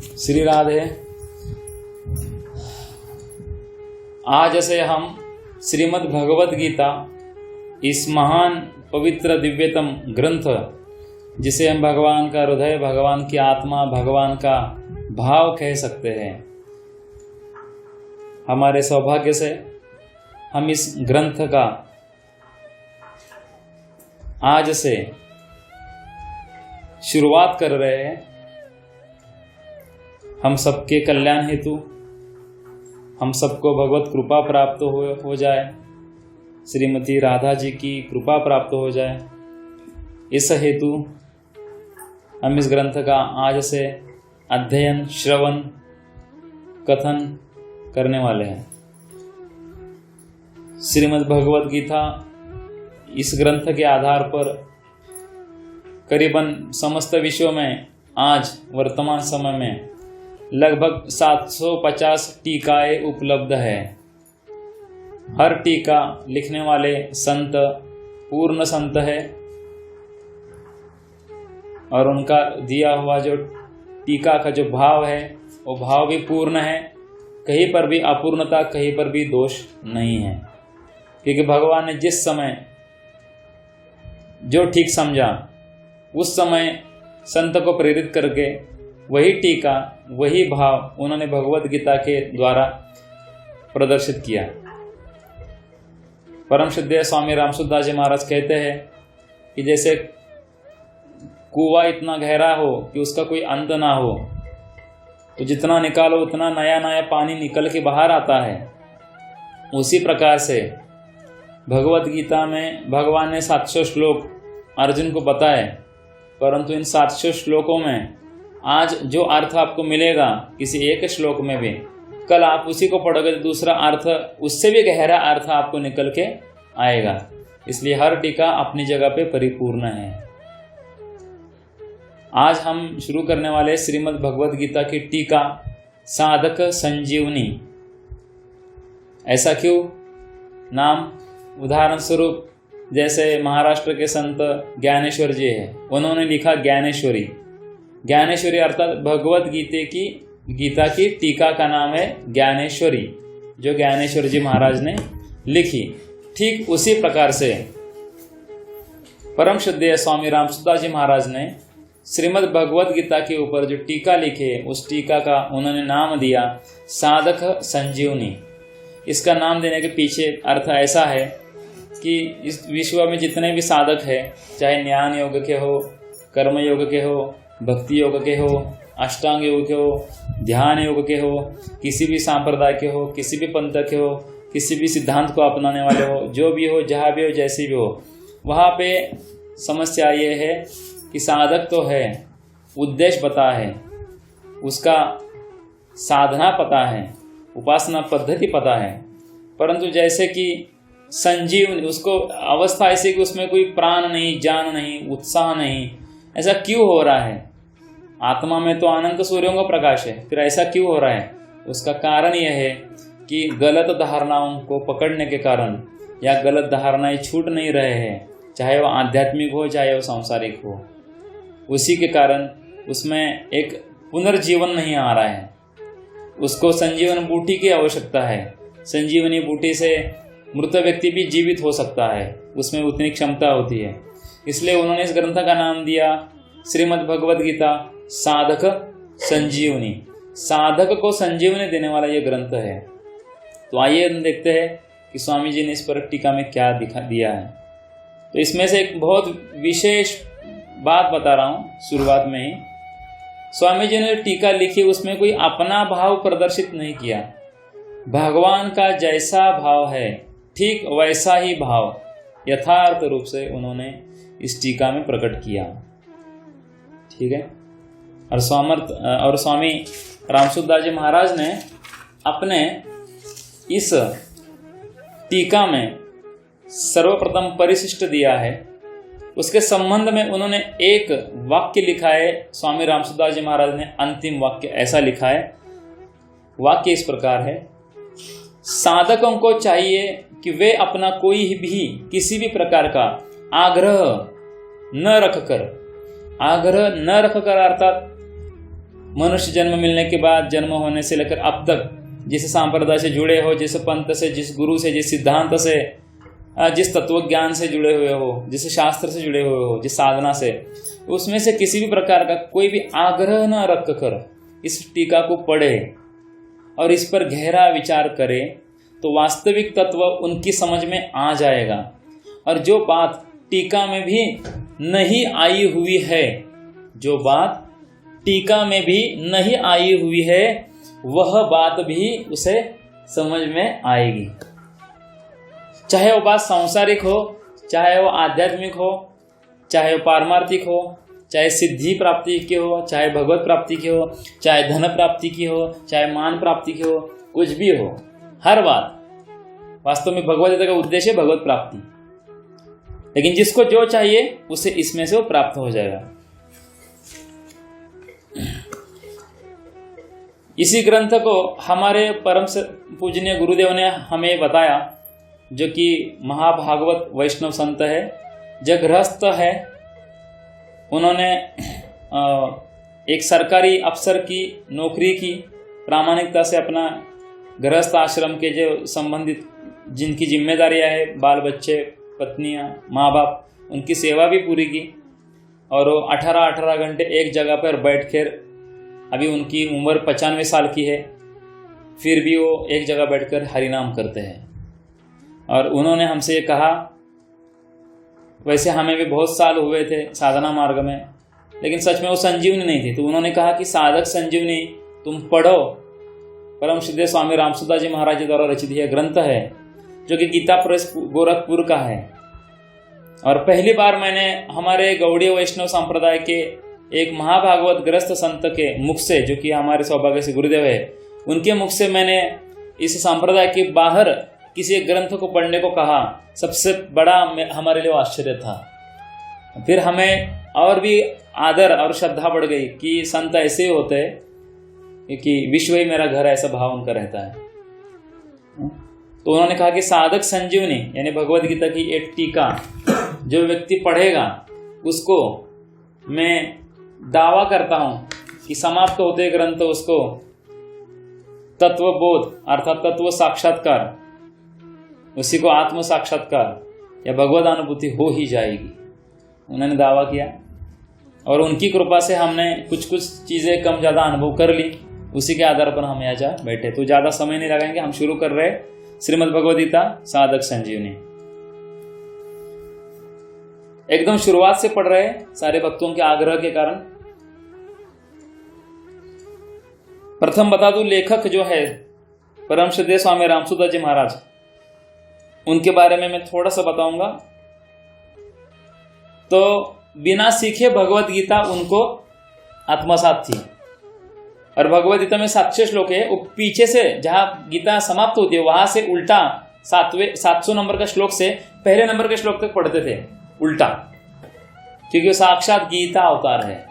श्री राधे। आज से हम श्रीमद् भगवत गीता, इस महान पवित्र दिव्यतम ग्रंथ जिसे हम भगवान का हृदय, भगवान की आत्मा, भगवान का भाव कह सकते हैं, हमारे सौभाग्य से हम इस ग्रंथ का आज से शुरुआत कर रहे हैं। हम सबके कल्याण हेतु, हम सबको भगवत कृपा प्राप्त हो जाए, श्रीमती राधा जी की कृपा प्राप्त हो जाए, इस हेतु हम इस ग्रंथ का आज से अध्ययन, श्रवण, कथन करने वाले हैं। श्रीमद् भगवत गीता इस ग्रंथ के आधार पर करीबन समस्त विश्व में आज वर्तमान समय में लगभग 750 टीकाएं उपलब्ध है। हर टीका लिखने वाले संत पूर्ण संत है और उनका दिया हुआ जो टीका का जो भाव है वो भाव भी पूर्ण है। कहीं पर भी अपूर्णता, कहीं पर भी दोष नहीं है, क्योंकि भगवान ने जिस समय जो ठीक समझा उस समय संत को प्रेरित करके वही टीका, वही भाव उन्होंने भगवत गीता के द्वारा प्रदर्शित किया। परम श्रद्धेय स्वामी रामसुदास जी महाराज कहते हैं कि जैसे कुआं इतना गहरा हो कि उसका कोई अंत ना हो, तो जितना निकालो उतना नया नया पानी निकल के बाहर आता है। उसी प्रकार से भगवत गीता में भगवान ने 700 श्लोक अर्जुन को बताए, परंतु इन 700 श्लोकों में आज जो अर्थ आपको मिलेगा किसी एक श्लोक में भी, कल आप उसी को पढ़ोगे तो दूसरा अर्थ, उससे भी गहरा अर्थ आपको निकल के आएगा। इसलिए हर टीका अपनी जगह पे परिपूर्ण है। आज हम शुरू करने वाले श्रीमद् भगवत गीता की टीका साधक संजीवनी। ऐसा क्यों नाम? उदाहरण स्वरूप जैसे महाराष्ट्र के संत ज्ञानेश्वर जी हैं, उन्होंने लिखा ज्ञानेश्वरी। ज्ञानेश्वरी अर्थात भगवत गीता की टीका का नाम है ज्ञानेश्वरी, जो ज्ञानेश्वर जी महाराज ने लिखी। ठीक उसी प्रकार से परम श्रद्धेय स्वामी रामसुदास जी महाराज ने श्रीमद् भगवत गीता के ऊपर जो टीका लिखे, उस टीका का उन्होंने नाम दिया साधक संजीवनी। इसका नाम देने के पीछे अर्थ ऐसा है कि इस विश्व में जितने भी साधक हैं, चाहे ज्ञान योग के हो, कर्म योग के हो, भक्ति योग के हो, अष्टांग योग के हो, ध्यान योग के हो, किसी भी सांप्रदाय के हो, किसी भी पंथ के हो, किसी भी सिद्धांत को अपनाने वाले हो, जो भी हो, जहाँ भी हो, जैसी भी हो, वहाँ पे समस्या ये है कि साधक तो है, उद्देश्य पता है, उसका साधना पता है, उपासना पद्धति पता है, परंतु जैसे कि संजीवनी, उसको अवस्था ऐसी कि उसमें कोई प्राण नहीं, जान नहीं, उत्साह नहीं। ऐसा क्यों हो रहा है? आत्मा में तो अनंत सूर्यों का प्रकाश है, फिर ऐसा क्यों हो रहा है? उसका कारण यह है कि गलत धारणाओं को पकड़ने के कारण या गलत धारणाएं छूट नहीं रहे हैं, चाहे वो आध्यात्मिक हो, चाहे वो सांसारिक हो। उसी के कारण उसमें एक पुनर्जीवन नहीं आ रहा है। उसको संजीवन बूटी की आवश्यकता है। संजीवनी बूटी से मृत व्यक्ति भी जीवित हो सकता है, उसमें उतनी क्षमता होती है। इसलिए उन्होंने इस ग्रंथ का नाम दिया श्रीमद् भगवत गीता साधक संजीवनी। साधक को संजीवनी देने वाला ये ग्रंथ है। तो आइए हम देखते हैं कि स्वामी जी ने इस पर टीका में क्या दिखा दिया है। तो इसमें से एक बहुत विशेष बात बता रहा हूँ शुरुआत में ही। स्वामी जी ने टीका लिखी, उसमें कोई अपना भाव प्रदर्शित नहीं किया। भगवान का जैसा भाव है ठीक वैसा ही भाव यथार्थ रूप से उन्होंने इस टीका में प्रकट किया। ठीक है। और स्वामी रामसुदास जी महाराज ने अपने इस टीका में सर्वप्रथम परिशिष्ट दिया है। उसके संबंध में उन्होंने एक वाक्य लिखा है। स्वामी रामसुदास जी महाराज ने अंतिम वाक्य ऐसा लिखा है। वाक्य इस प्रकार है, साधकों को चाहिए कि वे अपना कोई भी किसी भी प्रकार का आग्रह न रखकर अर्थात मनुष्य जन्म मिलने के बाद, जन्म होने से लेकर अब तक जिस संप्रदाय से जुड़े हो, जिस पंथ से, जिस गुरु से, जिस सिद्धांत से, जिस तत्व ज्ञान से जुड़े हुए हो, जिस शास्त्र से जुड़े हुए हो, जिस साधना से, उसमें से किसी भी प्रकार का कोई भी आग्रह न रख कर इस टीका को पढ़े और इस पर गहरा विचार करे तो वास्तविक तत्व उनकी समझ में आ जाएगा। और जो बात टीका में भी नहीं आई हुई है, जो बात टीका में भी नहीं आई हुई है, वह बात भी उसे समझ में आएगी। चाहे वो बात सांसारिक हो, चाहे वो आध्यात्मिक हो, चाहे वो पारमार्थिक हो, चाहे सिद्धि प्राप्ति की हो, चाहे भगवत प्राप्ति की हो, चाहे धन प्राप्ति की हो, चाहे मान प्राप्ति की हो, कुछ भी हो, हर बात वास्तव में भगवत गीता का उद्देश्य है भगवत प्राप्ति। लेकिन जिसको जो चाहिए उसे इसमें से वो प्राप्त हो जाएगा। इसी ग्रंथ को हमारे परम पूजनीय गुरुदेव ने हमें बताया, जो कि महाभागवत वैष्णव संत है, जो गृहस्थ है। उन्होंने एक सरकारी अफसर की नौकरी की, प्रामाणिकता से अपना गृहस्थ आश्रम के जो संबंधित जिनकी जिम्मेदारियां है, बाल बच्चे, पत्नियां, माँ बाप, उनकी सेवा भी पूरी की। और वो 18-18 घंटे एक जगह पर बैठ कर, अभी उनकी उम्र 95 साल की है, फिर भी वो एक जगह बैठकर हरिनाम करते हैं। और उन्होंने हमसे कहा, वैसे हमें भी बहुत साल हुए थे साधना मार्ग में, लेकिन सच में वो संजीवनी नहीं थी। तो उन्होंने कहा कि साधक संजीवनी तुम पढ़ो। परम श्रद्धेय स्वामी रामसुदास जी महाराज जी द्वारा रचित यह ग्रंथ है, जो कि गीता प्रेस गोरखपुर का है। और पहली बार मैंने हमारे गौड़ीय वैष्णव संप्रदाय के एक महाभागवत ग्रस्त संत के मुख से, जो कि हमारे सौभाग्य से गुरुदेव है, उनके मुख से मैंने इस संप्रदाय के बाहर किसी एक ग्रंथ को पढ़ने को कहा। सबसे बड़ा हमारे लिए आश्चर्य था। फिर हमें और भी आदर और श्रद्धा बढ़ गई कि संत ऐसे ही होते हैं कि विश्व ही मेरा घर, ऐसा भाव उनका रहता है। तो उन्होंने कहा कि साधक संजीवनी यानी भगवद गीता की एक टीका जो व्यक्ति पढ़ेगा, उसको मैं दावा करता हूँ कि समाप्त होते ग्रंथ उसको तत्वबोध अर्थात तत्व साक्षात्कार, उसी को आत्म साक्षात्कार या भगवद अनुभूति हो ही जाएगी। उन्होंने दावा किया और उनकी कृपा से हमने कुछ कुछ चीज़ें कम ज़्यादा अनुभव कर ली। उसी के आधार पर हम यहाँ जा बैठे। तो ज़्यादा समय नहीं लगाएंगे, हम शुरू कर रहे श्रीमद् भगवद गीता साधक संजीवनी। एकदम शुरुआत से पढ़ रहे सारे भक्तों के आग्रह के कारण। प्रथम बता दूं, लेखक जो है परम श्रद्धेय स्वामी रामसुदास जी महाराज, उनके बारे में मैं थोड़ा सा बताऊंगा। तो बिना सीखे भगवद गीता उनको आत्मसात थी। और भगवद गीता में 700 श्लोक है, वो पीछे से जहां गीता समाप्त होती है वहां से उल्टा 700 नंबर का श्लोक से पहले नंबर के श्लोक तक पढ़ते थे उल्टा, क्योंकि वो साक्षात गीता अवतार है।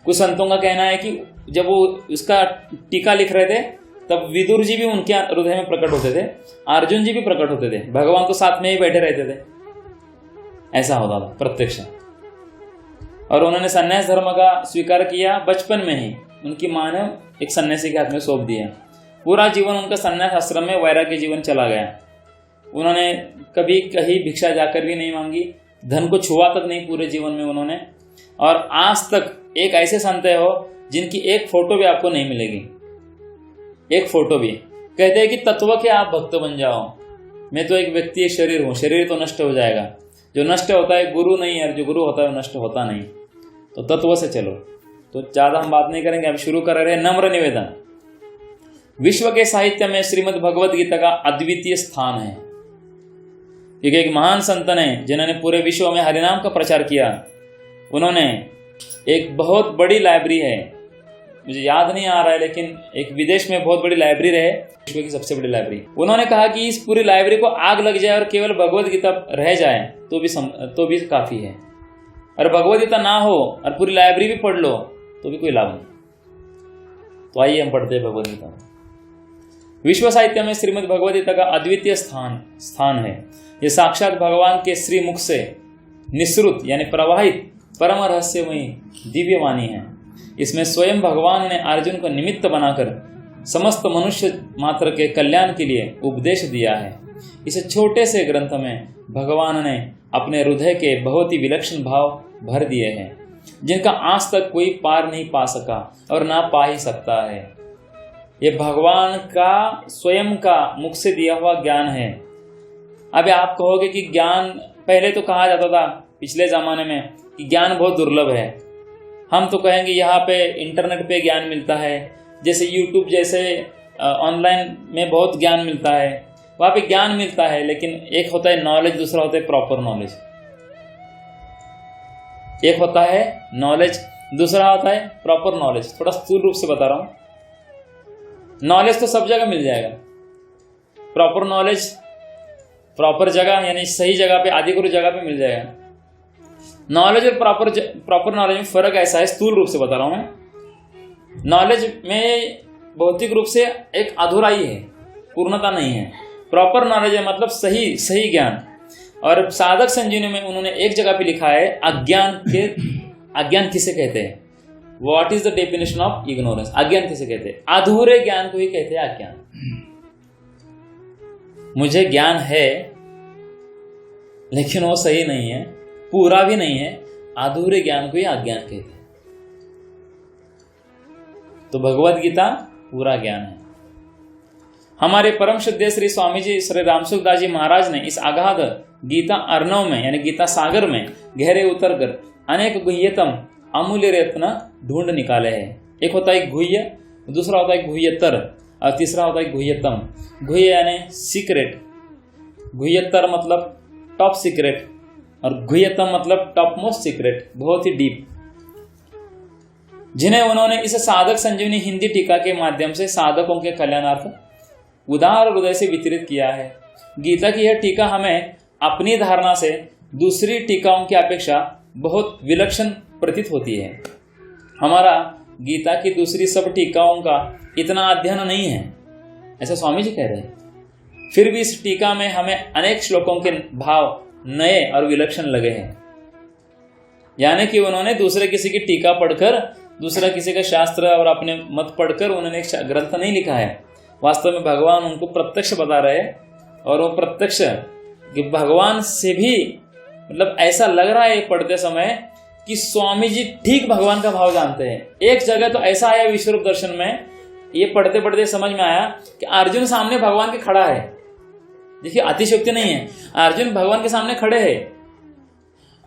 कुछ संतों का कहना है कि जब वो उसका टीका लिख रहे थे तब विदुर जी भी उनके हृदय में प्रकट होते थे, अर्जुन जी भी प्रकट होते थे, भगवान तो साथ में ही बैठे रहते थे। ऐसा होता था प्रत्यक्ष। और उन्होंने सन्यास धर्म का स्वीकार किया बचपन में ही। उनकी माँ ने एक सन्यासी के हाथ में सौंप दिया। पूरा जीवन उनका सन्यास आश्रम में वैराग्य जीवन चला गया। उन्होंने कभी कहीं भिक्षा जाकर भी नहीं मांगी, धन को छुआ तक नहीं पूरे जीवन में उन्होंने। और आज तक एक ऐसे संत हो जिनकी एक फोटो भी आपको नहीं मिलेगी, एक फोटो भी। कहते हैं कि तत्व के आप भक्त बन जाओ। मैं तो एक व्यक्ति शरीर हूँ, शरीर तो नष्ट हो जाएगा। जो नष्ट होता है गुरु नहीं है, जो गुरु होता है वो नष्ट होता नहीं। तो तत्व से चलो। तो ज़्यादा हम बात नहीं करेंगे, हम शुरू कर रहे हैं। नम्र निवेदन। विश्व के साहित्य में श्रीमद् भगवद गीता का अद्वितीय स्थान है, क्योंकि एक महान संत ने जिन्होंने पूरे विश्व में हरिनाम का प्रचार किया, उन्होंने एक बहुत बड़ी लाइब्रेरी है, मुझे याद नहीं आ रहा है, लेकिन एक विदेश में बहुत बड़ी लाइब्रेरी है, विश्व की सबसे बड़ी लाइब्रेरी। उन्होंने कहा कि इस पूरी लाइब्रेरी को आग लग जाए और केवल भगवद गीता रह जाए तो भी काफ़ी है। और भगवद गीता ना हो और पूरी लाइब्रेरी भी पढ़ लो तो भी कोई लाभ नहीं। तो आइए हम पढ़ते हैं भगवद गीता। विश्व साहित्य में श्रीमद् भगवद गीता का अद्वितीय स्थान है। ये साक्षात भगवान के श्री मुख से निःसृत यानी प्रवाहित परम रहस्यमयी दिव्य वाणी है। इसमें स्वयं भगवान ने अर्जुन को निमित्त बनाकर समस्त मनुष्य मात्र के कल्याण के लिए उपदेश दिया है। इस छोटे से ग्रंथ में भगवान ने अपने हृदय के बहुत ही विलक्षण भाव भर दिए हैं, जिनका आज तक कोई पार नहीं पा सका और ना पा ही सकता है। ये भगवान का स्वयं का मुख से दिया हुआ ज्ञान है। अब आप कहोगे कि ज्ञान, पहले तो कहा जाता था पिछले ज़माने में कि ज्ञान बहुत दुर्लभ है। हम तो कहेंगे यहाँ पे इंटरनेट पे ज्ञान मिलता है, जैसे यूट्यूब जैसे ऑनलाइन में बहुत ज्ञान मिलता है, वहाँ पे ज्ञान मिलता है, लेकिन एक होता है नॉलेज, दूसरा होता है प्रॉपर नॉलेज। एक होता है नॉलेज, दूसरा होता है प्रॉपर नॉलेज। थोड़ा स्थूल रूप से बता रहा हूँ। नॉलेज तो सब जगह मिल जाएगा, प्रॉपर नॉलेज प्रॉपर जगह यानी सही जगह पे, आदिगुरु जगह पे मिल जाएगा। नॉलेज और प्रॉपर नॉलेज में फर्क ऐसा है, स्थूल रूप से बता रहा हूँ मैं। नॉलेज में भौतिक रूप से एक अधूराई है, पूर्णता नहीं है। प्रॉपर नॉलेज है मतलब सही ज्ञान। और साधक संजीवनी में उन्होंने एक जगह पे लिखा है अज्ञान किसे कहते हैं, what is the definition of ignorance. अज्ञान किसे कहते हैं? अधूरे ज्ञान को ही कहते हैं अज्ञान। मुझे ज्ञान है लेकिन वो सही नहीं है, पूरा भी नहीं है, अधूरे ज्ञान को ही अज्ञान कहते हैं। तो भगवत गीता पूरा ज्ञान है। हमारे परम श्रद्धेय श्री स्वामी जी श्री रामसुखदास जी महाराज ने इस अगाध गीता अर्णव में यानी गीता सागर में गहरे उतरकर अनेक गुह्यतम अमूल्य रत्न ढूंढ निकाले हैं। एक होता है गुह्य, दूसरा होता है गुह्यतर और तीसरा होता है गुह्यतम। गुह्य यानी सीक्रेट, गुह्यतर मतलब टॉप सीक्रेट और गुह्यतम मतलब टॉप मोस्ट सीक्रेट, बहुत ही डीप, जिन्हें उन्होंने इस साधक संजीवनी हिंदी टीका के माध्यम से साधकों के कल्याणार्थ उदार हृदय से वितरित किया है। गीता की यह टीका हमें अपनी धारणा से दूसरी टीकाओं की अपेक्षा बहुत विलक्षण प्रतीत होती है। हमारा गीता की दूसरी सब टीकाओं का इतना अध्ययन नहीं है, ऐसा स्वामी जी कह रहे हैं। फिर भी इस टीका में हमें अनेक श्लोकों के भाव नए और विलक्षण लगे हैं। यानी कि उन्होंने दूसरे किसी की टीका पढ़कर, दूसरा किसी का शास्त्र और अपने मत पढ़कर उन्होंने एक ग्रंथ नहीं लिखा है। वास्तव में भगवान उनको प्रत्यक्ष बता रहे हैं और वो प्रत्यक्ष कि भगवान से भी मतलब ऐसा लग रहा है पढ़ते समय कि स्वामी जी ठीक भगवान का भाव जानते हैं। एक जगह तो ऐसा आया विश्वरूप दर्शन में, ये पढ़ते पढ़ते समझ में आया कि अर्जुन सामने भगवान के खड़ा है। देखिए अतिशयोक्ति नहीं है, अर्जुन भगवान के सामने खड़े हैं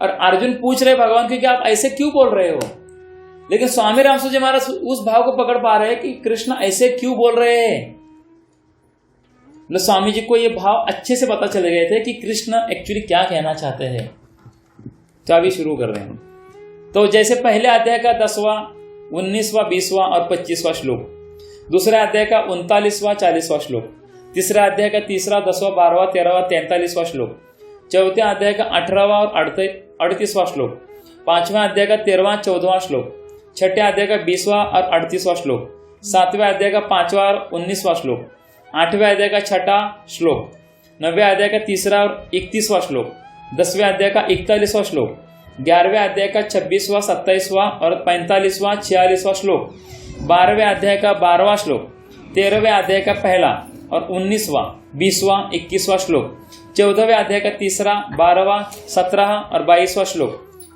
और अर्जुन पूछ रहे भगवान को कि आप ऐसे क्यों बोल रहे हो, लेकिन स्वामी रामसु जी महाराज उस भाव को पकड़ पा रहे हैं कि कृष्ण ऐसे क्यों बोल रहे हैं। मतलब स्वामी जी को ये भाव अच्छे से पता चले गए थे कि कृष्ण एक्चुअली क्या कहना चाहते हैं। तो अभी शुरू कर रहे हैं। तो जैसे पहले अध्याय का 10वां, 19वां, 20वां और 25वां श्लोक, दूसरे अध्याय का 39वां, 40वां श्लोक, तीसरा अध्याय का 3रा, 10वां, 12वां, 13वां, 43वां श्लोक, चौथे अध्याय का 18वां और 38वां श्लोक, 5वें अध्याय का 13वां, 14वां श्लोक, छठे अध्याय का 20वां और 38वां श्लोक, 7वें अध्याय का 5वां और 19वां श्लोक, 8वें अध्याय का 6ठा श्लोक, 9वें अध्याय का 3रा और 31वां श्लोक, 10वें अध्याय का 41वां श्लोक, 11वें अध्याय का 26वां, 27वां और 45वां, 46वां श्लोक, 12वें अध्याय का 12वां श्लोक, 13वें अध्याय का पहला और 19वां, 20वां, 21वां श्लोक, 14वें अध्याय का 3रा, 12वां, 17वां और 22वां श्लोक,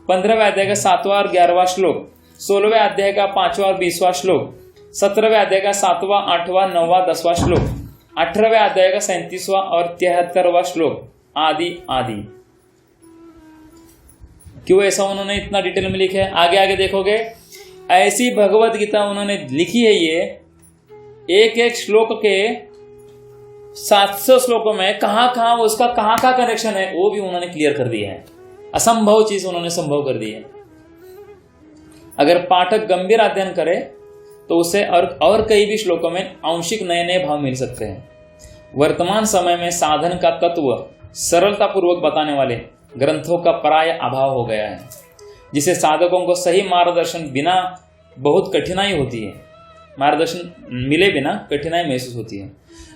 15वें अध्याय का 7वां और 11वां श्लोक, 16वें अध्याय का 5वां और 20वां श्लोक, 17वें अध्याय का 7वां, 8वां, 9वां, 10वां श्लोक, 18वें अध्याय का 37वां और 73वां श्लोक आदि आदि। क्यों ऐसा उन्होंने इतना डिटेल में लिखा है? आगे आगे देखोगे ऐसी भगवत गीता उन्होंने लिखी है। ये एक एक श्लोक के 700 श्लोकों में कहाँ उसका कहाँ कनेक्शन है वो भी उन्होंने क्लियर कर दिया है। असंभव चीज उन्होंने संभव कर दी है। अगर पाठक गंभीर अध्ययन करे तो उसे और कई भी श्लोकों में आंशिक नए नए भाव मिल सकते हैं। वर्तमान समय में साधन का तत्व सरलता पूर्वक बताने वाले ग्रंथों का प्राय अभाव हो गया है, जिसे साधकों को सही मार्गदर्शन बिना बहुत कठिनाई होती है, मार्गदर्शन मिले बिना कठिनाई महसूस होती है।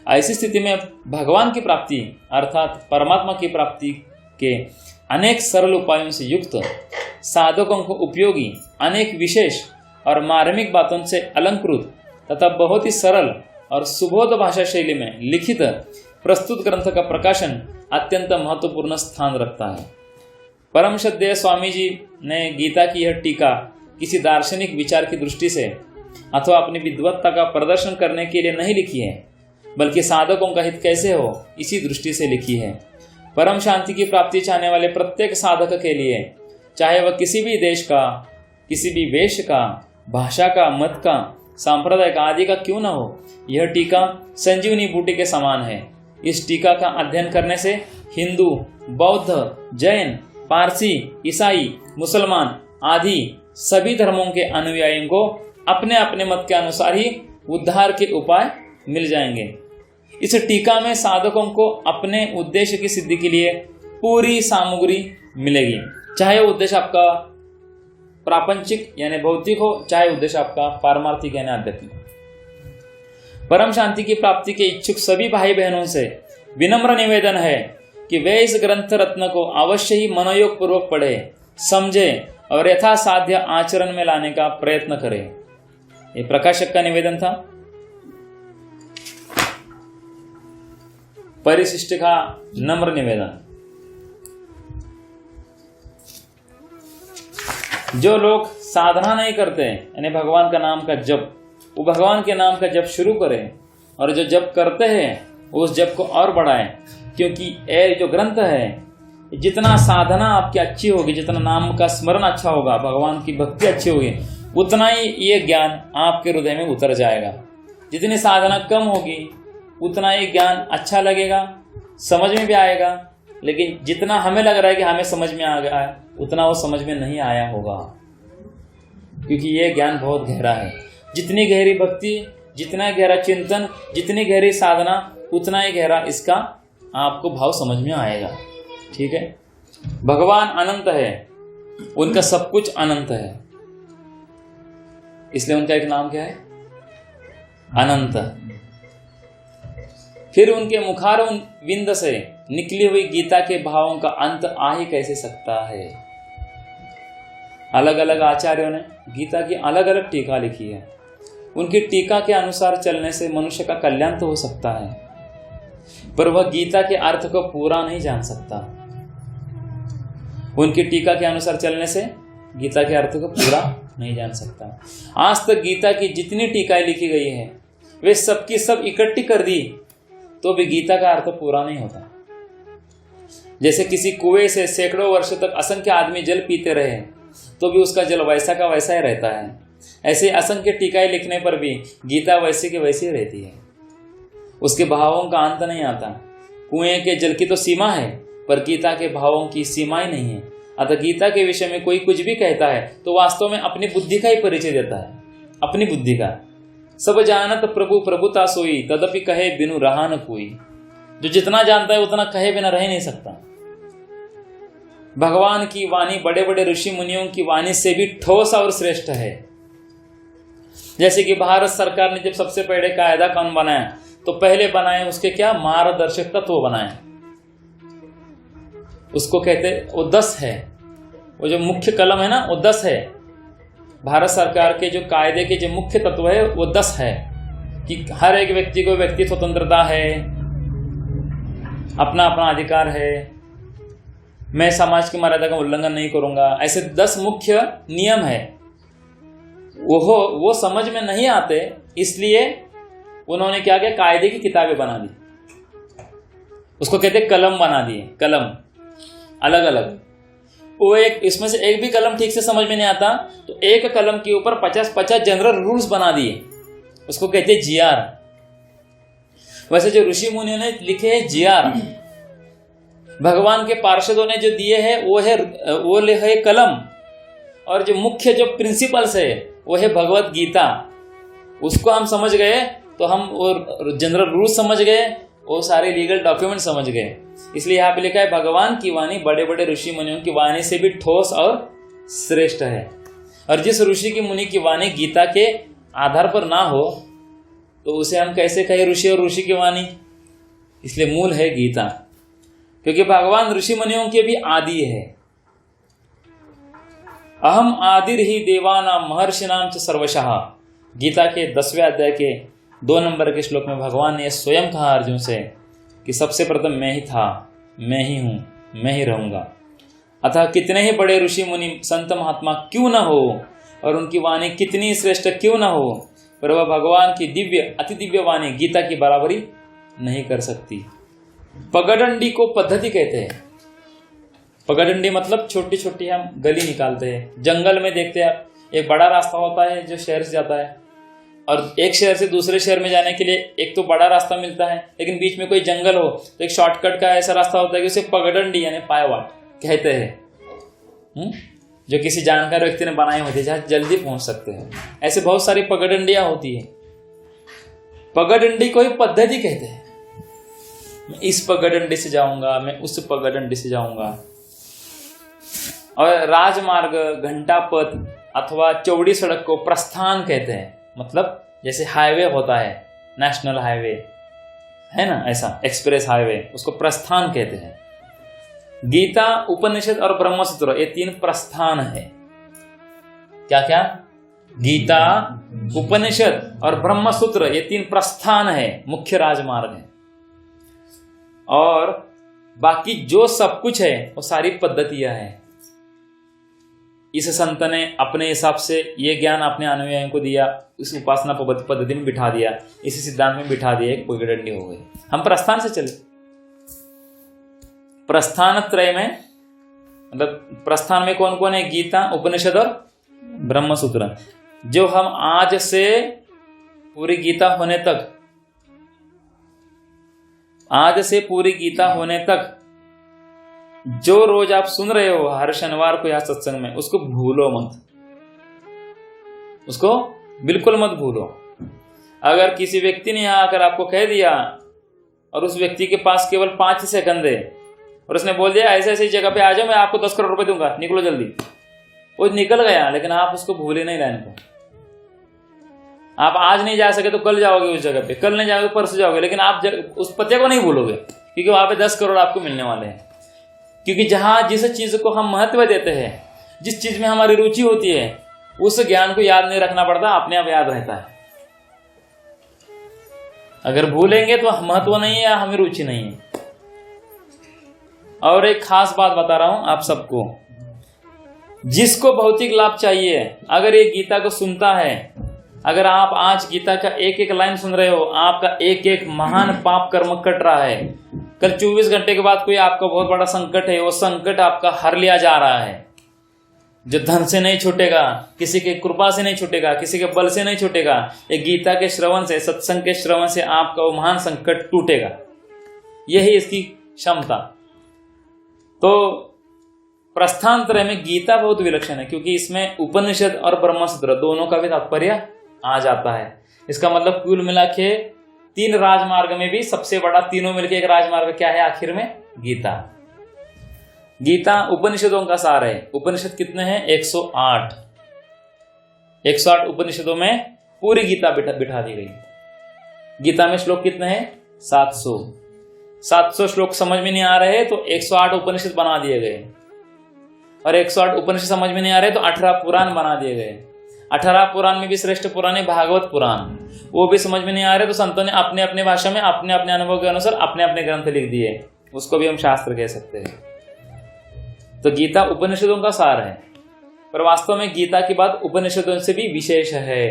ऐसी स्थिति में भगवान की प्राप्ति अर्थात परमात्मा की प्राप्ति के अनेक सरल उपायों से युक्त साधकों को उपयोगी अनेक विशेष और मार्मिक बातों से अलंकृत तथा बहुत ही सरल और सुबोध भाषा शैली में लिखित प्रस्तुत ग्रंथ का प्रकाशन अत्यंत महत्वपूर्ण स्थान रखता है। परम श्रद्धेय स्वामी जी ने गीता की यह टीका किसी दार्शनिक विचार की दृष्टि से अथवा अपनी विद्वत्ता का प्रदर्शन करने के लिए नहीं लिखी है, बल्कि साधकों का हित कैसे हो इसी दृष्टि से लिखी है। परम शांति की प्राप्ति चाहने वाले प्रत्येक साधक के लिए, चाहे वह किसी भी देश का, किसी भी वेश का, भाषा का, मत का, सांप्रदाय का आदि का क्यों न हो, यह टीका संजीवनी बूटी के समान है। इस टीका का अध्ययन करने से हिंदू, बौद्ध, जैन, पारसी, ईसाई, मुसलमान आदि सभी धर्मों के अनुयायियों को अपने अपने मत के अनुसार ही उद्धार के उपाय मिल जाएंगे। इस टीका में साधकों को अपने उद्देश्य की सिद्धि के लिए पूरी सामग्री मिलेगी, चाहे उद्देश्य आपका प्रापंचिक यानी भौतिक हो, चाहे उद्देश्य आपका पारमार्थिक यानी आध्यात्मिक। परम शांति की प्राप्ति के इच्छुक सभी भाई बहनों से विनम्र निवेदन है कि वे इस ग्रंथ रत्न को अवश्य ही मनोयोग पूर्वक पढ़े, समझे और यथासाध्य आचरण में लाने का प्रयत्न करें। ये प्रकाशक का निवेदन था। परिशिष्ट का नम्र निवेदन। जो लोग साधना नहीं करते यानी भगवान का नाम का जप, वो भगवान के नाम का जप शुरू करें, और जो जप करते हैं उस जप को और बढ़ाएं, क्योंकि ये जो ग्रंथ है जितना साधना आपकी अच्छी होगी, जितना नाम का स्मरण अच्छा होगा, भगवान की भक्ति अच्छी होगी, उतना ही ये ज्ञान आपके हृदय में उतर जाएगा। जितनी साधना कम होगी उतना ये ज्ञान अच्छा लगेगा, समझ में भी आएगा, लेकिन जितना हमें लग रहा है कि हमें समझ में आ गया है उतना वो समझ में नहीं आया होगा, क्योंकि ये ज्ञान बहुत गहरा है। जितनी गहरी भक्ति, जितना गहरा चिंतन, जितनी गहरी साधना, उतना ही गहरा इसका आपको भाव समझ में आएगा। ठीक है। भगवान अनंत है, उनका सब कुछ अनंत है, इसलिए उनका एक नाम क्या है? अनंत। फिर उनके मुखार विंद से निकली हुई गीता के भावों का अंत आ ही कैसे सकता है। अलग अलग आचार्यों ने गीता की अलग अलग टीका लिखी है। उनकी टीका के अनुसार चलने से मनुष्य का कल्याण तो हो सकता है, पर वह गीता के अर्थ को पूरा नहीं जान सकता। उनकी टीका के अनुसार चलने से गीता के अर्थ को पूरा नहीं जान सकता। आज तक गीता की जितनी टीकाएं लिखी गई है वे सबकी सब इकट्ठी कर दी तो भी गीता का अर्थ पूरा नहीं होता। जैसे किसी कुएं से सैकड़ों वर्षों तक असंख्य आदमी जल पीते रहे तो भी उसका जल वैसा का वैसा ही रहता है, ऐसे असंख्य टीकाएं लिखने पर भी गीता वैसी की वैसी रहती है। उसके भावों का अंत नहीं आता। कुएं के जल की तो सीमा है, पर गीता के भावों की सीमा ही नहीं है। अतः गीता के विषय में कोई कुछ भी कहता है तो वास्तव में अपनी बुद्धि का ही परिचय देता है, अपनी बुद्धि का। सब जानत प्रभु प्रभुता सोई, तदपि कहे बिनु रहा न कोई। जो जितना जानता है उतना कहे बिना रह नहीं सकता। भगवान की वाणी बड़े बड़े ऋषि मुनियों की वाणी से भी ठोस और श्रेष्ठ है। जैसे कि भारत सरकार ने जब सबसे पहले कायदा कानून बनाया तो पहले बनाए उसके क्या मार्गदर्शक तत्व बनाए, उसको कहते वो 10 है। वो जो मुख्य कलम है ना वो 10 है। भारत सरकार के जो कायदे के जो मुख्य तत्व है वो 10 है कि हर एक व्यक्ति को व्यक्ति स्वतंत्रता है, अपना अपना अधिकार है, मैं समाज की मर्यादा का उल्लंघन नहीं करूंगा। ऐसे 10 मुख्य नियम है। वो समझ में नहीं आते, इसलिए उन्होंने क्या किया, कायदे की किताबें बना दी। उसको कहते कलम बना दिए, कलम अलग अलग। वो एक इसमें से एक भी कलम ठीक से समझ में नहीं आता तो एक कलम के ऊपर 50-50 जनरल रूल्स बना दिए, उसको कहते हैं जीआर। वैसे जो ऋषि मुनियों ने लिखे हैं जीआर, भगवान के पार्षदों ने जो दिए हैं वो है कलम, और जो मुख्य जो प्रिंसिपल्स है वो है भगवत गीता। उसको हम समझ गए तो हम वो जनरल रूल्स समझ गए, वो सारे लीगल डॉक्यूमेंट समझ गए। इसलिए यहाँ पे लिखा है भगवान की वाणी बड़े बड़े ऋषि मुनियों की वाणी से भी ठोस और श्रेष्ठ है। और जिस ऋषि की मुनि की वाणी गीता के आधार पर ना हो तो उसे हम कैसे कहें ऋषि और ऋषि की वाणी। इसलिए मूल है गीता, क्योंकि भगवान ऋषि मुनियों के भी आदि है। अहम आदिर ही देवानाम महर्षिनाम च सर्वशः। गीता के 10वें अध्याय के 2 नंबर के श्लोक में भगवान ने स्वयं कहा अर्जुन से कि सबसे प्रथम मैं ही था, मैं ही हूँ, मैं ही रहूँगा। अतः कितने ही बड़े ऋषि मुनि संत महात्मा क्यों न हो और उनकी वाणी कितनी श्रेष्ठ क्यों न हो, पर वह भगवान की दिव्य अति दिव्य वाणी गीता की बराबरी नहीं कर सकती। पगडंडी को पद्धति कहते हैं। पगडंडी मतलब छोटी छोटी हम गली निकालते हैं। जंगल में देखते हैं आप, एक बड़ा रास्ता होता है जो शहर से जाता है, और एक शहर से दूसरे शहर में जाने के लिए एक तो बड़ा रास्ता मिलता है, लेकिन बीच में कोई जंगल हो तो एक शॉर्टकट का ऐसा रास्ता होता है कि उसे पगडंडी यानी पायवाट कहते हैं, जो किसी जानकार व्यक्ति ने बनाई होती है जहाँ जल्दी पहुंच सकते हैं। ऐसे बहुत सारी पगडंडियां होती है। पगडंडी को ही पद्धति कहते हैं। मैं इस पगडंडी से जाऊंगा, मैं उस पगडंडी से जाऊंगा। और राजमार्ग, घंटा पथ अथवा चौड़ी सड़क को प्रस्थान कहते हैं। मतलब जैसे हाईवे होता है, नेशनल हाईवे है ना, ऐसा एक्सप्रेस हाईवे, उसको प्रस्थान कहते हैं। गीता, उपनिषद और ब्रह्मसूत्र ये 3 प्रस्थान है। क्या क्या? गीता, उपनिषद और ब्रह्मसूत्र ये 3 प्रस्थान है, मुख्य राजमार्ग है। और बाकी जो सब कुछ है वो सारी पद्धतियां हैं। इस संत ने अपने हिसाब से ये ज्ञान अपने अनुयायियों को दिया, इस उपासना पद्धति में बिठा दिया, इसी सिद्धांत में बिठा दिया, एक पगडंडी हो गई। हम प्रस्थान से चले। प्रस्थान त्रय में मतलब प्रस्थान में कौन कौन है? गीता, उपनिषद और ब्रह्मसूत्र। जो हम आज से पूरी गीता होने तक, आज से पूरी गीता होने तक जो रोज आप सुन रहे हो हर शनिवार को या सत्संग में, उसको भूलो मत, उसको बिल्कुल मत भूलो। अगर किसी व्यक्ति ने यहां आकर आपको कह दिया और उस व्यक्ति के पास केवल 5 सेकंड है और उसने बोल दिया ऐसे ऐसी जगह पे आ जाओ, मैं आपको 10 करोड़ रुपए दूंगा, निकलो जल्दी, वो निकल गया, लेकिन आप उसको भूले नहीं लाइन को। आप आज नहीं जा सके तो कल जाओगे उस जगह पे, कल नहीं जाओगे तो परसों जाओगे, लेकिन आप उस पते को नहीं भूलोगे, क्योंकि वहां पे 10 करोड़ आपको मिलने वाले हैं। क्योंकि जहां जिस चीज को हम महत्व देते हैं, जिस चीज में हमारी रुचि होती है, उस ज्ञान को याद नहीं रखना पड़ता, अपने आप याद रहता है। अगर भूलेंगे तो महत्व नहीं है या हमें रुचि नहीं है। और एक खास बात बता रहा हूं आप सबको, जिसको भौतिक लाभ चाहिए, अगर ये गीता को सुनता है, अगर आप आज गीता का एक एक लाइन सुन रहे हो, आपका एक एक महान पाप कर्म कट रहा है। कल 24 घंटे के बाद कोई आपका बहुत बड़ा संकट है, वो संकट आपका हर लिया जा रहा है, जो धन से नहीं छूटेगा, किसी के कृपा से नहीं छूटेगा, किसी के बल से नहीं छूटेगा। एक गीता के श्रवण से, सत्संग के श्रवण से आपका वो महान संकट टूटेगा। यही इसकी क्षमता। तो प्रस्थानत्रय में गीता बहुत विलक्षण है, क्योंकि इसमें उपनिषद और ब्रह्मसूत्र दोनों का भी तात्पर्य आ जाता है। इसका मतलब कुल मिला के 3 राजमार्ग में भी सबसे बड़ा, तीनों मिलकर एक राजमार्ग क्या है आखिर में? गीता। गीता उपनिषदों का सार है। उपनिषद कितने हैं? 108। 108 उपनिषदों में पूरी गीता बिठा दी गई। गीता में श्लोक कितने हैं? 700। 700 श्लोक समझ में नहीं आ रहे तो 108 उपनिषद बना दिए गए, और 108 उपनिषद समझ में नहीं आ रहे तो 18 पुराण बना दिए गए। 18 पुराण में भी श्रेष्ठ पुराण है भागवत पुराण, वो भी समझ में नहीं आ रहे तो संतों ने अपने अपने भाषा में, अपने अपने अनुभव के अनुसार अपने अपने ग्रंथ लिख दिए, उसको भी हम शास्त्र कह सकते हैं। तो गीता उपनिषदों का सार है, पर वास्तव में गीता की बात उपनिषदों से भी विशेष है।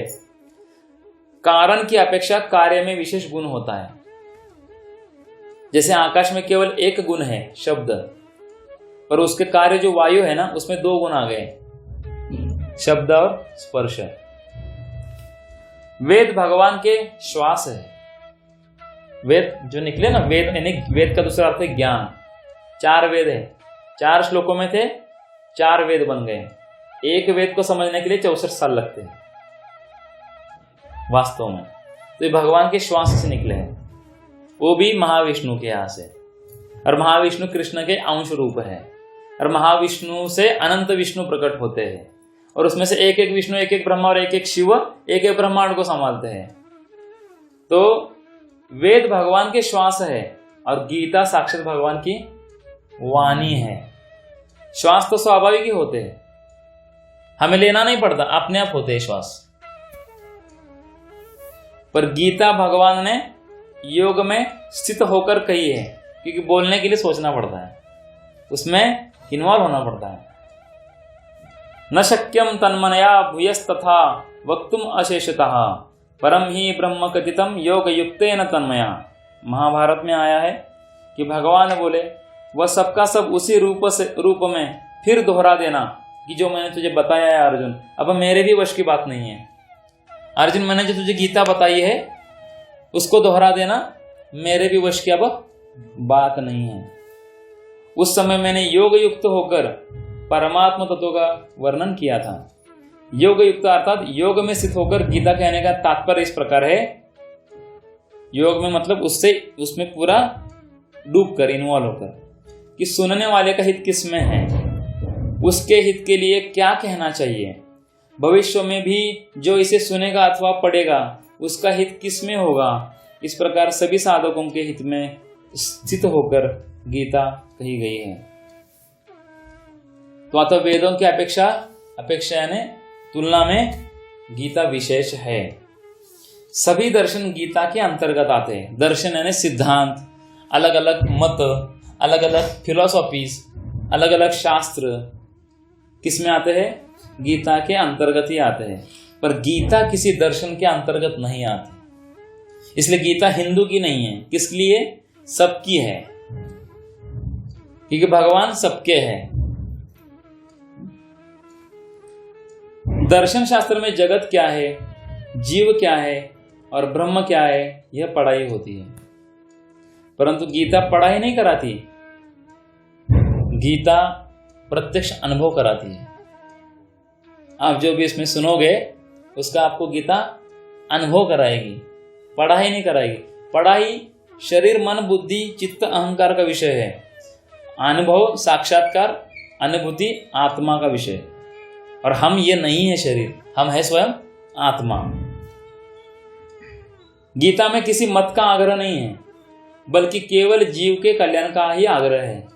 कारण की अपेक्षा कार्य में विशेष गुण होता है। जैसे आकाश में केवल एक गुण है शब्द, पर उसके कार्य जो वायु है ना, उसमें 2 गुण आ गए, शब्द और स्पर्श। वेद भगवान के श्वास है। वेद जो निकले ना, वेद यानी वेद का दूसरा अर्थ है ज्ञान। 4 वेद है, 4 श्लोकों में थे, 4 वेद बन गए। एक वेद को समझने के लिए 64 साल लगते हैं वास्तव में। तो ये भगवान के श्वास से निकले हैं, वो भी महाविष्णु के यहाँ से। और महाविष्णु कृष्ण के अंश रूप है, और महाविष्णु से अनंत विष्णु प्रकट होते हैं, और उसमें से एक एक विष्णु, एक एक ब्रह्मा और एक एक शिव एक एक ब्रह्मांड को संभालते हैं। तो वेद भगवान के श्वास है और गीता साक्षात भगवान की वाणी है। श्वास तो स्वाभाविक ही होते हैं, हमें लेना नहीं पड़ता, अपने आप होते हैं श्वास। पर गीता भगवान ने योग में स्थित होकर कही है, क्योंकि बोलने के लिए सोचना पड़ता है, उसमें इन्वॉल्व होना पड़ता है। न शक्यम तन्मनया भूयस्तथा वक्तुम अशेषतः परम ही ब्रह्म कथितम योग युक्तेन तन्मया। महाभारत में आया है कि भगवान बोले वह सबका सब उसी रूप में फिर दोहरा देना कि जो मैंने तुझे बताया है अर्जुन, अब मेरे भी वश की बात नहीं है। अर्जुन, मैंने जो तुझे गीता बताई है उसको दोहरा देना मेरे भी वश की अब बात नहीं है। उस समय मैंने योग युक्त होकर परमात्मा तत्व का वर्णन किया था। योग युक्त अर्थात योग में स्थित होकर गीता कहने का तात्पर्य इस प्रकार है, योग में मतलब उसमें पूरा डूब कर, इन्वॉल्व होकर, कि सुनने वाले का हित किस में है, उसके हित के लिए क्या कहना चाहिए, भविष्य में भी जो इसे सुनेगा अथवा पढ़ेगा उसका हित किस में होगा। इस प्रकार सभी साधकों के हित में स्थित होकर गीता कही गई है। तो अतः वेदों की अपेक्षा यानी तुलना में गीता विशेष है। सभी दर्शन गीता के अंतर्गत आते हैं। दर्शन यानी सिद्धांत, अलग अलग मत, अलग अलग फिलोसॉफीज, अलग अलग शास्त्र किसमें आते हैं? गीता के अंतर्गत ही आते हैं। पर गीता किसी दर्शन के अंतर्गत नहीं आती। इसलिए गीता हिंदू की नहीं है, किस लिए? सबकी है, क्योंकि भगवान सबके हैं। दर्शन शास्त्र में जगत क्या है, जीव क्या है और ब्रह्म क्या है, यह पढ़ाई होती है। परंतु गीता पढ़ाई नहीं कराती, गीता प्रत्यक्ष अनुभव कराती है। आप जो भी इसमें सुनोगे उसका आपको गीता अनुभव कराएगी, पढ़ाई नहीं कराएगी। पढ़ाई शरीर, मन, बुद्धि, चित्त, अहंकार का विषय है। अनुभव, साक्षात्कार, अनुभूति आत्मा का विषय। और हम ये नहीं है शरीर, हम है स्वयं आत्मा। गीता में किसी मत का आग्रह नहीं है, बल्कि केवल जीव के कल्याण का ही आग्रह है।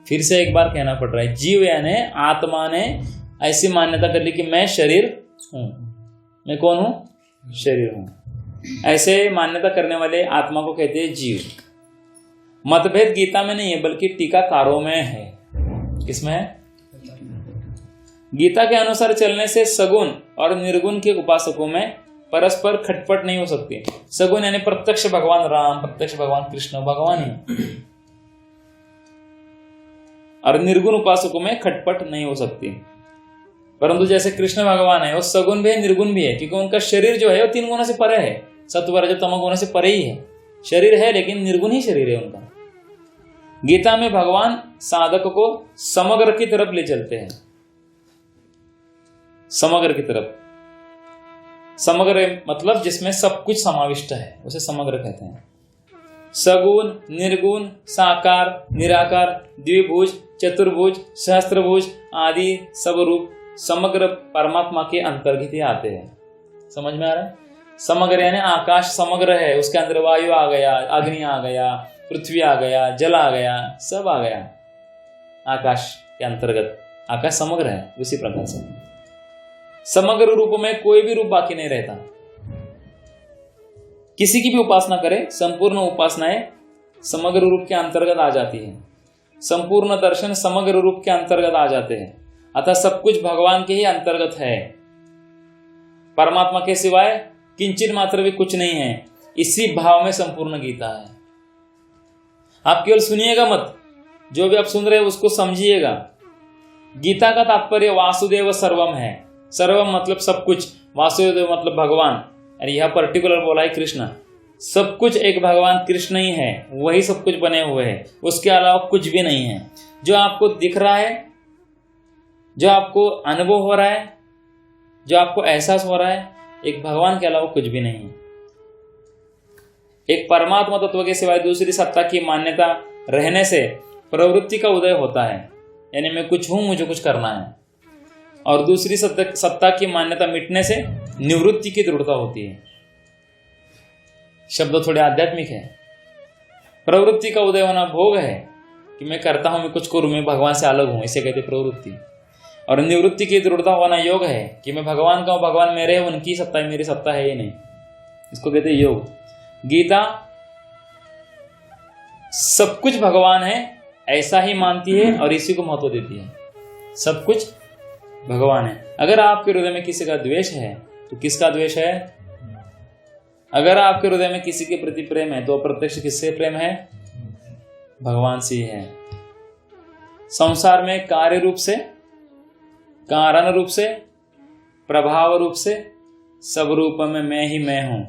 फिर से एक बार कहना पड़ रहा है, जीव यानी आत्मा ने ऐसी मान्यता कर ली कि मैं शरीर हूं। मैं कौन हूं? शरीर हूं। ऐसे मान्यता करने वाले आत्मा को कहते हैं जीव। मतभेद गीता में नहीं है, बल्कि टीकाकारों में है। किसमें है? गीता के अनुसार चलने से सगुण और निर्गुण के उपासकों में परस्पर खटपट नहीं हो सकती। सगुण यानी प्रत्यक्ष भगवान राम, प्रत्यक्ष भगवान कृष्ण, भगवान ही। और निर्गुण उपासकों में खटपट नहीं हो सकती। परंतु जैसे कृष्ण भगवान है, वो सगुण भी है, निर्गुण भी है, क्योंकि उनका शरीर जो है वो 3 गुणों से परे है। सत्व रजो तमो गुणों से परे ही है। शरीर है लेकिन निर्गुण ही शरीर है उनका। गीता में भगवान साधक को समग्र की तरफ ले चलते हैं। समग्र की तरफ, समग्र मतलब जिसमें सब कुछ समाविष्ट है, उसे समग्र कहते हैं। सगुण, निर्गुण, साकार, निराकार, द्विभुज, चतुर्भुज, सहस्त्रभुज आदि सब रूप समग्र परमात्मा के अंतर्गत ही आते हैं। समझ में आ रहा है? समग्र यानी आकाश समग्र है, उसके अंदर वायु आ गया, अग्नि आ गया, पृथ्वी आ गया, जल आ गया, सब आ गया आकाश के अंतर्गत। आकाश समग्र है। उसी प्रकार से समग्र रूप में कोई भी रूप बाकी नहीं रहता। किसी की भी उपासना करें, संपूर्ण उपासनाएं समग्र रूप के अंतर्गत आ जाती है। संपूर्ण दर्शन समग्र रूप के अंतर्गत आ जाते हैं। अतः सब कुछ भगवान के ही अंतर्गत है। परमात्मा के सिवाय किंचित मात्र भी कुछ नहीं है। इसी भाव में संपूर्ण गीता है। आप केवल सुनिएगा मत, जो भी आप सुन रहे हैं उसको समझिएगा। गीता का तात्पर्य वासुदेव सर्वम है। सर्वम मतलब सब कुछ, वासुदेव मतलब भगवान, और यह पर्टिकुलर बोला है कृष्ण। सब कुछ एक भगवान कृष्ण ही है, वही सब कुछ बने हुए हैं, उसके अलावा कुछ भी नहीं है। जो आपको दिख रहा है, जो आपको अनुभव हो रहा है, जो आपको एहसास हो रहा है, एक भगवान के अलावा कुछ भी नहीं है। एक परमात्मा तत्व के सिवाय दूसरी सत्ता की मान्यता रहने से प्रवृत्ति का उदय होता है, यानी मैं कुछ हूं, मुझे कुछ करना है। और दूसरी सत्ता की मान्यता मिटने से निवृत्ति की दृढ़ता होती है। शब्द थोड़े आध्यात्मिक है। प्रवृत्ति का उदय होना भोग है कि मैं करता हूं, मैं कुछ करूं, मैं भगवान से अलग हूं, इसे कहते प्रवृत्ति। और निवृत्ति की दृढ़ता होना योग है कि मैं भगवान का हूँ, भगवान मेरे है, उनकी सत्ता है, मेरी सत्ता है ही नहीं। इसको कहते हैं योग। गीता सब कुछ भगवान है ऐसा ही मानती है और इसी को महत्व देती है। सब कुछ भगवान है। अगर आपके हृदय में किसी का द्वेष है तो किसका द्वेष है? अगर आपके हृदय में किसी के प्रति प्रेम है तो प्रत्यक्ष किससे प्रेम है? भगवान से ही है। संसार में कार्य रूप से, कारण रूप से, प्रभाव रूप से, सब रूप में मैं ही मैं हूं,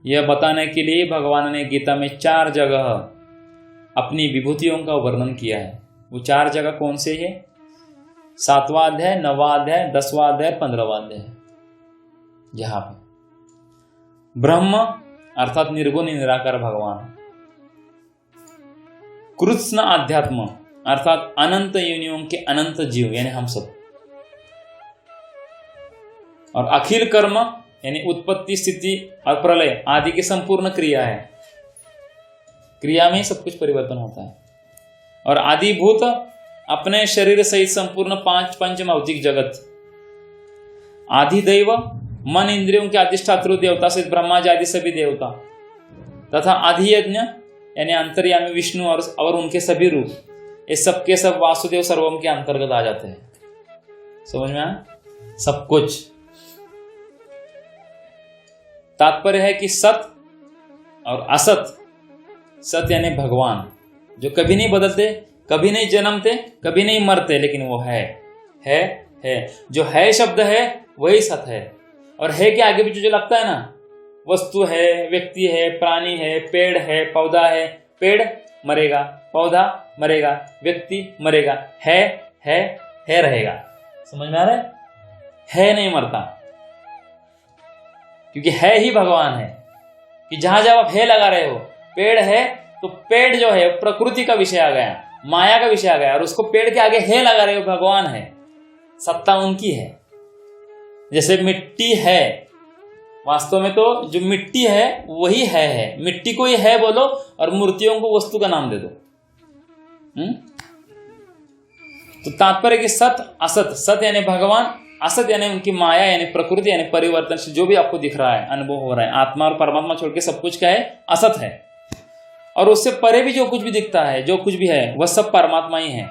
यह बताने के लिए भगवान ने गीता में 4 जगह अपनी विभूतियों का वर्णन किया है। वो 4 जगह कौन से है? 7वां अध्याय, 9वां अध्याय, 10वां अध्याय, 15वां अध्याय। जहां पे ब्रह्म अर्थात निर्गुण निराकार भगवान, कृष्ण आध्यात्म अर्थात अनंत योनियों के अनंत जीव यानी हम सब, और अखिल कर्म यानी उत्पत्ति, स्थिति और प्रलय आदि की संपूर्ण क्रिया है। क्रिया में ही सब कुछ परिवर्तन होता है। और आदिभूत अपने शरीर सहित संपूर्ण 5 पंच भौतिक जगत, आधिदैव मन इंद्रियों के अधिष्ठातृ देवता सहित ब्रह्मा जी आदि सभी देवता, तथा आधियज्ञ यानी अंतर्यामी विष्णु और उनके सभी रूप, ये सबके सब वासुदेव सर्वम के अंतर्गत आ जाते हैं। समझ में आया? सब कुछ। तात्पर्य है कि सत और असत, सत यानी भगवान जो कभी नहीं बदलते, कभी नहीं जन्मते, कभी नहीं मरते, लेकिन वो है। जो है शब्द है वही सत है। और है के आगे पीछे जो लगता है ना, वस्तु है, व्यक्ति है, प्राणी है, पेड़ है, पौधा है, पेड़ मरेगा, पौधा मरेगा, व्यक्ति मरेगा, है रहेगा। समझ में आ रहा है नहीं मरता, क्योंकि है ही भगवान है। कि जहां जहां आप है लगा रहे हो, पेड़ है तो पेड़ जो है प्रकृति का विषय आ गया, माया का विषय आ गया, और उसको पेड़ के आगे है लगा रहे हो, भगवान है, सत्ता उनकी है। जैसे मिट्टी है, वास्तव में तो जो मिट्टी है वही है। मिट्टी को ही है बोलो और मूर्तियों को वस्तु का नाम दे दो। तो तात्पर्य कि सत असत, सत यानी भगवान, असत यानी उनकी माया यानी प्रकृति यानी परिवर्तन से जो भी आपको दिख रहा है, अनुभव हो रहा है, आत्मा और परमात्मा छोड़ के सब कुछ क्या है? असत है। और उससे परे भी जो कुछ भी दिखता है, जो कुछ भी है, वह सब परमात्मा ही है।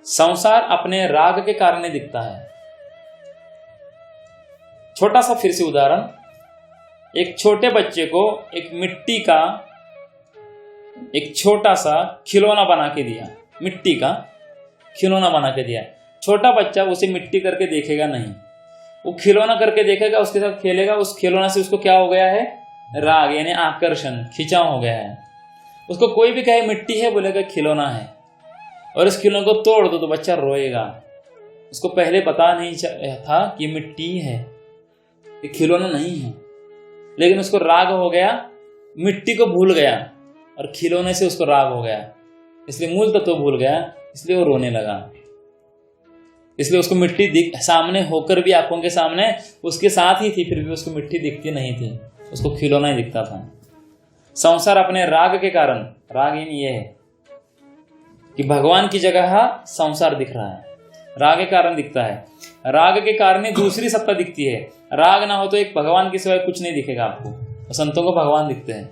संसार अपने राग के कारण ही दिखता है। छोटा सा फिर से उदाहरण, एक छोटे बच्चे को एक मिट्टी का एक छोटा सा खिलौना बना के दिया, मिट्टी का खिलौना बना के दिया। छोटा बच्चा उसे मिट्टी करके देखेगा नहीं, वो खिलौना करके देखेगा, उसके साथ खेलेगा। उस खिलौना से उसको क्या हो गया है? राग यानी आकर्षण, खिंचाव हो गया है। उसको कोई भी कहे मिट्टी है, बोलेगा खिलौना है, और इस खिलौने को तोड़ दो तो बच्चा रोएगा। उसको पहले पता नहीं था कि मिट्टी है, ये खिलौना नहीं है, लेकिन उसको राग हो गया, मिट्टी को भूल गया और खिलौने से उसको राग हो गया, इसलिए मूल तत्व भूल गया, इसलिए वो रोने लगा। इसलिए उसको मिट्टी सामने होकर भी, आंखों के सामने उसके साथ ही थी, फिर भी उसको मिट्टी दिखती नहीं थी, उसको खिलौना ही दिखता था। संसार अपने राग के कारण, राग ही ये है कि भगवान की जगह संसार दिख रहा है, राग के कारण दिखता है। राग के कारण ही दूसरी सत्ता दिखती है। राग ना हो तो एक भगवान के सिवाय कुछ नहीं दिखेगा आपको, तो संतों को भगवान दिखते हैं।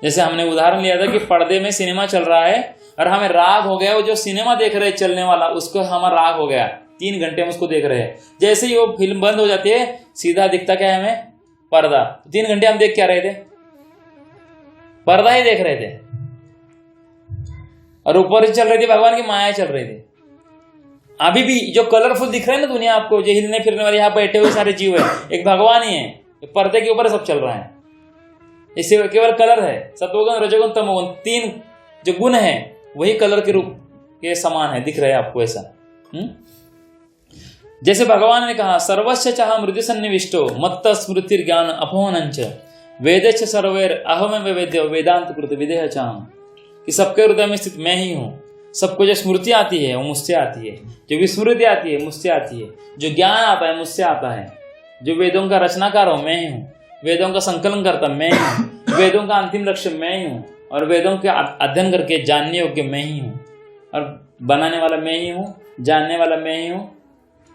जैसे हमने उदाहरण लिया था कि पर्दे में सिनेमा चल रहा है और हमें राग हो गया, वो जो सिनेमा देख रहे चलने वाला, उसको हमारा राग हो गया, 3 घंटे हम उसको देख रहे हैं। जैसे ही वो फिल्म बंद हो जाती है, सीधा दिखता क्या है हमें? पर्दा। 3 घंटे हम देख क्या रहे थे? पर्दा ही देख रहे थे, और ऊपर चल रही थी भगवान की माया चल रही थी। अभी भी जो कलरफुल दिख रहा है ना दुनिया आपको, जो हिलने फिरने वाले यहाँ बैठे हुए सारे जीव है, एक भगवान ही है। पर्दे के ऊपर सब चल रहा है, इससे केवल कलर है। सत्वगुण, रजोगुण, तमोगुण, 3 जो गुण है वही कलर के रूप के समान है, दिख रहे हैं आपको ऐसा। जैसे भगवान ने कहा, सर्वस्य चाह मृत्यु सन्निविष्टो मत्त स्मृति ज्ञान अपोहनंच वेदच सर्वेर अहम वेद्य वेदांत कृत विदेह चाह, कि सबके हृदय में स्थित मैं ही हूँ। सबको जो स्मृति आती है वो मुझसे आती है, जो विस्मृति आती है मुझसे आती है, जो ज्ञान आता है मुझसे आता है, जो वेदों का रचनाकार हूँ मैं ही हूँ, वेदों का संकलन करता मैं ही हूँ, वेदों का अंतिम लक्ष्य मैं ही हूँ, और वेदों के अध्ययन करके जानने योग्य मैं ही हूँ, और बनाने वाला मैं ही हूँ, जानने वाला मैं ही हूँ,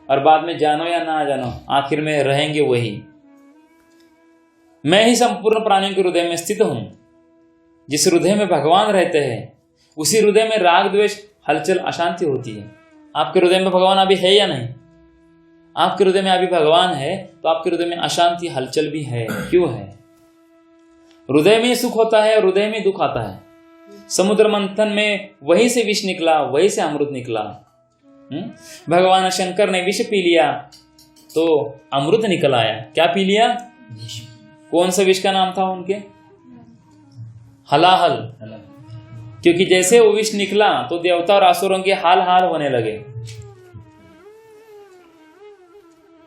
और बाद में जानो या ना जानो आखिर में रहेंगे वही। मैं ही संपूर्ण प्राणियों के हृदय में स्थित हूं। जिस हृदय में भगवान रहते हैं उसी हृदय में राग द्वेष हलचल अशांति होती है। आपके हृदय में भगवान अभी है या नहीं? आपके हृदय में अभी भगवान है तो आपके हृदय में अशांति हलचल भी है। क्यों है? हृदय में सुख होता है और हृदय में दुख आता है। समुद्र मंथन में वहीं से विष निकला, वहीं से अमृत निकला। भगवान शंकर ने विष पी लिया तो अमृत निकल आया। क्या पी लिया? कौन सा विष का नाम था उनके? हलाहल। क्योंकि जैसे वो विष निकला तो देवता और असुरों के हाल हाल होने लगे,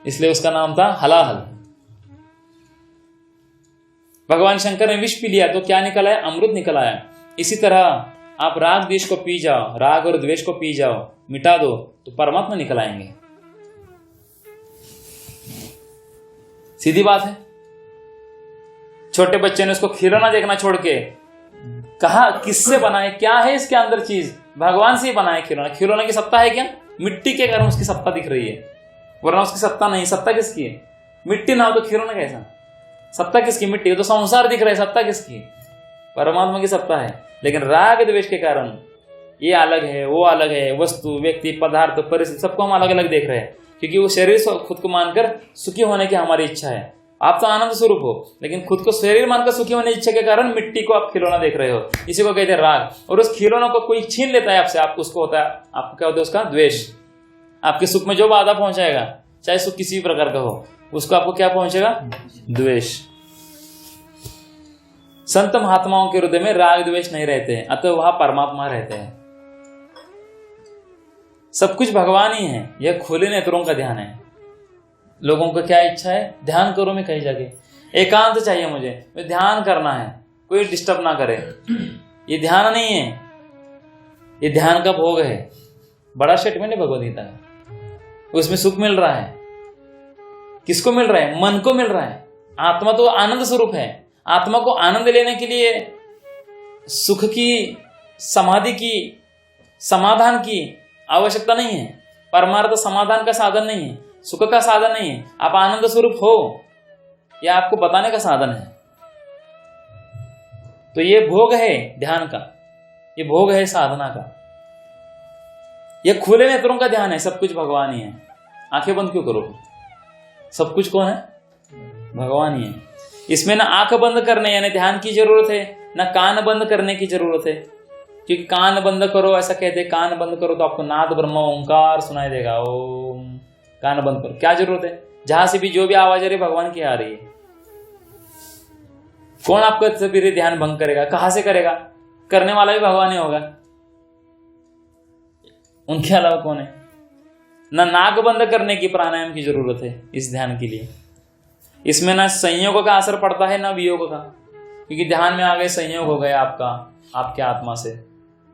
इसलिए उसका नाम था हलाहल। भगवान शंकर ने विष पी लिया तो क्या निकल आया? अमृत निकल आया। इसी तरह आप राग द्वेष को पी जाओ, राग और द्वेष को पी जाओ, मिटा दो तो परमात्मा निकल आएंगे। सीधी बात है। छोटे बच्चे ने उसको खिलौना देखना छोड़ के कहा किससे बनाए, क्या है इसके अंदर चीज? भगवान से ही बनाए खिलौना। खिलौना की सत्ता है क्या? मिट्टी के कारण उसकी सत्ता दिख रही है, वरना उसकी सत्ता नहीं। सत्ता किसकी है? मिट्टी ना हो तो खिलौना कैसा? सत्ता किसकी? मिट्टी। तो संसार दिख रहा है, सत्ता किसकी? परमात्मा की सत्ता है। लेकिन राग द्वेष के कारण ये अलग है, वो अलग है, वस्तु, व्यक्ति, पदार्थ, परिस्थिति सबको हम अलग अलग देख रहे हैं। क्योंकि वो शरीर खुद को मानकर सुखी होने की हमारी इच्छा है। आप तो आनंद स्वरूप हो, लेकिन खुद को शरीर मानकर सुखी होने की इच्छा के कारण मिट्टी को आप खिलौना देख रहे हो। इसी को कहते हैं राग। और उस खिलौना को कोई छीन लेता है आपसे, आपको उसको होता है, आपको क्या होता है? उसका द्वेष। आपके सुख में जो बाधा पहुंचाएगा, चाहे सुख किसी भी प्रकार का हो, उसको आपको क्या पहुंचेगा? द्वेष। संत महात्माओं के हृदय में राग द्वेष नहीं रहते हैं, अतः वहां परमात्मा रहते हैं। सब कुछ भगवान ही है। यह खुले नेत्रों का ध्यान है। लोगों को क्या इच्छा है? ध्यान करो में कहीं जाके एकांत चाहिए मुझे ध्यान करना है, कोई डिस्टर्ब ना करे। ये ध्यान नहीं है, ये ध्यान का भोग है। बड़ा स्टेटमेंट है भगवद गीता का। उसमें सुख मिल रहा है। किसको मिल रहा है? मन को मिल रहा है। आत्मा तो आनंद स्वरूप है। आत्मा को आनंद लेने के लिए सुख की, समाधि की, समाधान की आवश्यकता नहीं है। परमार्थ समाधान का साधन नहीं है, सुख का साधन नहीं है। आप आनंद स्वरूप हो, यह आपको बताने का साधन है। तो ये भोग है ध्यान का, ये भोग है साधना का। यह खुले नेत्रों का ध्यान है। सब कुछ भगवान ही है। आंखें बंद क्यों करो? सब कुछ कौन है? भगवान ही है। इसमें ना आंख बंद करने यानी ध्यान की जरूरत है, ना कान बंद करने की जरूरत है। क्योंकि कान बंद करो ऐसा कहते हैं, कान बंद करो तो आपको नाद ब्रह्म ओंकार सुनाई देगा। ओम, कान बंद करो। क्या जरूरत है? जहां से भी जो भी आवाज आ रही है भगवान की आ रही है। कौन आपका फिर ध्यान भंग करेगा? कहां से करेगा? करने वाला भी भगवान ही होगा, उनके अलावा कौन है? ना नाक बंद करने की प्राणायाम की जरूरत है इस ध्यान के लिए। इसमें ना संयोग का असर पड़ता है ना वियोग का। क्योंकि ध्यान में आ गए, संयोग हो गया आपका, आपके आत्मा से,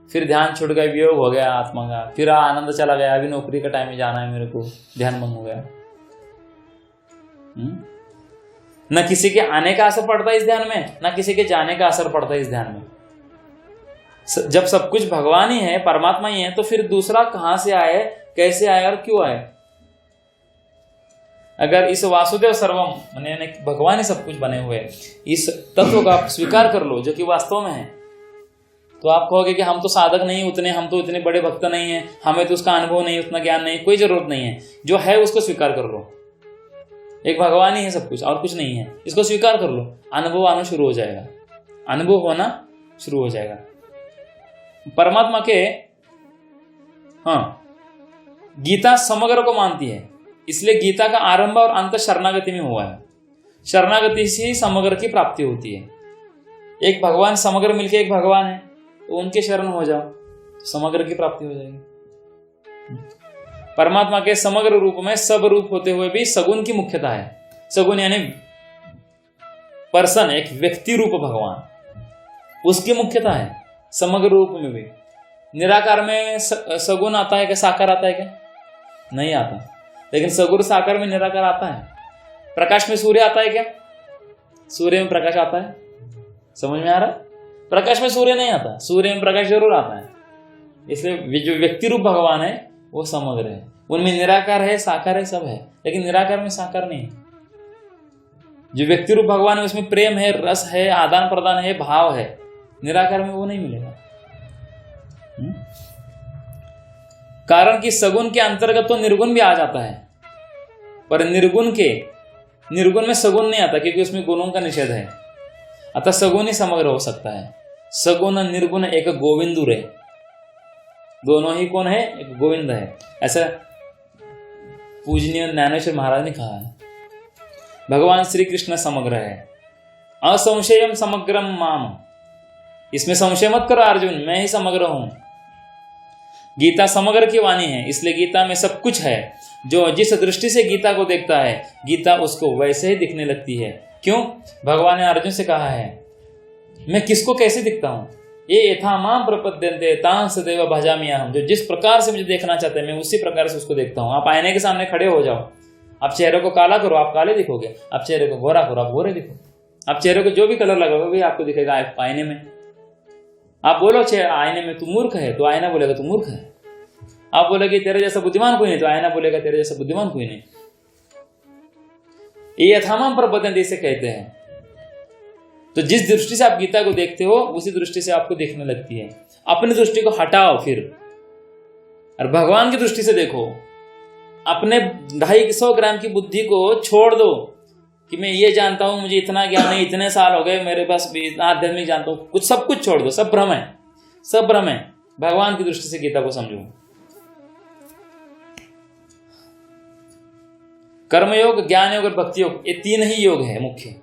फिर ध्यान छूट गया, वियोग हो गया आत्मा का, फिर आनंद चला गया, अभी नौकरी का टाइम में जाना है मेरे को, ध्यान भंग हो गया। न किसी के आने का असर पड़ता है इस ध्यान में, न किसी के जाने का असर पड़ता है इस ध्यान में। जब सब कुछ भगवान ही है, परमात्मा ही है, तो फिर दूसरा कहां से आए, कैसे आए और क्यों आए? अगर इस वासुदेव सर्वम यानी भगवान ही सब कुछ बने हुए इस तत्व का आप स्वीकार कर लो जो कि वास्तव में है, तो आप कहोगे कि हम तो साधक नहीं उतने, हम तो इतने बड़े भक्त नहीं है, हमें तो उसका अनुभव नहीं, उतना ज्ञान नहीं, कोई जरूरत नहीं है। जो है उसको स्वीकार कर लो। एक भगवान ही है सब कुछ और कुछ नहीं है, इसको स्वीकार कर लो। अनुभव आना शुरू हो जाएगा, अनुभव होना शुरू हो जाएगा परमात्मा के। गीता समग्र को मानती है, इसलिए गीता का आरंभ और अंत शरणागति में हुआ है। शरणागति से ही समग्र की प्राप्ति होती है। एक भगवान समग्र मिलके एक भगवान है, तो उनके शरण हो जाओ तो समग्र की प्राप्ति हो जाएगी। परमात्मा के समग्र रूप में सब रूप होते हुए भी सगुण की मुख्यता है। सगुण यानी पर्सन, एक व्यक्ति रूप भगवान, उसकी मुख्यता है समग्र रूप में भी। निराकार में सगुण आता है क्या? साकार आता है क्या? नहीं आता। लेकिन सगुण साकार में निराकार आता है। प्रकाश में सूर्य आता है क्या? सूर्य में प्रकाश आता है? समझ में आ रहा है? प्रकाश में सूर्य नहीं आता, सूर्य में प्रकाश जरूर आता है। इसलिए जो व्यक्ति रूप भगवान है वो समग्र है। उनमें निराकार है, साकार है, सब है, लेकिन निराकार में साकार नहीं है। जो व्यक्ति रूप भगवान है उसमें प्रेम है, रस है, आदान प्रदान है, भाव है। निराकार में वो नहीं मिलेगा। कारण कि सगुण के अंतर्गत तो निर्गुण भी आ जाता है, पर निर्गुण में सगुण नहीं आता, क्योंकि उसमें गुणों का निषेध है। अतः सगुण ही समग्र हो सकता है। सगुण निर्गुण एक गोविंदुर है, दोनों ही कौन है? एक गोविंद है। ऐसा पूजनीय ज्ञानेश्वर महाराज ने कहा है। भगवान श्री कृष्ण समग्र है। असंशयम समग्रम माम, इसमें संशय मत करो अर्जुन, मैं ही समग्र हूं। गीता समग्र की वाणी है, इसलिए गीता में सब कुछ है। जो जिस दृष्टि से गीता को देखता है, गीता उसको वैसे ही दिखने लगती है। क्यों? भगवान ने अर्जुन से कहा है, मैं किसको कैसे दिखता हूं? ये यथा माम प्रपद्यन्ते तां सदैव भजामि अहम्। जो जिस प्रकार से मुझे देखना चाहते हैं, मैं उसी प्रकार से उसको देखता हूं। आप आईने के सामने खड़े हो जाओ, आप चेहरे को काला करो, आप काले दिखोगे। आप चेहरे को गोरा करो, आप गोरे दिखोगे। आप चेहरे को जो भी कलर लगाओगे वही आपको दिखेगा आईने में। आप बोलो आईने में तू मूर्ख है, तो आईना बोलेगा तू मूर्ख है। आप बोलोगे तेरे जैसा बुद्धिमान कोई नहीं, तो आईना बोलेगा तेरे जैसा बुद्धिमान कोई नहीं। ये यथामाम प्रपद्यन्ते इसे कहते हैं। तो जिस दृष्टि से आप गीता को देखते हो, उसी दृष्टि से आपको देखने लगती है। अपनी दृष्टि को हटाओ फिर, और भगवान की दृष्टि से देखो। अपने 250 ग्राम की बुद्धि को छोड़ दो कि मैं ये जानता हूं, मुझे इतना ज्ञान नहीं, इतने साल हो गए मेरे पास, इतना आध्यात्मिक जानता हूं, कुछ सब कुछ छोड़ दो। सब भ्रम है, सब भ्रम है। भगवान की दृष्टि से गीता को समझो। कर्मयोग, ज्ञान योग और भक्ति योग, ये 3 ही योग है मुख्य।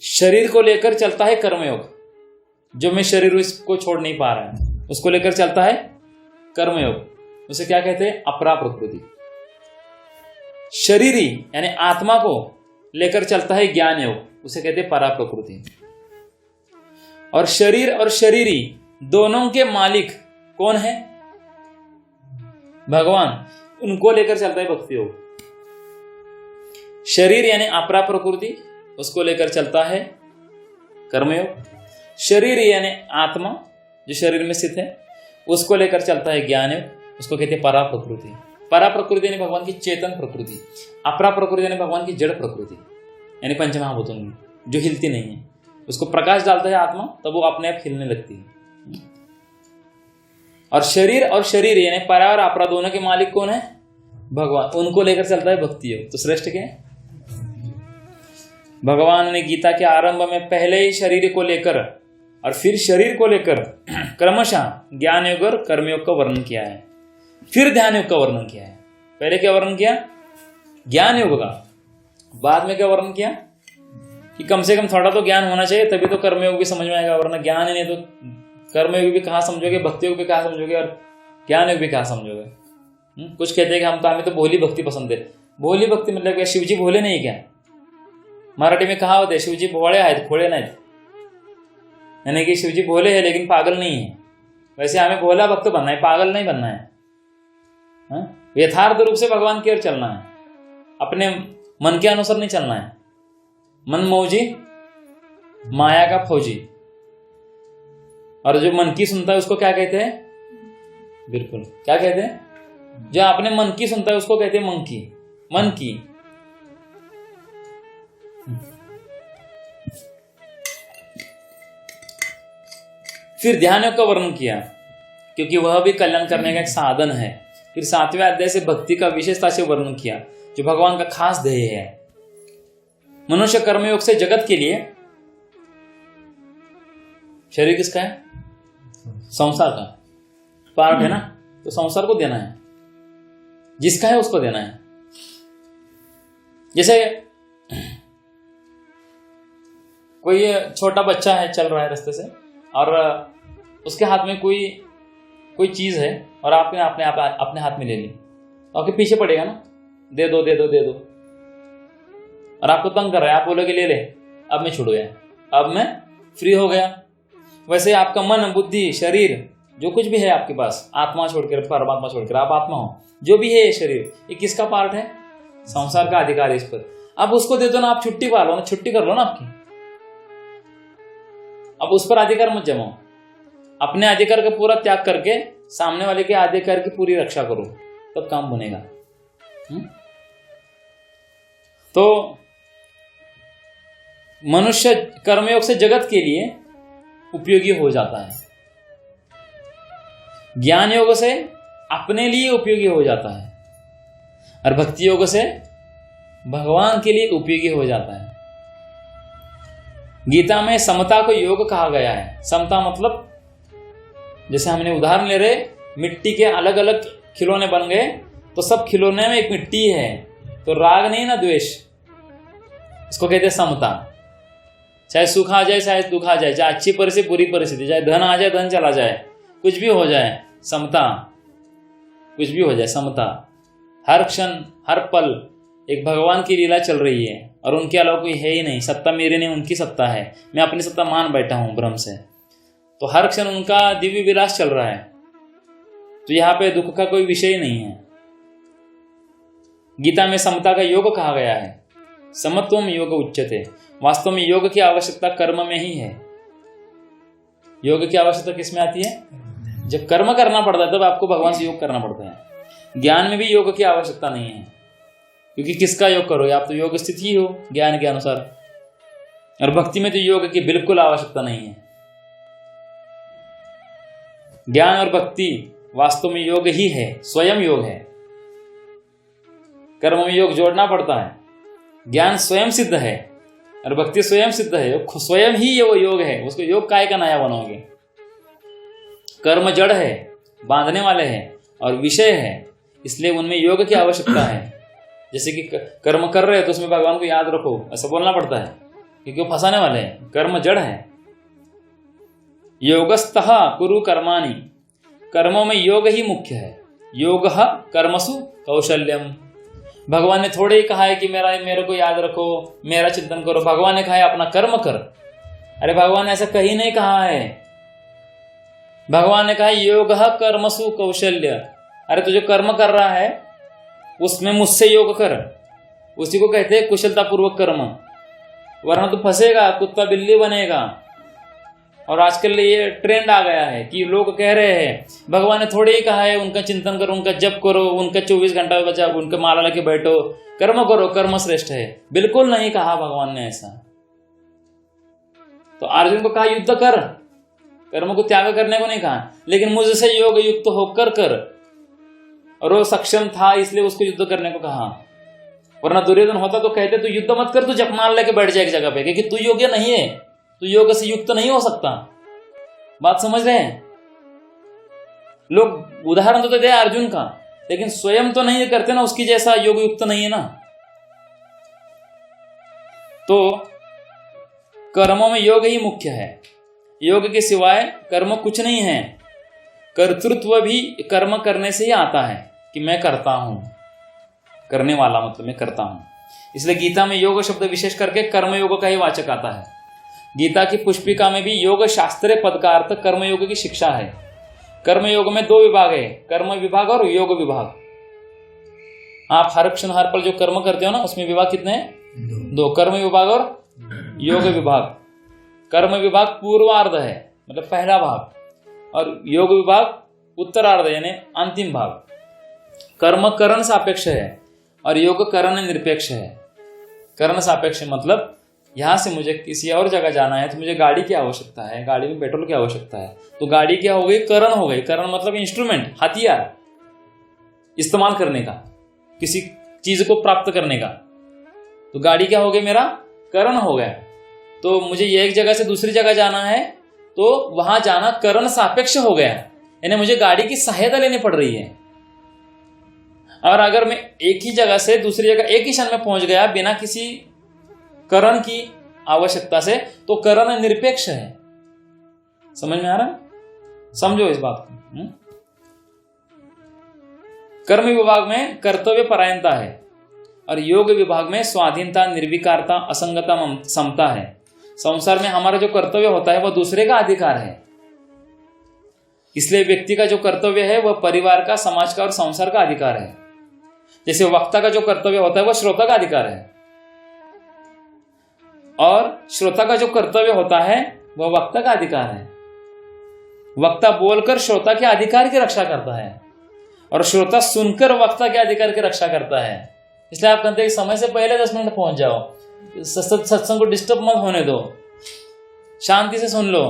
शरीर को लेकर चलता है कर्मयोग, जो मैं शरीर इसको छोड़ नहीं पा रहा है, उसको लेकर चलता है कर्मयोग। उसे क्या कहते हैं? अपरा प्रकृति। शरीरी यानी आत्मा को लेकर चलता है ज्ञान योग, उसे कहते हैं परा प्रकृति। और शरीर और शरीरी दोनों के मालिक कौन है? भगवान। उनको लेकर चलता है भक्ति योग। शरीर यानी अपरा प्रकृति, उसको लेकर चलता है कर्मयोग। शरीर यानी आत्मा जो शरीर में स्थित है, उसको लेकर चलता है ज्ञान योग, उसको कहते हैं परा प्रकृति। परा प्रकृति यानी भगवान की चेतन प्रकृति। अपरा प्रकृति यानी भगवान की जड़ प्रकृति, यानी पंचमहाभूतों की, जो हिलती नहीं है। उसको प्रकाश डालता है आत्मा, तब वो अपने आप हिलने लगती है। और शरीर यानी परा और अपरा दोनों के मालिक कौन है? भगवान। उनको लेकर चलता है भक्ति योग। तो श्रेष्ठ क्या है? भगवान ने गीता के आरंभ में पहले ही शरीर को लेकर और फिर शरीर को लेकर क्रमशः ज्ञान योग और कर्मयोग का वर्णन किया है, फिर ध्यान योग का वर्णन किया है। पहले क्या वर्णन किया? ज्ञान योग का। बाद में क्या वर्णन किया? कि कम से कम थोड़ा तो ज्ञान होना चाहिए, तभी तो कर्मयोग भी समझ में आएगा, वरना ज्ञान ही नहीं तो कर्मयोग भी कहाँ समझोगे, भक्ति योग भी कहाँ समझोगे, और ज्ञान योग भी कहाँ समझोगे। कुछ कहते हैं कि हमें तो भोली भक्ति पसंद है। भोली भक्ति मतलब क्या? शिवजी भोले नहीं क्या? मराठी में कहा होते शिवजी भोळे आहेत खोळे नाहीत, यानी कि शिवजी भोले हैं लेकिन पागल नहीं है। वैसे हमें भोला भक्त बनना है, पागल नहीं बनना है। यथार्थ रूप से भगवान की ओर चलना है, अपने मन के अनुसार नहीं चलना है। मन मौजी, माया का फौजी। और जो मन की सुनता है उसको क्या कहते हैं? बिल्कुल क्या कहते हैं? जो अपने मन की सुनता है उसको कहते हैं मंकी, मन की। फिर ध्यान योग का वर्णन किया, क्योंकि वह भी कल्याण करने का एक साधन है। फिर 7वें अध्याय से भक्ति का विशेषता से वर्णन किया, जो भगवान का खास ध्येय है। मनुष्य कर्मयोग से जगत के लिए, शरीर किसका है? संसार का पार्ट है ना, तो संसार को देना है, जिसका है उसको देना है। जैसे कोई छोटा बच्चा है, चल रहा है रास्ते से, और उसके हाथ में कोई चीज है, और आपने अपने हाथ में ले ली, तो आपके पीछे पड़ेगा ना, दे दो दे दो दे दो, और आपको तंग कर रहा है। आप बोलोगे ले ले, अब मैं छूट गया, अब मैं फ्री हो गया। वैसे आपका मन, बुद्धि, शरीर, जो कुछ भी है आपके पास, आत्मा छोड़कर, परमात्मा छोड़कर, आप आत्मा हो, जो भी है ये शरीर, ये किसका पार्ट है? संसार का अधिकार है इस पर। अब उसको दे दो ना, आप छुट्टी पा लो ना, छुट्टी कर लो ना आपकी। अब उस पर अधिकार मत जमाओ, अपने अधिकार का पूरा त्याग करके सामने वाले के अधिकार की पूरी रक्षा करो, तब काम बनेगा। तो मनुष्य कर्मयोग से जगत के लिए उपयोगी हो जाता है, ज्ञान योग से अपने लिए उपयोगी हो जाता है, और भक्ति योग से भगवान के लिए उपयोगी हो जाता है। गीता में समता को योग कहा गया है। समता मतलब जैसे हमने उदाहरण ले रहे, मिट्टी के अलग अलग खिलौने बन गए, तो सब खिलौने में एक मिट्टी है, तो राग नहीं ना द्वेष, इसको कहते हैं समता। चाहे सुख आ जाए चाहे दुख आ जाए, चाहे अच्छी परिस्थिति बुरी परिस्थिति, चाहे धन आ जाए धन चला जाए, कुछ भी हो जाए, समता, कुछ भी हो जाए, समता। हर क्षण हर पल एक भगवान की लीला चल रही है, और उनके अलावा कोई है ही नहीं। सत्ता मेरी नहीं, उनकी सत्ता है, मैं अपनी सत्ता मान बैठा हूं ब्रह्म से। तो हर क्षण उनका दिव्य विलास चल रहा है, तो यहाँ पे दुख का कोई विषय नहीं है। गीता में समता का योग कहा गया है, समत्वम योग उच्यते। वास्तव में योग की आवश्यकता कर्म में ही है। योग की आवश्यकता किसमें आती है? जब कर्म करना पड़ता है तब आपको भगवान से योग करना पड़ता है। ज्ञान में भी योग की आवश्यकता नहीं है, क्योंकि किसका योग करोगे, आप तो योग स्थित ही हो ज्ञान के अनुसार। और भक्ति में तो योग की बिल्कुल आवश्यकता नहीं है। ज्ञान और भक्ति वास्तव में योग ही है, स्वयं योग है। कर्म में योग जोड़ना पड़ता है। ज्ञान स्वयं सिद्ध है और भक्ति स्वयं सिद्ध है, स्वयं ही वो योग है। उसको योग काय का नया बनाओगे? कर्म जड़ है, बांधने वाले हैं और विषय है, इसलिए उनमें योग की आवश्यकता है। जैसे कि कर्म कर रहे हैं तो उसमें भगवान को याद रखो, ऐसा बोलना पड़ता है, क्योंकि वो फंसाने वाले हैं। कर्म जड़ है। योगस्तः कुरु कर्माणि, कर्मों में योग ही मुख्य है। योगः कर्मसु कौशल्यम। भगवान ने थोड़े ही कहा है कि मेरे को याद रखो, मेरा चिंतन करो। भगवान ने कहा है अपना कर्म कर। अरे भगवान ने ऐसा कहीं नहीं कहा है। भगवान ने कहा योगः कर्मसु कौशल्य। अरे तू जो कर्म कर रहा है उसमें मुझसे योग कर, उसी को कहते हैं कुशलतापूर्वक कर्म, वरना तू फंसेगा, कुत्ता बिल्ली बनेगा। और आजकल ये ट्रेंड आ गया है कि लोग कह रहे हैं भगवान ने थोड़े ही कहा है उनका चिंतन करो, उनका जप करो, उनका 24 घंटा बचा उनके माला लेके बैठो, कर्म करो, कर्म श्रेष्ठ है। बिल्कुल नहीं कहा भगवान ने ऐसा। तो अर्जुन को कहा युद्ध कर, कर्म को त्याग करने को नहीं कहा, लेकिन मुझसे योग युक्त होकर कर। और वो सक्षम था इसलिए उसको युद्ध करने को कहा, वरना दुर्योधन होता तो कहते तू युद्ध मत कर, तू जपमाल लेके बैठ जाए एक जगह पे, क्योंकि तू योग्य नहीं है, तू योग से युक्त नहीं हो सकता। बात समझ रहे हैं? लोग उदाहरण तो दे अर्जुन का, लेकिन स्वयं तो नहीं करते ना, उसकी जैसा योग युक्त नहीं है ना। तो कर्मों में योग ही मुख्य है। योग के सिवाय कर्म कुछ नहीं है। कर्तृत्व भी कर्म करने से ही आता है कि मैं करता हूं, करने वाला मतलब मैं करता हूं। इसलिए गीता में योग शब्द विशेष करके कर्मयोग का ही वाचक आता है। गीता की पुष्पिका में भी योग शास्त्र पद का अर्थ कर्मयोग की शिक्षा है। कर्मयोग में 2 विभाग है, कर्म विभाग और योग विभाग। आप हर क्षण हर पल जो कर्म करते हो ना, उसमें विभाग कितने हैं? 2, कर्म विभाग और योग विभाग। कर्म विभाग पूर्वार्ध है, मतलब पहला भाग, और योग विभाग उत्तरार्ध यानी अंतिम भाग। कर्म करण सापेक्ष है और योग करण निरपेक्ष है। करण सापेक्ष मतलब यहां से मुझे किसी और जगह जाना है तो मुझे गाड़ी की आवश्यकता है, गाड़ी में पेट्रोल की आवश्यकता है, तो गाड़ी क्या हो गई? करण हो गई। करण मतलब इंस्ट्रूमेंट, हथियार इस्तेमाल करने का, किसी चीज को प्राप्त करने का। तो गाड़ी क्या हो गई? मेरा करण हो गया। तो मुझे एक जगह से दूसरी जगह जाना है तो वहां जाना करण सापेक्ष हो गया, यानी मुझे गाड़ी की सहायता लेनी पड़ रही है। और अगर मैं एक ही जगह से दूसरी जगह एक ही क्षण में पहुंच गया बिना किसी करण की आवश्यकता से, तो करण निरपेक्ष है। समझ में आ रहा है? समझो इस बात को। कर्म विभाग में कर्तव्य परायणता है और योग विभाग में स्वाधीनता, निर्विकारता, असंगता, समता है। संसार में हमारा जो कर्तव्य होता है वह दूसरे का अधिकार है। इसलिए व्यक्ति का जो कर्तव्य है वह परिवार का, समाज का और संसार का अधिकार है। जैसे वक्ता का जो कर्तव्य होता है वह श्रोता का अधिकार है, और श्रोता का जो कर्तव्य होता है वह वक्ता का अधिकार है। वक्ता बोलकर श्रोता के अधिकार की रक्षा करता है और श्रोता सुनकर वक्ता के अधिकार की रक्षा करता है। इसलिए आप कहते हैं कि समय से पहले 10 मिनट पहुंच जाओ, सत्संग को डिस्टर्ब मत होने दो, शांति से सुन लो,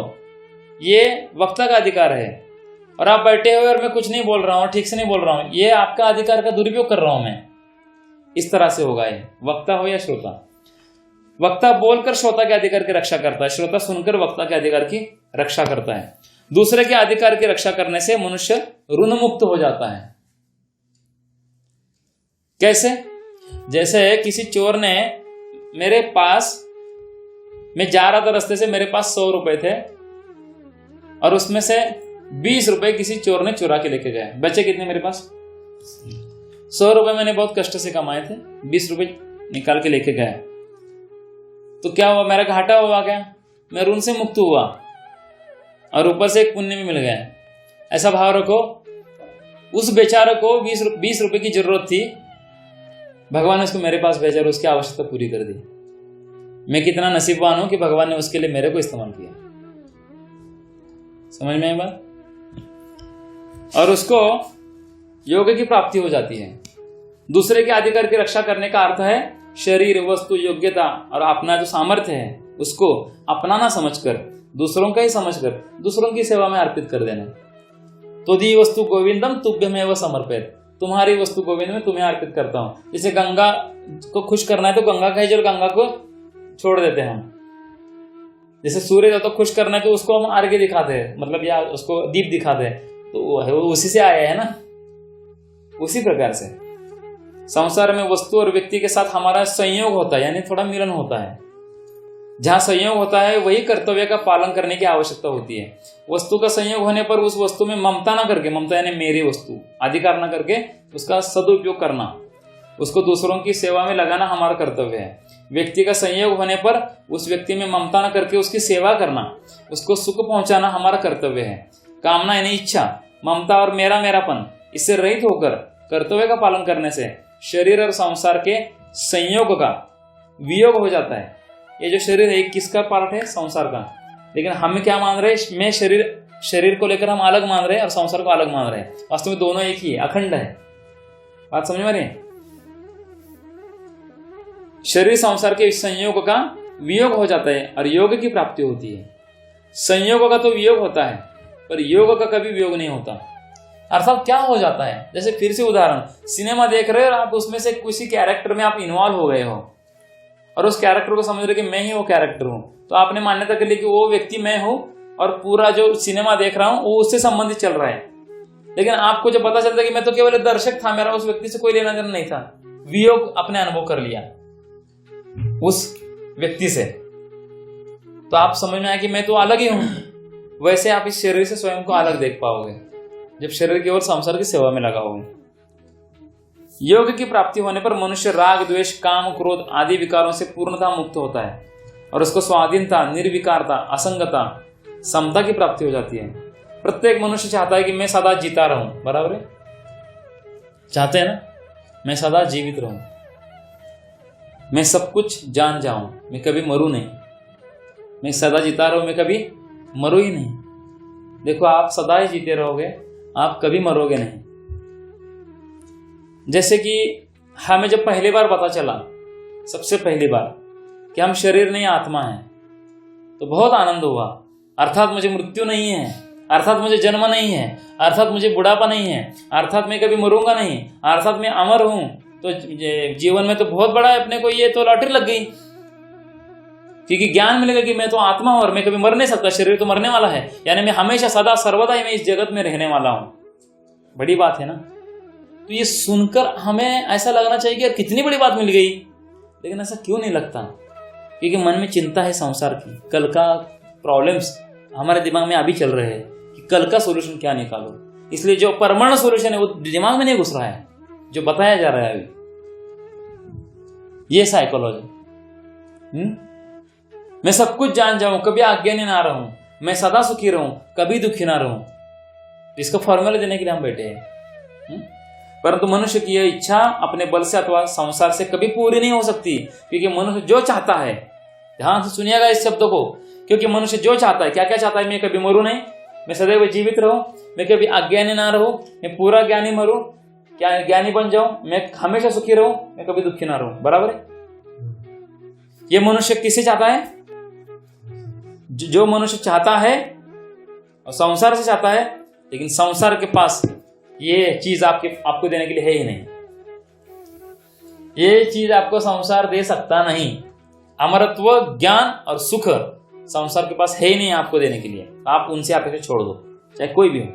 ये वक्ता का अधिकार है। और आप बैठे हुए और मैं कुछ नहीं बोल रहा हूँ, ठीक से नहीं बोल रहा हूँ, ये आपका अधिकार का दुरुपयोग कर रहा हूं मैं। इस तरह से होगा ये, वक्ता हो या श्रोता। वक्ता बोलकर श्रोता के अधिकार की रक्षा करता है, श्रोता सुनकर वक्ता के अधिकार की रक्षा करता है। दूसरे के अधिकार की रक्षा करने से मनुष्य ऋण मुक्त हो जाता है। कैसे? जैसे किसी चोर ने मेरे पास, मैं जा रहा था रास्ते से, मेरे पास 100 रुपए थे और उसमें से 20 रुपए किसी चोर ने चुरा के लेके गए। बचे कितने मेरे पास? 100 रुपए मैंने बहुत कष्ट से कमाए थे, 20 रुपए निकाल के लेके गए। तो क्या हुआ? मेरा घाटा हुआ क्या? मैं ऋण से मुक्त हुआ और ऊपर से एक पुण्य भी मिल गया। ऐसा भाव रखो, उस बेचारे को 20 रुपए की जरूरत थी, भगवान ने उसको मेरे पास भेजा और उसकी आवश्यकता पूरी कर दी। मैं कितना नसीबवान हूं कि भगवान ने उसके लिए मेरे को इस्तेमाल किया। समझ में आई बात? और उसको योग की प्राप्ति हो जाती है। दूसरे के अधिकार की रक्षा करने का अर्थ है शरीर, वस्तु, योग्यता और अपना जो सामर्थ्य है उसको अपनाना समझकर, दूसरों का ही समझकर दूसरों की सेवा में अर्पित कर देना। तो दी वस्तु गोविंदम तुभ्यमेव समर्पित, तुम्हारी वस्तु गोविंद में तुम्हें अर्पित करता हूं। जैसे गंगा को खुश करना है तो गंगा का ही जल गंगा को छोड़ देते हैं हम। जैसे सूर्य को तो खुश करना है तो उसको हम अर्घ्य दिखाते हैं, मतलब या उसको दीप दिखाते हैं, तो वो उसी से आया है ना। उसी प्रकार से संसार में वस्तु और व्यक्ति के साथ हमारा संयोग होता है, यानी थोड़ा मिलन होता है। जहां संयोग होता है वही कर्तव्य का पालन करने की आवश्यकता होती है। वस्तु का संयोग होने पर उस वस्तु में ममता ना करके, ममता यानी मेरी वस्तु, अधिकार ना करके उसका सदुपयोग करना, उसको दूसरों की सेवा में लगाना हमारा कर्तव्य है। व्यक्ति का संयोग होने पर उस व्यक्ति में ममता न करके उसकी सेवा करना, उसको सुख पहुंचाना हमारा कर्तव्य है। कामना यानी इच्छा, ममता और मेरा मेरापन, इससे रहित होकर कर्तव्य का पालन करने से शरीर और संसार के संयोग का वियोग हो जाता है। ये जो शरीर है किसका पार्ट है? संसार का। लेकिन हम क्या मान रहे हैं? मैं शरीर को लेकर हम अलग मान रहे हैं और संसार को अलग मान रहे हैं। वास्तव में दोनों एक ही है, अखंड है। बात समझ में आ रही है? शरीर संसार के संयोग का वियोग हो जाता है और योग की प्राप्ति होती है। संयोग का तो वियोग होता है पर योग का कभी वियोग नहीं होता। अर्थात क्या हो जाता है? जैसे फिर से उदाहरण, सिनेमा देख रहे हो और आप उसमें से किसी कैरेक्टर में आप इन्वॉल्व हो गए हो और उस कैरेक्टर को समझ रहे कि मैं ही वो कैरेक्टर हूं, तो आपने मान्यता कर ली कि वो व्यक्ति मैं हूं और पूरा जो सिनेमा देख रहा हूं वो उससे संबंधित चल रहा है। लेकिन आपको जब पता चलता कि मैं तो केवल दर्शक था, मेरा उस व्यक्ति से कोई लेना देना नहीं था, वियोग अपने अनुभव कर लिया उस व्यक्ति से, तो आप समझ में आया कि मैं तो अलग ही हूं। वैसे आप इस शरीर से स्वयं को अलग देख पाओगे जब शरीर केवल संसार की सेवा में लगा होगा। योग की प्राप्ति होने पर मनुष्य राग, द्वेष, काम, क्रोध आदि विकारों से पूर्णतः मुक्त होता है और उसको स्वाधीनता, निर्विकारता, असंगता, समता की प्राप्ति हो जाती है। प्रत्येक मनुष्य चाहता है कि मैं सदा जीता रहूं, बराबर है? चाहते हैं ना, मैं सदा जीवित रहूं, मैं सब कुछ जान जाऊं, मैं कभी मरूं नहीं, मैं सदा जीता रहूं, मैं कभी मरूं ही नहीं। देखो, आप सदा ही जीते रहोगे, आप कभी मरोगे नहीं। जैसे कि हमें जब पहली बार पता चला, सबसे पहली बार, कि हम शरीर नहीं आत्मा है, तो बहुत आनंद हुआ। अर्थात मुझे मृत्यु नहीं है, अर्थात मुझे जन्म नहीं है, अर्थात मुझे बुढ़ापा नहीं है, अर्थात मैं कभी मरूंगा नहीं, अर्थात मैं अमर हूं। तो जीवन में तो बहुत बड़ा है, अपने को ये तो लॉटरी लग गई, क्योंकि ज्ञान मिलेगा कि मैं तो आत्मा हूं और मैं कभी मर नहीं सकता, शरीर तो मरने वाला है, यानी मैं हमेशा सदा सर्वदा ही मैं इस जगत में रहने वाला हूं। बड़ी बात है ना? तो ये सुनकर हमें ऐसा लगना चाहिए कि यार कितनी बड़ी बात मिल गई, लेकिन ऐसा क्यों नहीं लगता? क्योंकि मन में चिंता है संसार की, कल का प्रॉब्लम्स हमारे दिमाग में अभी चल रहे हैं कि कल का सोल्यूशन क्या निकालो। इसलिए जो परमाणु सोल्यूशन है वो दिमाग में नहीं घुस रहा है, जो बताया जा रहा है अभी, ये साइकोलॉजी। मैं सब कुछ जान जाऊं, कभी अज्ञानी ना रहूं, मैं सदा सुखी रहूं, कभी दुखी ना रहूं, इसका फॉर्मूला देने के लिए हम बैठे हैं। परंतु मनुष्य की यह इच्छा अपने बल से अथवा संसार से कभी पूरी नहीं हो सकती, क्योंकि मनुष्य जो चाहता है, ध्यान से सुनिएगा इस शब्द को, क्योंकि मनुष्य जो चाहता है, क्या क्या चाहता है? मैं कभी मरूं नहीं, मैं सदैव जीवित रहूं, मैं कभी अज्ञानी ना रहूं, मैं पूरा ज्ञानी मरूं, क्या ज्ञानी बन जाऊं, मैं हमेशा सुखी रहूं, मैं कभी दुखी ना रहूं। बराबर है? ये मनुष्य किसे चाहता है? जो मनुष्य चाहता है और संसार से चाहता है, लेकिन संसार के पास ये चीज आपको देने के लिए है ही नहीं। ये चीज आपको संसार दे सकता नहीं। अमरत्व, ज्ञान और सुख संसार के पास है ही नहीं आपको देने के लिए। आप उनसे अपेक्षा छोड़ दो, चाहे कोई भी हो।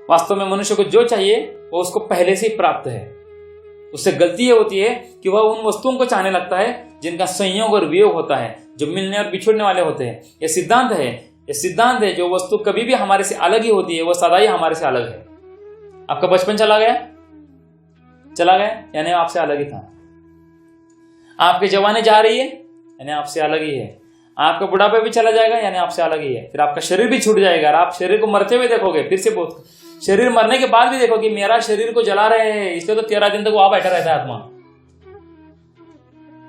वास्तव में मनुष्य को जो चाहिए वो उसको पहले से ही प्राप्त है। उससे गलती ये होती है कि वह उन वस्तुओं को चाहने लगता है जिनका संयोग और वियोग होता है, जो मिलने और बिछुड़ने वाले होते हैं। यह सिद्धांत है, जो वस्तु कभी भी हमारे से अलग ही होती है, वह सदा ही हमारे से अलग है। आपका बचपन चला गया यानी आपसे अलग ही था। आपकी जवानी जा रही है यानी आपसे अलग ही है। आपका बुढ़ापा भी चला जाएगा यानी आपसे अलग ही है। फिर आपका शरीर भी छूट जाएगा और आप शरीर को मरते हुए देखोगे। फिर से शरीर मरने के बाद भी देखोगे मेरा शरीर को जला रहे हैं, इसलिए तो 13 दिन तक वहां बैठा रहता है आत्मा।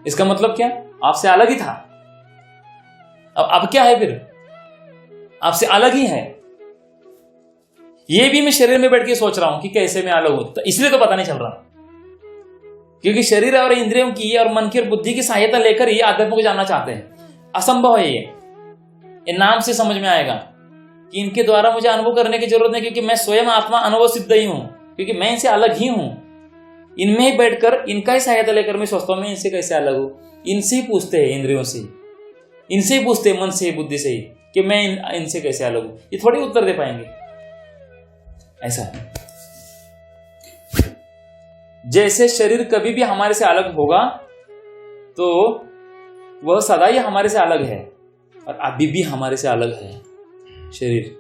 इसका मतलब क्या? आपसे अलग ही था। अब क्या है? फिर आपसे अलग ही है। ये भी मैं शरीर में बैठ के सोच रहा हूं कि कैसे मैं अलग हूं, तो इसलिए तो पता नहीं चल रहा, क्योंकि शरीर और इंद्रियों की और मन की और बुद्धि की सहायता लेकर ही आध्यात्म को जानना चाहते हैं। असंभव है ये नाम से समझ में आएगा कि इनके द्वारा मुझे अनुभव करने की जरूरत नहीं, क्योंकि मैं स्वयं आत्मा अनुभव सिद्ध ही हूं, क्योंकि मैं इनसे अलग ही हूं। इनमें ही बैठकर इनका ही सहायता लेकर मैं सोचता हूं मैं इनसे कैसे अलग हूं। इनसे ही पूछते हैं, इंद्रियों से, इनसे ही पूछते हैं, मन से, बुद्धि से ही, कि मैं इनसे कैसे अलग हूं। ये थोड़ी उत्तर दे पाएंगे। ऐसा है। जैसे शरीर कभी भी हमारे से अलग होगा तो वह सदा ही हमारे से अलग है, और अभी भी हमारे से अलग है शरीर।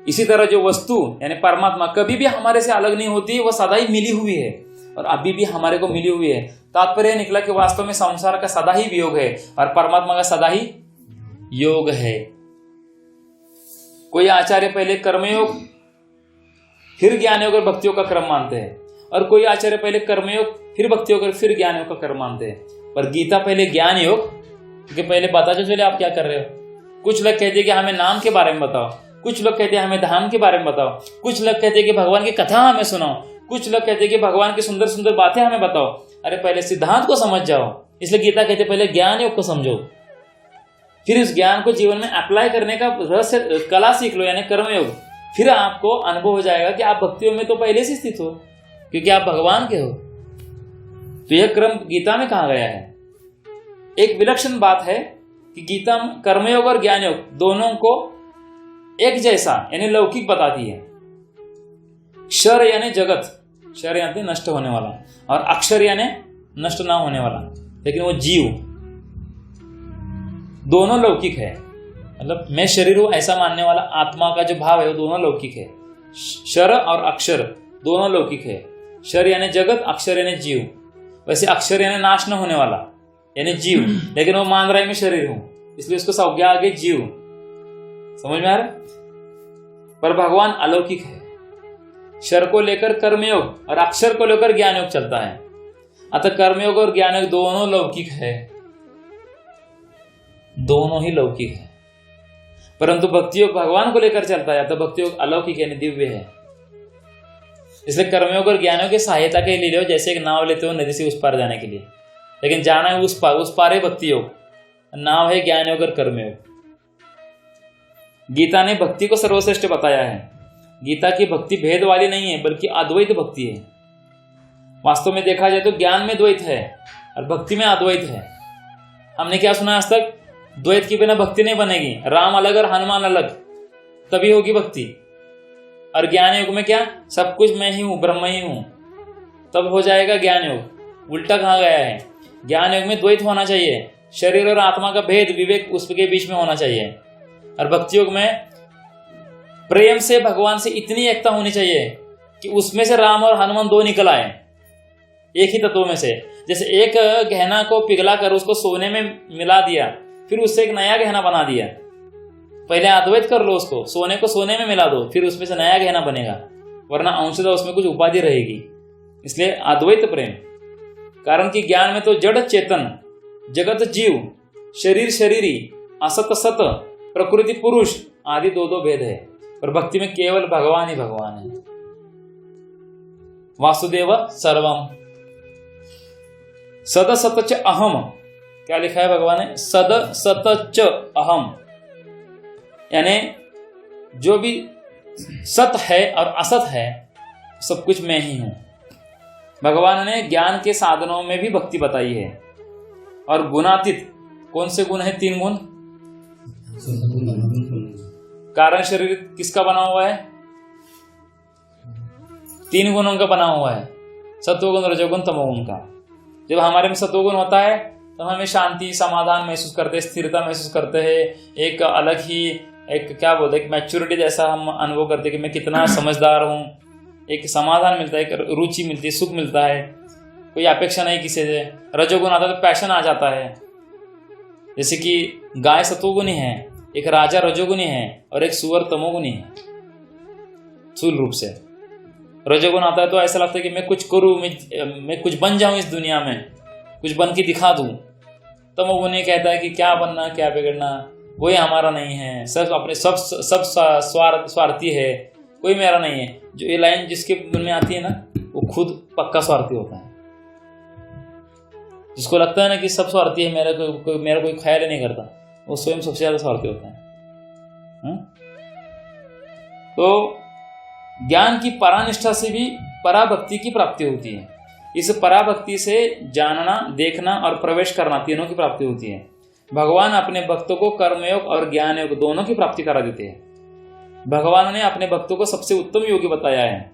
इसी तरह जो वस्तु यानी परमात्मा कभी भी हमारे से अलग नहीं होती, वह सदा ही मिली हुई है और अभी भी हमारे को मिली हुई है। तात्पर्य निकला कि वास्तव में संसार का सदा ही वियोग है और परमात्मा का सदा ही योग है। कोई आचार्य पहले कर्मयोग फिर ज्ञान योग और भक्तियों का क्रम मानते हैं, और कोई आचार्य पहले कर्मयोग फिर भक्ति योग और फिर ज्ञान योग का क्रम मानते हैं। पर गीता पहले ज्ञान योग, क्योंकि पहले बता जो चले आप क्या कर रहे हो। कुछ लोग कहते हैं कि हमें नाम के बारे में बताओ, कुछ लोग कहते हैं हमें धाम के बारे में बताओ, कुछ लोग कहते हैं कि भगवान की कथा हमें सुनाओ, कुछ लोग कहते हैं कि भगवान की सुंदर सुंदर बातें हमें बताओ। अरे पहले सिद्धांत को समझ जाओ। इसलिए गीता कहते पहले ज्ञान योग को समझो, फिर उस ज्ञान को जीवन में अप्लाई करने का रहस्य कला सीख लो, यानी कर्मयोग। फिर आपको अनुभव हो जाएगा कि आप भक्तियों में तो पहले से स्थित हो, क्योंकि आप भगवान के हो। तो यह क्रम गीता में कहा गया है। एक विलक्षण बात है कि गीता कर्मयोग और ज्ञान योग दोनों को एक जैसा यानी लौकिक बताती है। क्षर यानी जगत, क्षर यानी नष्ट होने वाला, और अक्षर यानी नष्ट ना होने वाला, लेकिन वो जीव दोनों लौकिक है। मतलब मैं शरीर हूं ऐसा मानने वाला आत्मा का जो भाव है वो दोनों लौकिक है। क्षर और अक्षर दोनों लौकिक है। क्षर यानी जगत, अक्षर यानी जीव। वैसे अक्षर यानी नाश न होने वाला यानी जीव, लेकिन वो मान रहा है मैं शरीर हूं, इसलिए उसको संज्ञा आगे जीव। समझ में आ रहा है? पर भगवान अलौकिक है। क्षर को लेकर कर्मयोग और अक्षर को लेकर ज्ञान योग चलता है। अतः कर्मयोग और ज्ञान योग दोनों लौकिक है, दोनों ही लौकिक है। परंतु भक्ति योग भगवान को लेकर चलता है, अतः भक्ति योग अलौकिक यानी दिव्य है। इसलिए कर्मयोग और ज्ञानों की सहायता के लिए लो, जैसे एक नाव लेते हो नदी से उस पार जाने के लिए, लेकिन जाना है उस पार है भक्ति योग, नाव है ज्ञान योग और कर्मयोग। गीता ने भक्ति को सर्वश्रेष्ठ बताया है। गीता की भक्ति भेद वाली नहीं है, बल्कि अद्वैत भक्ति है। वास्तव में देखा जाए तो ज्ञान में द्वैत है और भक्ति में अद्वैत है। हमने क्या सुना आज तक? द्वैत के बिना भक्ति नहीं बनेगी। राम अलग और हनुमान अलग, तभी होगी भक्ति। और ज्ञान योग में क्या? सब कुछ मैं ही हूं, ब्रह्म ही हूं, तब हो जाएगा ज्ञान योग। उल्टा कहा गया है। ज्ञान योग में द्वैत होना चाहिए, शरीर और आत्मा का भेद विवेक उसके बीच में होना चाहिए। और भक्ति योग में प्रेम से भगवान से इतनी एकता होनी चाहिए कि उसमें से राम और हनुमान दो निकल आए, एक ही तत्वों में से। जैसे एक गहना को पिघला कर उसको सोने में मिला दिया, फिर उससे एक नया गहना बना दिया। पहले अद्वैत कर लो उसको, सोने को सोने में मिला दो, फिर उसमें से नया गहना बनेगा, वरना अंशतः उसमें कुछ उपाधि रहेगी। इसलिए अद्वैत प्रेम। कारण कि ज्ञान में तो जड़ चेतन, जगत जीव, शरीर शरीरी, असत सत, प्रकृति पुरुष आदि दो दो भेद है, और भक्ति में केवल भगवान ही भगवान है। वासुदेव सर्वम। सद सतच अहम, क्या लिखा है भगवान ने? सद सतच अहम, यानी जो भी सत है और असत है सब कुछ मैं ही हूं। भगवान ने ज्ञान के साधनों में भी भक्ति बताई है। और गुणातीत, कौन से गुण है? 3 गुण। कारण शरीर किसका बना हुआ है? 3 गुणों का बना हुआ है, सत्वगुण, रजोगुण, तमोगुण का। जब हमारे में सत्वगुण होता है तो हमें शांति, समाधान महसूस करते हैं, स्थिरता महसूस करते हैं, एक अलग ही एक क्या बोलते हैं, मैच्योरिटी जैसा हम अनुभव करते हैं कि मैं कितना समझदार हूँ। एक समाधान मिलता है, एक रुचि मिलती है, सुख मिलता है, कोई अपेक्षा नहीं किसी से। रजोगुण आता है तो पैशन आ जाता है, जैसे कि गाय सत्वगुणी है, एक राजा रजोगुणी है और एक सुअर तमोगुणी है स्थूल रूप से। रजोगुण आता है तो ऐसा लगता है कि मैं कुछ करूं, मैं कुछ बन जाऊं इस दुनिया में, कुछ बन के दिखा दूं। तमोगुणी कहता है कि क्या बनना, क्या बिगड़ना, कोई हमारा नहीं है, सब अपने सब स्वार्थी है, कोई मेरा नहीं है। जो ये लाइन जिसके मन में आती है ना, वो खुद पक्का स्वार्थी होता है। जिसको लगता है ना कि सब स्वार्थी है, मेरा कोई ख्याल ही नहीं करता, वो स्वयं सबसे ज्यादा स्वार्थी होता है। तो ज्ञान की परानिष्ठा से भी पराभक्ति की प्राप्ति होती है। इस पराभक्ति से जानना, देखना और प्रवेश करना, तीनों की प्राप्ति होती है। भगवान अपने भक्तों को कर्मयोग और ज्ञान योग दोनों की प्राप्ति करा देते हैं। भगवान ने अपने भक्तों को सबसे उत्तम योगी बताया है।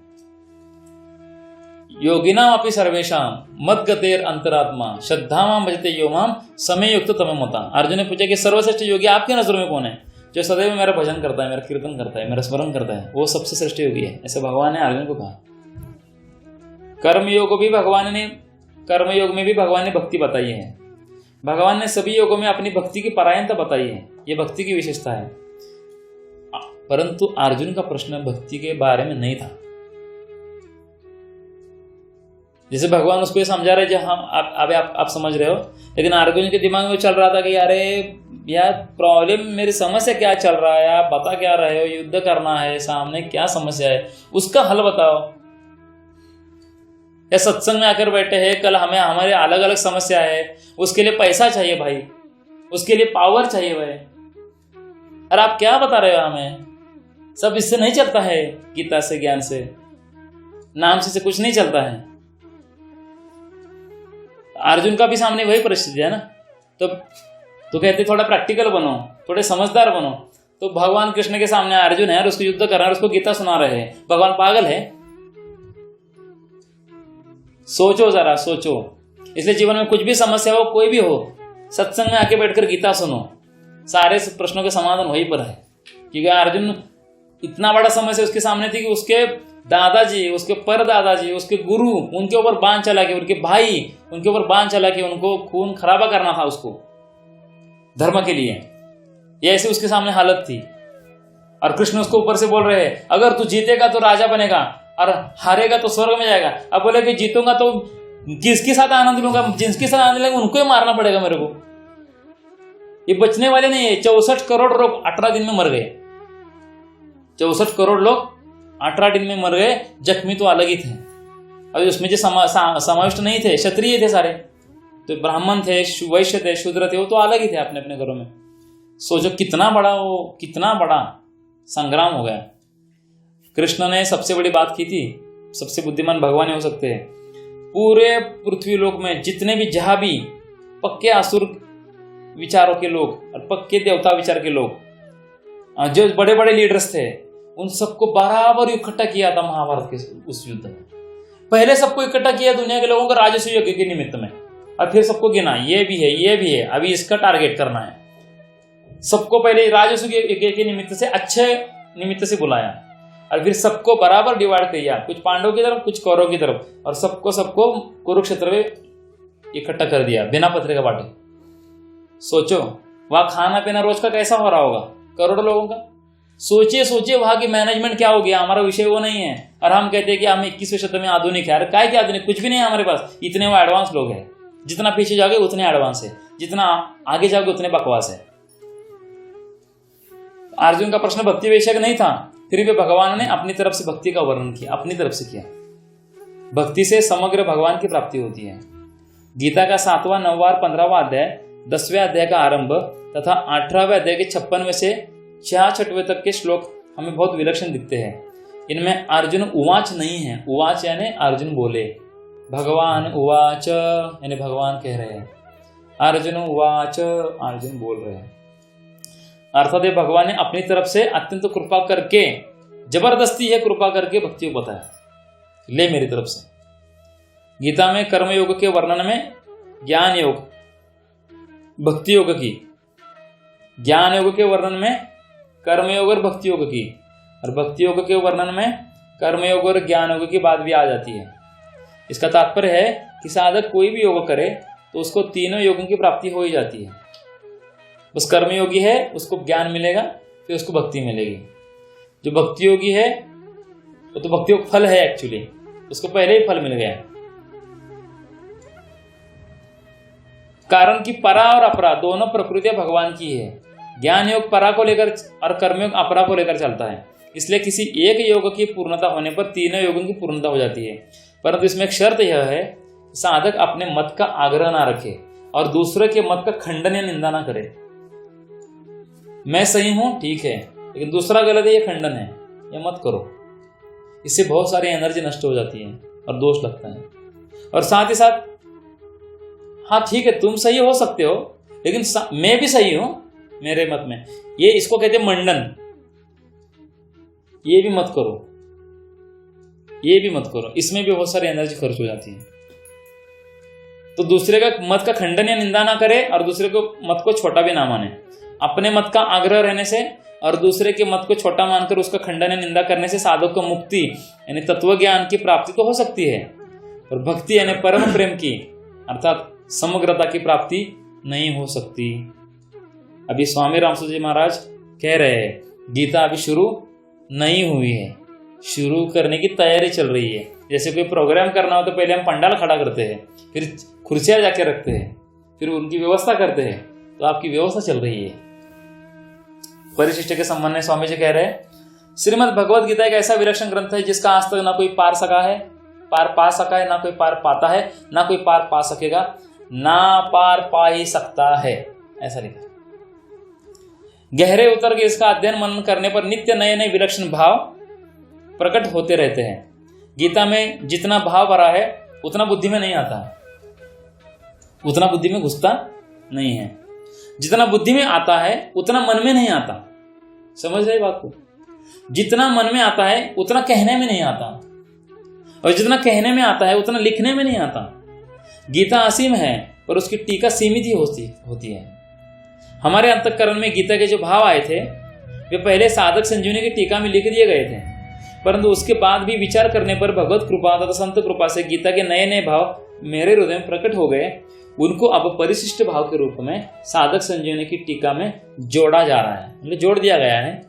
योगिनाम अपि सर्वेषाम मद्गतेर अंतरात्मा श्रद्धावान भजते यो माम समय युक्त तमे मता। अर्जुन ने पूछा कि सर्वश्रेष्ठ योगी आपके नजरों में कौन है? जो सदैव मेरा भजन करता है, मेरा कीर्तन करता है, मेरा स्मरण करता है, वो सबसे श्रेष्ठ योगी है, ऐसे भगवान ने अर्जुन को कहा। कर्मयोग में भी भगवान ने भक्ति बताई है। भगवान ने सभी योगों में अपनी भक्ति की परायणता बताई है, ये भक्ति की विशेषता है। परंतु अर्जुन का प्रश्न भक्ति के बारे में नहीं था। जैसे भगवान उसको ये समझा रहे, जो आप समझ रहे हो, लेकिन अर्जुन के दिमाग में चल रहा था कि अरे यार प्रॉब्लम, मेरी समस्या क्या चल रहा है, आप बता क्या रहे हो, युद्ध करना है, सामने क्या समस्या है, उसका हल बताओ। या सत्संग में आकर बैठे हैं, कल हमें हमारे अलग अलग समस्या है, उसके लिए पैसा चाहिए भाई, उसके लिए पावर चाहिए भाई, अरे आप क्या बता रहे हो हमें? सब इससे नहीं चलता है, गीता से, ज्ञान से, नाम से कुछ नहीं चलता है। अर्जुन का भी सामने वही परिस्थिति है ना। तो कहते थोड़ा प्रैक्टिकल बनो, थोड़े समझदार बनो। तो भगवान कृष्ण के सामने अर्जुन है और उसको युद्ध कर रहा है, उसको गीता सुना रहे हैं। भगवान पागल है? सोचो जरा, सोचो। इसलिए जीवन में कुछ भी समस्या हो, कोई भी हो, सत्संग में आके बैठकर गीता सुनो, सारे प्रश्नों के समाधान वहीं पर है। क्योंकि अर्जुन इतना बड़ा समस्या उसके सामने थी कि उसके दादाजी, उसके परदादाजी, उसके गुरु उनके ऊपर बाण चला के, उनके भाई उनके ऊपर बाण चला के उनको खून खराबा करना था उसको धर्म के लिए। ये ऐसे उसके सामने हालत थी। और कृष्ण उसको ऊपर से बोल रहे हैं, अगर तू जीतेगा तो राजा बनेगा और हारेगा तो स्वर्ग में जाएगा। अब बोले कि जीतूंगा तो किसके साथ आनंद लूंगा? जिसके साथ आनंद लेंगे उनको ही मारना पड़ेगा मेरे को। ये बचने वाले नहीं है। 64 करोड़ लोग 18 दिन में मर गए। 64 करोड़ लोग 18 दिन में मर गए। जख्मी तो अलग ही थे, और उसमें जो समाविष्ट नहीं थे, क्षत्रिय थे सारे, तो ब्राह्मण थे, वैश्य थे, शूद्र थे, वो तो अलग ही थे अपने अपने घरों में। सोचो कितना बड़ा संग्राम हो गया। कृष्ण ने सबसे बड़ी बात की थी। सबसे बुद्धिमान भगवान हो सकते हैं। पूरे पृथ्वी लोक में जितने भी, जहां भी पक्के असुर विचारों के लोग और पक्के देवता विचार के लोग, जो बड़े बड़े लीडर्स थे, उन सबको बराबर इकट्ठा किया था महाभारत के उस युद्ध में। पहले सबको इकट्ठा किया दुनिया के लोगों को राजस्व यज्ञ के निमित्त में, और फिर सबको गिना, ये भी है, अभी इसका टारगेट करना है। सबको पहले राजस्व यज्ञ के निमित्त से, अच्छे निमित्त से बुलाया, और फिर सबको बराबर डिवाइड किया, कुछ पांडवों की तरफ, कुछ कौरवों की तरफ, और सबको कुरुक्षेत्र में इकट्ठा कर दिया बिना पत्रिका बांटे। सोचो वहां खाना पीना रोज का कैसा हो रहा होगा करोड़ों लोगों का। सोचिए वहां की मैनेजमेंट क्या हो गया। हमारा विषय वो नहीं है, और हम कहते हैं कि हम 21वें शताब्दी में आधुनिक है। अरे काय क्या आधुनिक, कुछ भी नहीं है हमारे पास। इतने वो एडवांस लोग हैं, जितना पीछे जाओगे उतने एडवांस है, जितना आगे जाओगे उतने बकवास है। अर्जुन का प्रश्न भक्ति विषयक नहीं था, फिर भी भगवान ने अपनी तरफ से भक्ति का वर्णन किया, अपनी तरफ से किया। भक्ति से समग्र भगवान की प्राप्ति होती है। गीता का 7वां, 9वां और 15वां अध्याय, 10वें अध्याय का आरंभ तथा 18वें अध्याय के 56वें से 66वें तक के श्लोक हमें बहुत विलक्षण दिखते हैं। इनमें अर्जुन उवाच नहीं है। उवाच यानी अर्जुन बोले, भगवान उवाच यानी भगवान कह रहे हैं, अर्जुन उवाच अर्जुन बोल रहे हैं। अर्थात भगवान ने अपनी तरफ से अत्यंत कृपा करके, जबरदस्ती है कृपा करके भक्ति को बताया, ले मेरी तरफ से। गीता में कर्म योग के वर्णन में ज्ञान योग, भक्ति योग की, ज्ञान योग के वर्णन में कर्म योग और भक्ति योग की, और भक्ति योग के वर्णन में कर्म योग और ज्ञान योग की बात भी आ जाती है। इसका तात्पर्य है कि साधक कोई भी योग करे तो उसको तीनों योगों की प्राप्ति हो ही जाती है। बस कर्मयोगी है उसको ज्ञान मिलेगा, फिर उसको भक्ति मिलेगी। जो भक्ति योगी है वो तो भक्ति योग फल है, एक्चुअली उसको पहले ही फल मिल गया। कारण कि परा और अपरा दोनों प्रकृतियां भगवान की है। ज्ञान योग परा को लेकर और कर्मयोग अपरा को लेकर चलता है। इसलिए किसी एक योग की पूर्णता होने पर तीनों योगों की पूर्णता हो जाती है। परंतु इसमें एक शर्त यह है, साधक अपने मत का आग्रह ना रखे और दूसरे के मत का खंडन या निंदा ना करे। मैं सही हूं ठीक है, लेकिन दूसरा गलत है, ये खंडन है, ये मत करो। इससे बहुत सारी एनर्जी नष्ट हो जाती है और दोष लगता है। और साथ ही साथ हाँ ठीक है तुम सही हो सकते हो, लेकिन मैं भी सही हूं मेरे मत में, ये इसको कहते हैं मंडन। ये भी मत करो, ये भी मत करो, इसमें भी बहुत सारी एनर्जी खर्च हो जाती है। तो दूसरे का मत का खंडन या निंदा ना करे और दूसरे को मत को छोटा भी ना माने। अपने मत का आग्रह रहने से और दूसरे के मत को छोटा मानकर उसका खंडन या निंदा करने से साधक को मुक्ति यानी तत्व ज्ञान की प्राप्ति तो हो सकती है, और भक्ति यानी परम प्रेम की अर्थात समग्रता की प्राप्ति नहीं हो सकती। अभी स्वामी रामसु जी महाराज कह रहे हैं गीता अभी शुरू नहीं हुई है, शुरू करने की तैयारी चल रही है। जैसे कोई प्रोग्राम करना हो तो पहले हम पंडाल खड़ा करते हैं, फिर कुर्सियां जाके रखते हैं, फिर उनकी व्यवस्था करते हैं। तो आपकी व्यवस्था चल रही है। परिशिष्ट के संबंध में स्वामी जी कह रहे हैं, श्रीमद् भगवद गीता एक ऐसा विलक्षण ग्रंथ है जिसका आज तक ना कोई पार पा सका है, ना कोई पार पाता है, ना कोई पार पा सकेगा, ना पार पा ही सकता है, ऐसा लिखा। गहरे उतर के इसका अध्ययन मनन करने पर नित्य नए नए विलक्षण भाव प्रकट होते रहते हैं। गीता में जितना भाव भरा है उतना बुद्धि में नहीं आता, उतना बुद्धि में घुसता नहीं है। जितना बुद्धि में आता है उतना मन में नहीं आता। समझ रहे बात को? जितना मन में आता है उतना कहने में नहीं आता, और जितना कहने में आता है उतना लिखने में नहीं आता। गीता असीम है पर उसकी टीका सीमित ही होती है। हमारे अंतःकरण में गीता के जो भाव आए थे वे पहले साधक संजीवनी की टीका में लिख दिए गए थे, परंतु उसके बाद भी विचार करने पर भगवत कृपा तथा संत कृपा से गीता के नए नए भाव मेरे हृदय में प्रकट हो गए। उनको अब परिशिष्ट भाव के रूप में साधक संजीवनी की टीका में जोड़ा जा रहा है, मतलब जोड़ दिया गया है।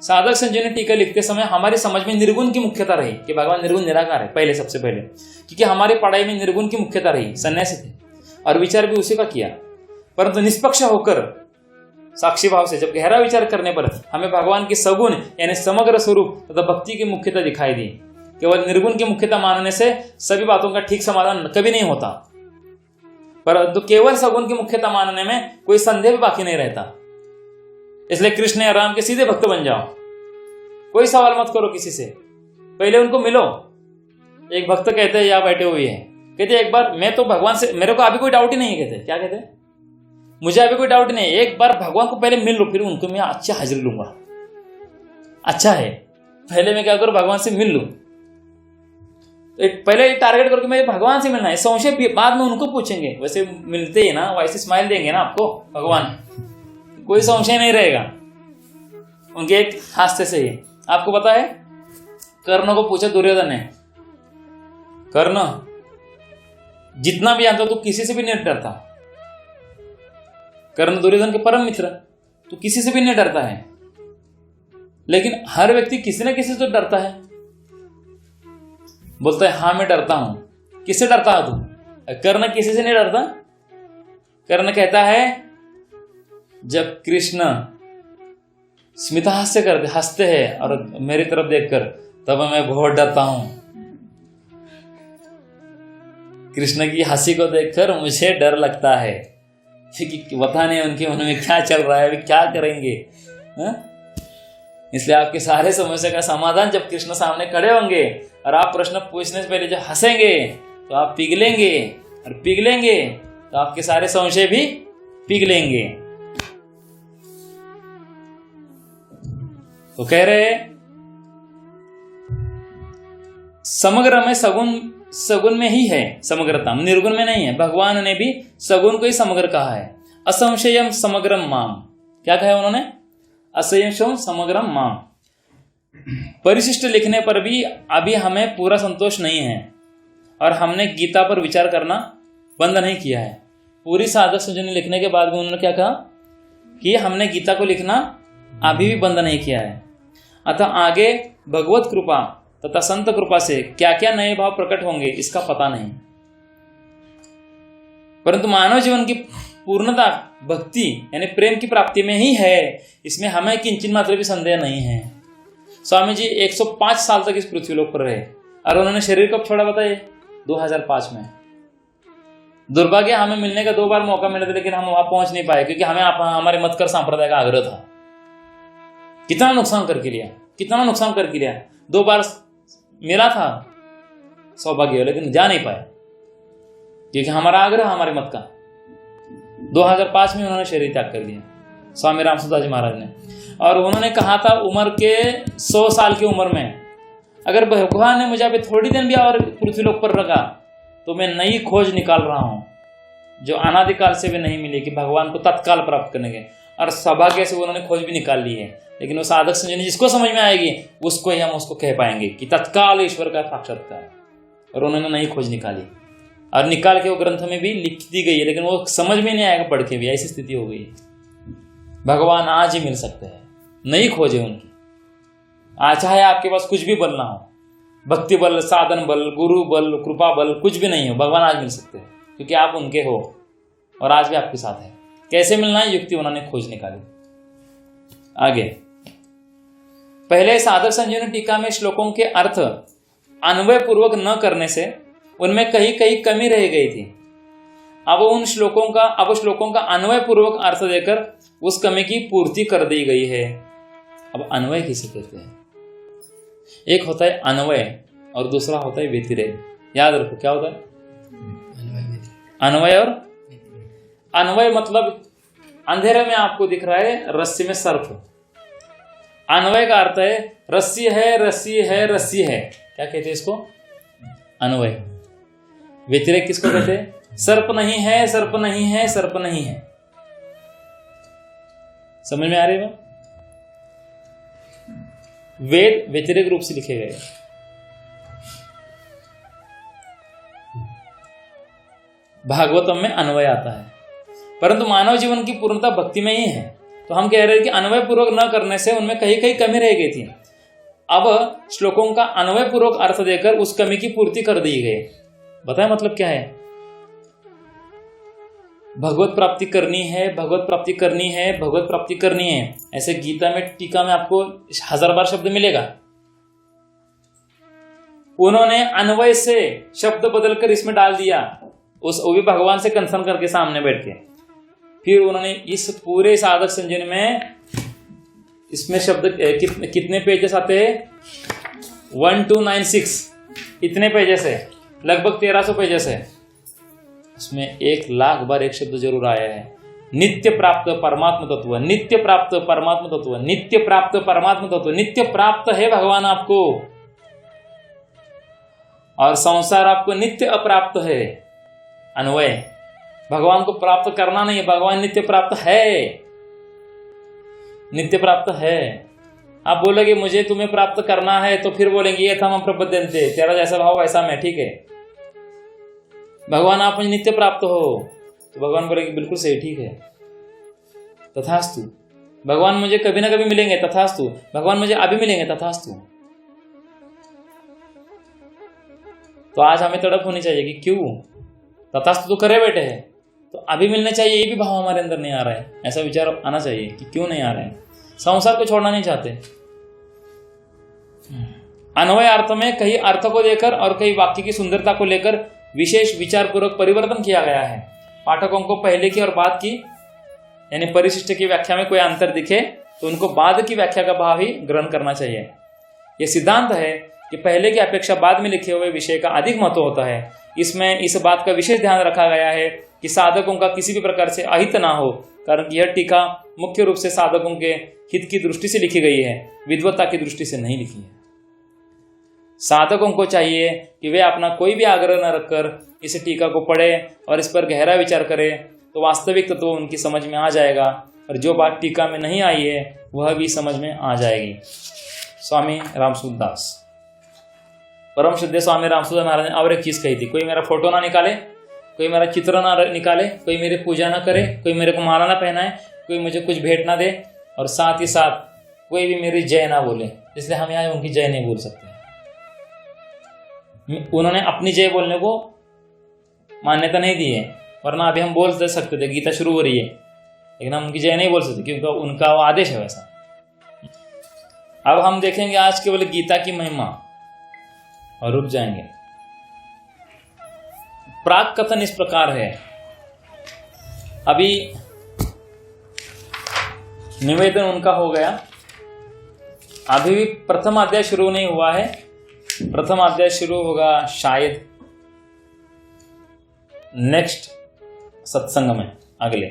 साधक संजीवनी टीका लिखते समय हमारी समझ में निर्गुण की मुख्यता रही कि भगवान निर्गुण निराकार है, पहले सबसे पहले, क्योंकि हमारी पढ़ाई में निर्गुण की मुख्यता रही, सन्यासी थे और विचार भी उसी का किया। परंतु निष्पक्ष होकर साक्षी भाव से जब गहरा विचार करने पर हमें भगवान की सगुण यानी समग्र स्वरूप तथा भक्ति की मुख्यता दिखाई दी। केवल निर्गुण की मुख्यता मानने से सभी बातों का ठीक समाधान कभी नहीं होता, परंतु केवल सगुण की मुख्यता मानने में कोई संदेह भी बाकी नहीं रहता। इसलिए कृष्ण या राम के सीधे भक्त बन जाओ, कोई सवाल मत करो किसी से, पहले उनको मिलो। एक भक्त कहते हैं यहाँ बैठे हुए हैं, कहते एक बार मैं तो भगवान से, मेरे को अभी कोई डाउट ही नहीं है, कहते क्या कहते, मुझे अभी कोई डाउट नहीं है, एक बार भगवान को पहले मिल लो फिर उनको मैं अच्छा हाजिर लूंगा। अच्छा है पहले मैं क्या करूं, भगवान से मिल लूं। पहले टारगेट करके मैं भगवान से मिलना है, संशय बाद में उनको पूछेंगे। वैसे मिलते ही ना वैसे स्माइल देंगे ना आपको भगवान, कोई संशय नहीं रहेगा उनके एक हास्य से ही। आपको पता है कर्ण को पूछा दुर्योधन ने, कर्ण जितना भी आता तो किसी से भी नहीं डरता। कर्ण दुर्योधन के परम मित्र, तो किसी से भी नहीं डरता है, लेकिन हर व्यक्ति किसी न किसी से तो डरता है। बोलता है हाँ मैं डरता हूं। किससे डरता है तू? कर्ण किसी से नहीं डरता। कर्ण कहता है जब कृष्ण स्मित हास्य करते हंसते हैं और मेरी तरफ देखकर, तब मैं बहुत डरता हूं। कृष्ण की हंसी को देखकर मुझे डर लगता है, क्योंकि पता नहीं उनके मन में क्या चल रहा है, वे क्या करेंगे। इसलिए आपके सारे समस्या का समाधान जब कृष्ण सामने खड़े होंगे और आप प्रश्न पूछने से पहले जब हंसेंगे तो आप पिघलेंगे, और पिघलेंगे तो आपके सारे संशय भी पिघलेंगे। तो कह रहे समग्र में सगुण में ही है समग्रता, निर्गुण में नहीं है। भगवान ने भी सगुण को ही समग्र कहा है। असंशयम समग्रम माम, क्या कहा उन्होंने? असंशयम समग्रम माम। परिशिष्ट लिखने पर भी अभी हमें पूरा संतोष नहीं है, और हमने गीता पर विचार करना बंद नहीं किया है। पूरी साधक संजीवनी लिखने के बाद भी उन्होंने क्या कहा कि हमने गीता को लिखना अभी भी बंद नहीं किया है। अतः आगे भगवत कृपा तथा संत कृपा से क्या क्या नए भाव प्रकट होंगे इसका पता नहीं, परंतु मानव जीवन की पूर्णता भक्ति यानी प्रेम की प्राप्ति में ही है, इसमें हमें किंचन मात्र भी संदेह नहीं है। स्वामी जी 105 साल तक इस पृथ्वीलोक पर रहे, और उन्होंने शरीर कब छोड़ा बताइए? 2005 में। दुर्भाग्य हमें मिलने का 2 बार मौका मिला था, लेकिन हम वहां पहुंच नहीं पाए, क्योंकि हमें हमारे मतकर संप्रदाय का आग्रह था। कितना नुकसान करके लिया, कितना नुकसान करके लिया। 2 बार मिला था सौभाग्य, लेकिन जा नहीं पाए, क्योंकि हमारा आग्रह हमारे मत का। 2005 में उन्होंने शरीर त्याग कर दिया स्वामी रामसुदास जी महाराज ने, और उन्होंने कहा था उम्र के 100 साल की उम्र में, अगर भगवान ने मुझे अभी थोड़ी दिन भी और पृथ्वीलोक पर रखा तो मैं नई खोज निकाल रहा हूं, जो अनादिकाल से भी नहीं मिली, कि भगवान को तत्काल प्राप्त करने के। और सौभाग्य से उन्होंने खोज भी निकाल ली है, लेकिन वो साधक संजीवनी जिसको समझ में आएगी उसको ही हम उसको कह पाएंगे कि तत्काल ईश्वर का साक्षात्कार। और उन्होंने नई खोज निकाली, और निकाल के वो ग्रंथ में भी लिख दी गई है, लेकिन वो समझ में नहीं आएगा पढ़ के भी, ऐसी स्थिति हो गई है। भगवान आज ही मिल सकते हैं, नई खोज है उनकी। आज चाहे आपके पास कुछ भी बल ना हो, भक्ति बल, साधन बल, गुरु बल, कृपा बल, कुछ भी नहीं हो, भगवान आज मिल सकते हैं, क्योंकि आप उनके हो और आज भी आपके साथ है। कैसे मिलना है, युक्ति उन्होंने खोज निकाली। आगे पहले साधक संजीवनी टीका में श्लोकों के अर्थ अन्वय पूर्वक न करने से उनमें कहीं कहीं कमी रह गई थी। अब श्लोकों का अन्वय पूर्वक अर्थ देकर उस कमी की पूर्ति कर दी गई है। अब अन्वय किसे कहते हैं? एक होता है अन्वय और दूसरा होता है व्यतिरेक। याद रखो क्या होता है अन्वय और अन्वय। मतलब अंधेरे में आपको दिख रहा है रस्सी में सर्फ। अन्वय का अर्थ है रस्सी है, रस्सी है, रस्सी है। क्या कहते हैं इसको? अन्वय। व्यतिरेक किसको कहते हैं? सर्प नहीं है, सर्प नहीं है, सर्प नहीं है। समझ में आ रही है? वेद व्यतिरेक रूप से लिखे गए। भागवतम में अन्वय आता है, परंतु मानव जीवन की पूर्णता भक्ति में ही है। तो हम कह रहे हैं कि अन्वय पूर्वक न करने से उनमें कहीं कहीं कमी रह गई थी। अब श्लोकों का अन्वय पूर्वक अर्थ देकर उस कमी की पूर्ति कर दी गई। बताएं मतलब क्या है? भगवत प्राप्ति करनी है, भगवत प्राप्ति करनी है, भगवत प्राप्ति करनी है। ऐसे गीता में टीका में आपको 1000 बार शब्द मिलेगा। उन्होंने अन्वय से शब्द बदलकर इसमें डाल दिया, वो भी भगवान से कंसर्न करके सामने बैठ के। फिर उन्होंने इस पूरे साधक संजीवनी में इसमें शब्द कितने पेजेस आते हैं? 1296 इतने पेजेस है, लगभग 1300 पेजेस है। उसमें 1,00,000 बार एक शब्द जरूर आया है, नित्य प्राप्त परमात्म तत्व, नित्य प्राप्त परमात्म तत्व, नित्य प्राप्त परमात्म तत्व। नित्य प्राप्त है भगवान आपको, और संसार आपको नित्य अप्राप्त है। अन्वय भगवान को प्राप्त करना नहीं, भगवान नित्य प्राप्त है, नित्य प्राप्त है। आप बोलोगे मुझे तुम्हें प्राप्त करना है, तो फिर बोलेंगे ये था हम प्रपद्यन्ते, तेरा जैसा भाव वैसा मैं, ठीक है। भगवान आप मुझे नित्य प्राप्त हो, तो भगवान बोलेंगे बिल्कुल सही, ठीक है, तथास्तु। भगवान मुझे कभी ना कभी मिलेंगे, तथास्तु। भगवान मुझे अभी मिलेंगे, तथास्तु। तो आज हमें तड़प होनी चाहिए कि क्यों तथास्तु तो करे बैठे हैं, तो अभी मिलने चाहिए, ये भी भाव हमारे अंदर नहीं आ रहा है। ऐसा विचार आना चाहिए कि क्यों नहीं आ रहा है। संसार को छोड़ना नहीं चाहते। अन्वय अर्थ में कई अर्थ को लेकर और कई वाक्य की सुंदरता को लेकर विशेष विचार पूर्वक परिवर्तन किया गया है। पाठकों को पहले की और बाद की यानी परिशिष्ट की व्याख्या में कोई अंतर दिखे तो उनको बाद की व्याख्या का भाव ही ग्रहण करना चाहिए। यह सिद्धांत है कि पहले की अपेक्षा बाद में लिखे हुए विषय का अधिक महत्व होता है। इसमें इस बात का विशेष ध्यान रखा गया है कि साधकों का किसी भी प्रकार से अहित ना हो, कारण यह टीका मुख्य रूप से साधकों के हित की दृष्टि से लिखी गई है, विद्वत्ता की दृष्टि से नहीं लिखी है। साधकों को चाहिए कि वे अपना कोई भी आग्रह न रखकर इस टीका को पढ़े और इस पर गहरा विचार करें, तो वास्तविक तत्व उनकी समझ में आ जाएगा और जो बात टीका में नहीं आई है वह भी समझ में आ जाएगी। स्वामी रामसूत दास, परम शुद्ध स्वामी रामसूत महाराज ने और एक चीज़ कही थी, कोई मेरा फोटो ना निकाले, कोई मेरा चित्र ना निकाले, कोई मेरी पूजा ना करे, कोई मेरे को माला ना पहनाए, कोई मुझे कुछ भेंट ना दे और साथ ही साथ कोई भी मेरी जय ना बोले। इसलिए हम यहाँ उनकी जय नहीं बोल सकते। उन्होंने अपनी जय बोलने को मान्यता नहीं दी है, वरना अभी हम बोल सकते थे, गीता शुरू हो रही है, लेकिन हम उनकी जय नहीं बोल सकते क्योंकि उनका वो आदेश है वैसा। अब हम देखेंगे आज केवल गीता की महिमा और रुक जाएंगे। प्राक कथन इस प्रकार है। अभी निवेदन उनका हो गया, अभी भी प्रथम अध्याय शुरू नहीं हुआ है। प्रथम अध्याय शुरू होगा शायद नेक्स्ट सत्संग में अगले,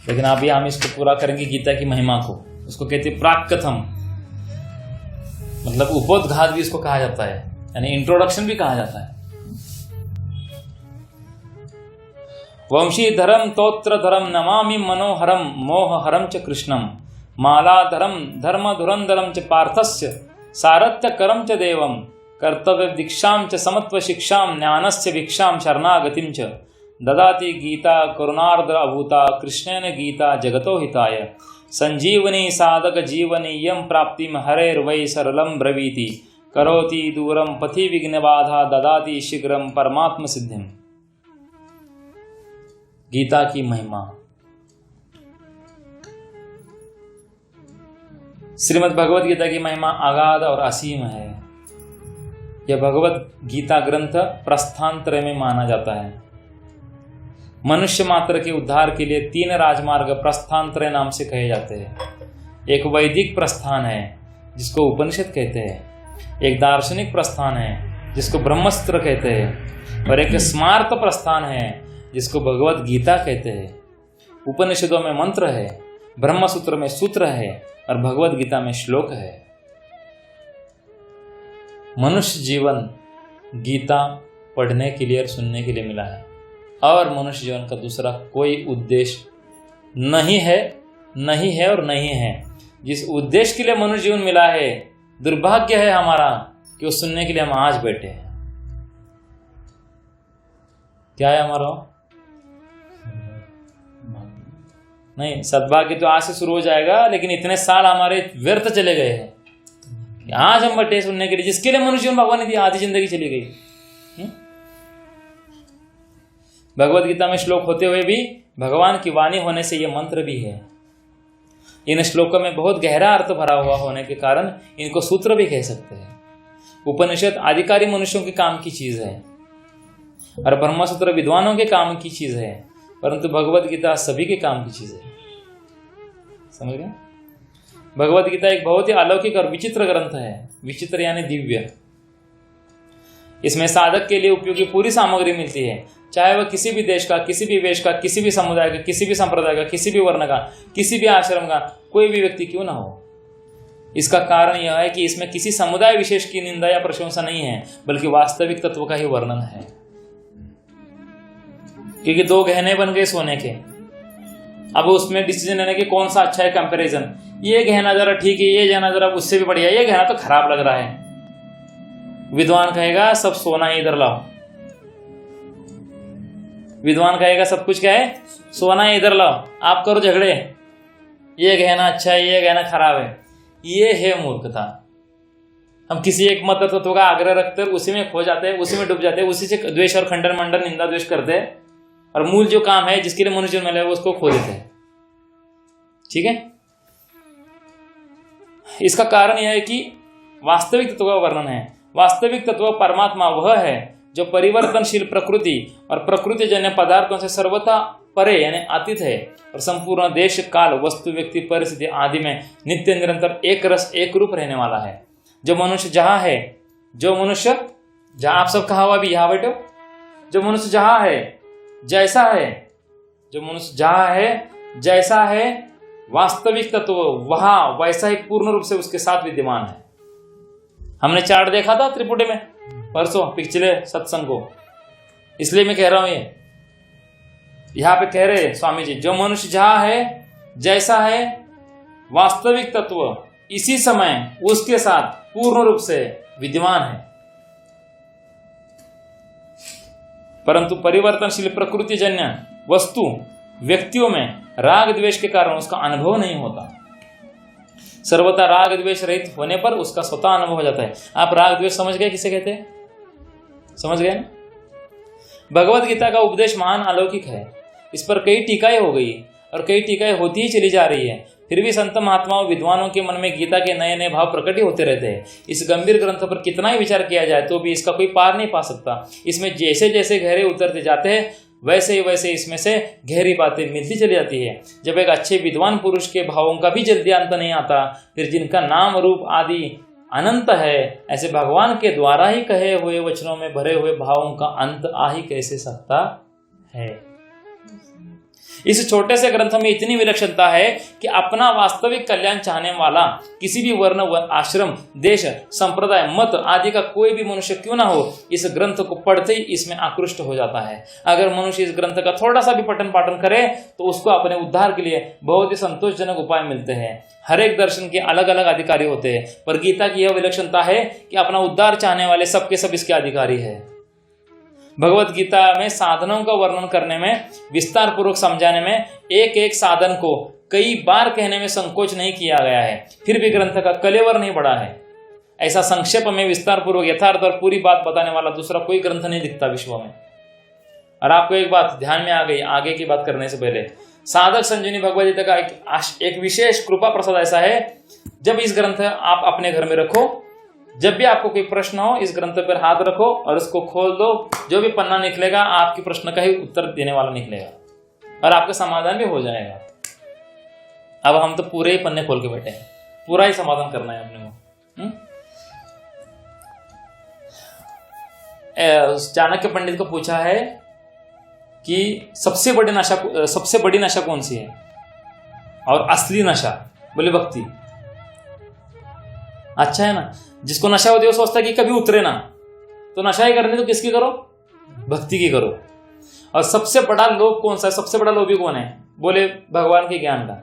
लेकिन अभी हम इसको पूरा करेंगे गीता की महिमा को। उसको कहते हैं प्राक कथम, मतलब उपोद्घात भी इसको कहा जाता है, यानी इंट्रोडक्शन भी कहा जाता है। वंशी धरम तोत्र धरम नमामि मनोहरम मोहहरम च कृष्णम मालाधरम धर्म धुरंधरम च पार्थस्य सारथ्य करम च देवम कर्तव्य दीक्षाम च समत्व शिक्षाम ज्ञानस्य भिक्षाम शरणागतिम च ददाति गीता करुणार्द्र अभूता कृष्णेन गीता जगतो हिताय संजीवनी साधक जीवनीयं प्राप्तिम हरेर्वै सरलम ब्रवीति करोति दूरम पथि विघ्न बाधा ददाति शीघ्रम परमात्म सिद्धिम। गीता की महिमा। श्रीमद् भगवत गीता की महिमा अगाध और असीम है। यह भगवत गीता ग्रंथ प्रस्थानत्रय में माना जाता है। मनुष्य मात्र के उद्धार के लिए 3 राजमार्ग प्रस्थानत्रय नाम से कहे जाते हैं। एक वैदिक प्रस्थान है जिसको उपनिषद कहते हैं, एक दार्शनिक प्रस्थान है जिसको ब्रह्मसूत्र कहते हैं, और एक स्मार्त प्रस्थान है जिसको भगवत गीता कहते हैं। उपनिषदों में मंत्र है, ब्रह्मसूत्र में सूत्र है और भगवत गीता में श्लोक है। मनुष्य जीवन गीता पढ़ने के लिए और सुनने के लिए मिला है, और मनुष्य जीवन का दूसरा कोई उद्देश्य नहीं है और नहीं है। जिस उद्देश्य के लिए मनुष्य जीवन मिला है, दुर्भाग्य है हमारा कि वो सुनने के लिए हम आज बैठे हैं। क्या है हमारा? नहीं, सद्भाग्य तो आज से शुरू हो जाएगा, लेकिन इतने साल हमारे व्यर्थ चले गए हैं। आज हम बैठे सुनने के लिए, जिसके लिए मनुष्य जीवन भगवान ने दिया, आधी जिंदगी चली गई। भगवत गीता में श्लोक होते हुए भी भगवान की वाणी होने से यह मंत्र भी है। इन श्लोकों में बहुत गहरा अर्थ भरा हुआ होने के कारण इनको सूत्र भी कह सकते हैं। उपनिषद आधिकारी मनुष्यों के काम की चीज है और ब्रह्मसूत्र विद्वानों के काम की चीज है, परंतु भगवत गीता सभी के काम की चीज है। समझ गए? भगवत गीता एक बहुत ही अलौकिक और विचित्र ग्रंथ है। विचित्र यानी दिव्य। इसमें साधक के लिए उपयोगी पूरी सामग्री मिलती है, चाहे वह किसी भी देश का, किसी भी वेश का, किसी भी समुदाय का, किसी भी संप्रदाय का, किसी भी वर्ण का, किसी भी आश्रम का कोई भी व्यक्ति क्यों ना हो। इसका कारण यह है कि इसमें किसी समुदाय विशेष की निंदा या प्रशंसा नहीं है, बल्कि वास्तविक तत्व का ही वर्णन है। क्योंकि 2 गहने बन गए सोने के, अब उसमें डिसीजन लेने के कौन सा अच्छा है कंपैरिजन। ये गहना जरा ठीक है, ये गहना जरा उससे भी बढ़िया, ये गहना तो खराब लग रहा है। विद्वान कहेगा सब सोना है इधर लाओ, विद्वान कहेगा सब कुछ क्या है, सोना है इधर लाओ। आप करो झगड़े, ये गहना अच्छा है, ये गहना खराब है। ये है मूर्खता। हम किसी एक मत तत्व का आग्रह रखते हैं, उसी में खो जाते हैं, उसी में डूब जाते हैं, उसी से द्वेष और खंडन मंडन निंदा द्वेष करते हैं, और मूल जो काम है जिसके लिए मनुष्य मिला है उसको खो देते हैं। ठीक है? इसका कारण यह है कि वास्तविक तत्व का वर्णन है। वास्तविक तत्व परमात्मा वह है जो परिवर्तनशील प्रकृति और प्रकृति जन्य पदार्थों से सर्वथा परे यानी अतीत है और संपूर्ण देश काल वस्तु व्यक्ति परिस्थिति आदि में नित्य निरंतर एक रस एक रूप रहने वाला है। जो मनुष्य जहाँ है, जो मनुष्य जहाँ, आप सब कहा हुआ भी यहाँ बैठो, जो मनुष्य जहाँ है जैसा है, जो मनुष्य जहाँ है जैसा है वास्तविक तत्व वहाँ वैसा ही पूर्ण रूप से उसके साथ विद्यमान है। हमने चार्ट देखा था त्रिपुटी में परसों पिछले सत्संग को, इसलिए मैं कह रहा हूं ये यहां पे कह रहे स्वामी जी, जो मनुष्य जहां है जैसा है वास्तविक तत्व इसी समय उसके साथ पूर्ण रूप से विद्यमान है, परंतु परिवर्तनशील प्रकृति जन्य वस्तु व्यक्तियों में राग द्वेष के कारण उसका अनुभव नहीं होता। सर्वथा राग द्वेष रहित होने पर उसका स्वतः अनुभव हो जाता है। आप राग द्वेष समझ गए किसे कहते हैं? समझ गए ना? भगवत गीता का उपदेश महान अलौकिक है। इस पर कई टीकाएं हो गई और कई टीकाएं होती ही चली जा रही है, फिर भी संत महात्माओं विद्वानों के मन में गीता के नए नए भाव प्रकट ही होते रहते हैं। इस गंभीर ग्रंथ पर कितना ही विचार किया जाए तो भी इसका कोई पार नहीं पा सकता। इसमें जैसे जैसे गहरे उतरते जाते हैं वैसे ही इसमें से गहरी बातें मिलती चली जाती है। जब एक अच्छे विद्वान पुरुष के भावों का भी जल्दी अंत नहीं आता, फिर जिनका नाम रूप आदि अनंत है, ऐसे भगवान के द्वारा ही कहे हुए वचनों में भरे हुए भावों का अंत आ ही कैसे सकता है। इस छोटे से ग्रंथ में इतनी विलक्षणता है कि अपना वास्तविक कल्याण चाहने वाला किसी भी वर्ण आश्रम देश संप्रदाय मत आदि का कोई भी मनुष्य क्यों ना हो, इस ग्रंथ को पढ़ते ही इसमें आकृष्ट हो जाता है। अगर मनुष्य इस ग्रंथ का थोड़ा सा भी पठन पाठन करे तो उसको अपने उद्धार के लिए बहुत ही संतोषजनक उपाय मिलते हैं। हर एक दर्शन के अलग अलग अधिकारी होते हैं, पर गीता की यह विलक्षणता है कि अपना उद्धार चाहने वाले सबके सब इसके अधिकारी है। भगवत गीता में साधनों का वर्णन करने में, विस्तार पूर्वक समझाने में, एक एक साधन को कई बार कहने में संकोच नहीं किया गया है, फिर भी ग्रंथ का कलेवर नहीं बढ़ा है। ऐसा संक्षेप में विस्तार पूर्वक यथार्थ और पूरी बात बताने वाला दूसरा कोई ग्रंथ नहीं दिखता विश्व में। और आपको एक बात ध्यान में आ गई आगे की बात करने से पहले, साधक संजीवनी भगवद गीता का एक विशेष कृपा प्रसाद ऐसा है, जब इस ग्रंथ आप अपने घर में रखो, जब भी आपको कोई प्रश्न हो इस ग्रंथ पर हाथ रखो और इसको खोल दो, जो भी पन्ना निकलेगा आपके प्रश्न का ही उत्तर देने वाला निकलेगा और आपका समाधान भी हो जाएगा। अब हम तो पूरे ही पन्ने खोल के बैठे हैं, पूरा ही समाधान करना है अपने को। चाणक्य पंडित को पूछा है कि सबसे बड़ी नशा कौन सी है और असली नशा? बोले भक्ति। अच्छा है ना, जिसको नशा होती है वो सोचता है कि कभी उतरे ना, तो नशा ही करनी तो किसकी करो? भक्ति की करो। और सबसे बड़ा लोभ कौन सा है? सबसे बड़ा लोभी कौन है? बोले भगवान के ज्ञान का,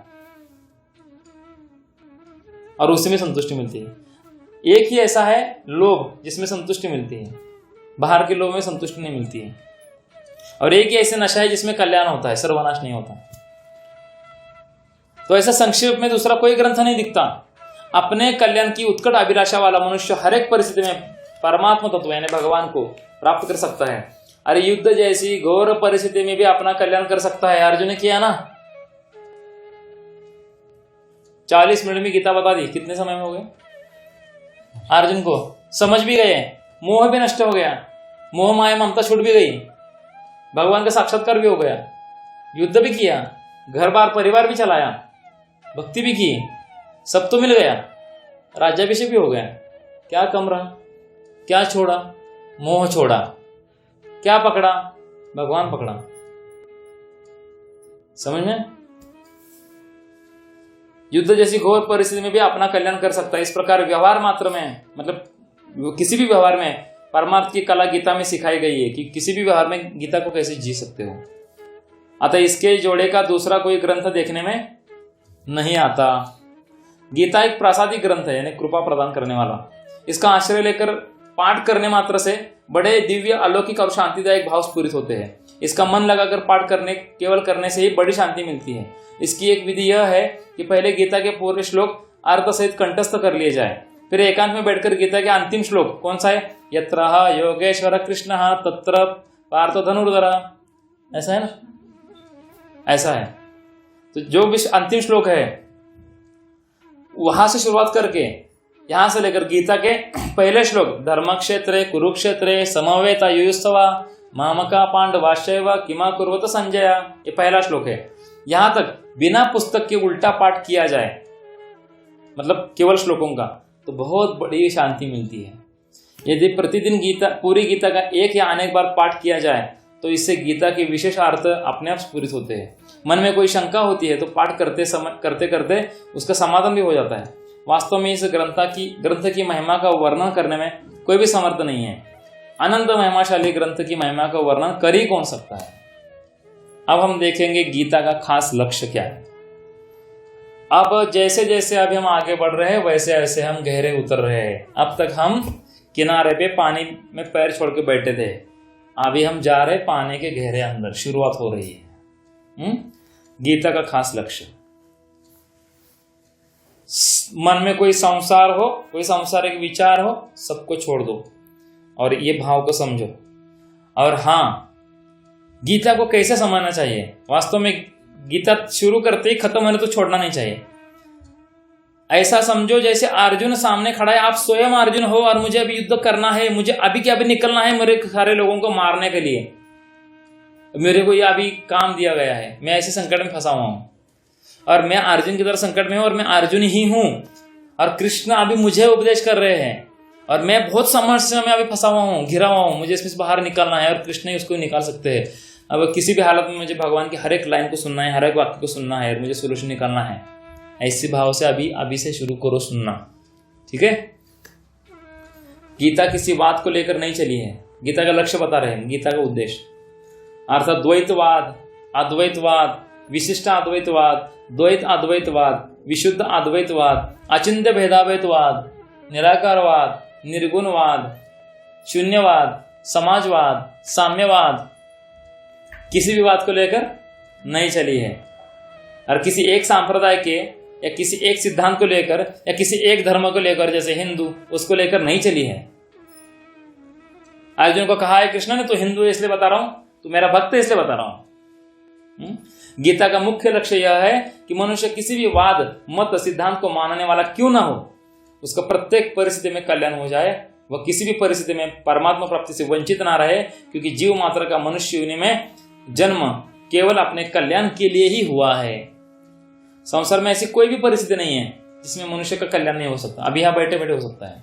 और उसी में संतुष्टि मिलती है। एक ही ऐसा है लोभ जिसमें संतुष्टि मिलती है, बाहर के लोभ में संतुष्टि नहीं मिलती है। और एक ही ऐसे नशा है जिसमें कल्याण होता है, सर्वनाश नहीं होता। तो ऐसा संक्षेप में दूसरा कोई ग्रंथ नहीं दिखता। अपने कल्याण की उत्कट अभिलाषा वाला मनुष्य हर एक परिस्थिति में परमात्मा तत्व यानी भगवान को प्राप्त कर सकता है। अरे युद्ध जैसी घोर परिस्थिति में भी अपना कल्याण कर सकता है। अर्जुन ने किया ना, 40 मिनट में गीता बता दी, कितने समय में हो गए? अर्जुन को समझ भी गए, मोह भी नष्ट हो गया, मोह माया ममता छूट भी गई, भगवान का साक्षात्कार भी हो गया, युद्ध भी किया, घर बार परिवार भी चलाया, भक्ति भी की, सब तो मिल गया, राज्याभिषेक भी हो गया। क्या कम रहा? क्या छोड़ा? मोह छोड़ा। क्या पकड़ा? भगवान पकड़ा। समझ में? युद्ध जैसी घोर परिस्थिति में भी अपना कल्याण कर सकता है। इस प्रकार व्यवहार मात्र में, मतलब किसी भी व्यवहार में परमार्थ की कला गीता में सिखाई गई है कि किसी भी व्यवहार में गीता को कैसे जी सकते हो। अतः इसके जोड़े का दूसरा कोई ग्रंथ देखने में नहीं आता। गीता एक प्रासादिक ग्रंथ है, यानी कृपा प्रदान करने वाला। इसका आश्रय लेकर पाठ करने मात्र से बड़े दिव्य अलौकिक और शांतिदायक भाव स्फुरित होते हैं। इसका मन लगाकर पाठ केवल करने से ही बड़ी शांति मिलती है। इसकी एक विधि यह है कि पहले गीता के पूरे श्लोक अर्थ सहित कंठस्थ कर लिए जाए, फिर एकांत में बैठकर गीता के अंतिम श्लोक कौन सा है? यत्रः योगेश्वर कृष्णः तत्र पार्थ धनुर्धरः, ऐसा है ना? ऐसा है। तो जो भी अंतिम श्लोक है वहां से शुरुआत करके यहां से लेकर गीता के पहले श्लोक, धर्म क्षेत्रे कुरुक्षेत्रे समवेता युयुत्सवा मामका पांडवाश्चैव किमा कुर्वत संजय, ये पहला श्लोक है। यहां तक बिना पुस्तक के उल्टा पाठ किया जाए, मतलब केवल श्लोकों का, तो बहुत बड़ी शांति मिलती है। यदि प्रतिदिन पूरी गीता का एक या अनेक बार पाठ किया जाए तो इससे गीता के विशेष अर्थ अपने आप स्फुरित होते हैं। मन में कोई शंका होती है तो पाठ करते करते उसका समाधान भी हो जाता है। वास्तव में इस ग्रंथ की महिमा का वर्णन करने में कोई भी समर्थ नहीं है। अनंत महिमाशाली ग्रंथ की महिमा का वर्णन कर ही कौन सकता है। अब हम देखेंगे गीता का खास लक्ष्य क्या है। अब जैसे जैसे अभी हम आगे बढ़ रहे हैं वैसे वैसे हम गहरे उतर रहे हैं। अब तक हम किनारे पे पानी में पैर छोड़ के बैठे थे, अभी हम जा रहे पानी के गहरे अंदर, शुरुआत हो रही है। गीता का खास लक्ष्य, मन में कोई संसार हो, कोई सांसारिक विचार हो, सबको छोड़ दो और ये भाव को समझो। और हाँ, गीता को कैसे समझना चाहिए। वास्तव में गीता शुरू करते ही खत्म होने तो छोड़ना नहीं चाहिए। ऐसा समझो जैसे अर्जुन सामने खड़ा है, आप स्वयं अर्जुन हो और मुझे अभी युद्ध करना है, मुझे अभी के अभी निकलना है मेरे सारे लोगों को मारने के लिए, मेरे को ये अभी काम दिया गया है, मैं ऐसे संकट में फंसा हुआ हूं और मैं अर्जुन की तरह संकट में हूं और मैं अर्जुन ही हूं और कृष्ण अभी मुझे उपदेश कर रहे हैं और मैं बहुत समस्या में अभी फंसा हुआ हूँ, घिरा हुआ हूँ, मुझे इसमें से बाहर निकलना है और कृष्ण ही उसको निकाल सकते हैं। अब किसी भी हालत में मुझे भगवान की हर एक लाइन को सुनना है, हर एक वाक्य को सुनना है और मुझे सोल्यूशन निकालना है। ऐसी भाव से अभी से शुरू करो सुनना, ठीक है। गीता किसी बात को लेकर नहीं चली है, गीता का लक्ष्य बता रहे हैं, गीता का उद्देश्य अर्थात द्वैतवाद, अद्वैतवाद, विशिष्ट अद्वैतवाद, द्वैत अद्वैतवाद, विशुद्ध अद्वैतवाद, अचिंत्य भेदाद्वैतवाद, निराकारवाद, निर्गुणवाद, शून्यवाद, समाजवाद, साम्यवाद, किसी भी बात को लेकर नहीं चली है। और किसी एक सांप्रदाय के या किसी एक सिद्धांत को लेकर या किसी एक धर्म को लेकर, जैसे हिंदू, उसको लेकर नहीं चली है। अर्जुन को कहा है कृष्ण ने, तो हिंदू इसलिए बता रहा हूं, तो मेरा भक्त है इसलिए बता रहा हूं। गीता का मुख्य लक्ष्य यह है कि मनुष्य किसी भी वाद, मत, सिद्धांत को मानने वाला क्यों ना हो, उसका प्रत्येक परिस्थिति में कल्याण हो जाए, वह किसी भी परिस्थिति में परमात्मा प्राप्ति से वंचित ना रहे, क्योंकि जीव मात्र का मनुष्य योनि में जन्म केवल अपने कल्याण के लिए ही हुआ है। संसार में ऐसी कोई भी परिस्थिति नहीं है जिसमें मनुष्य का कल्याण नहीं हो सकता। अभी यहां बैठे बैठे हो सकता है,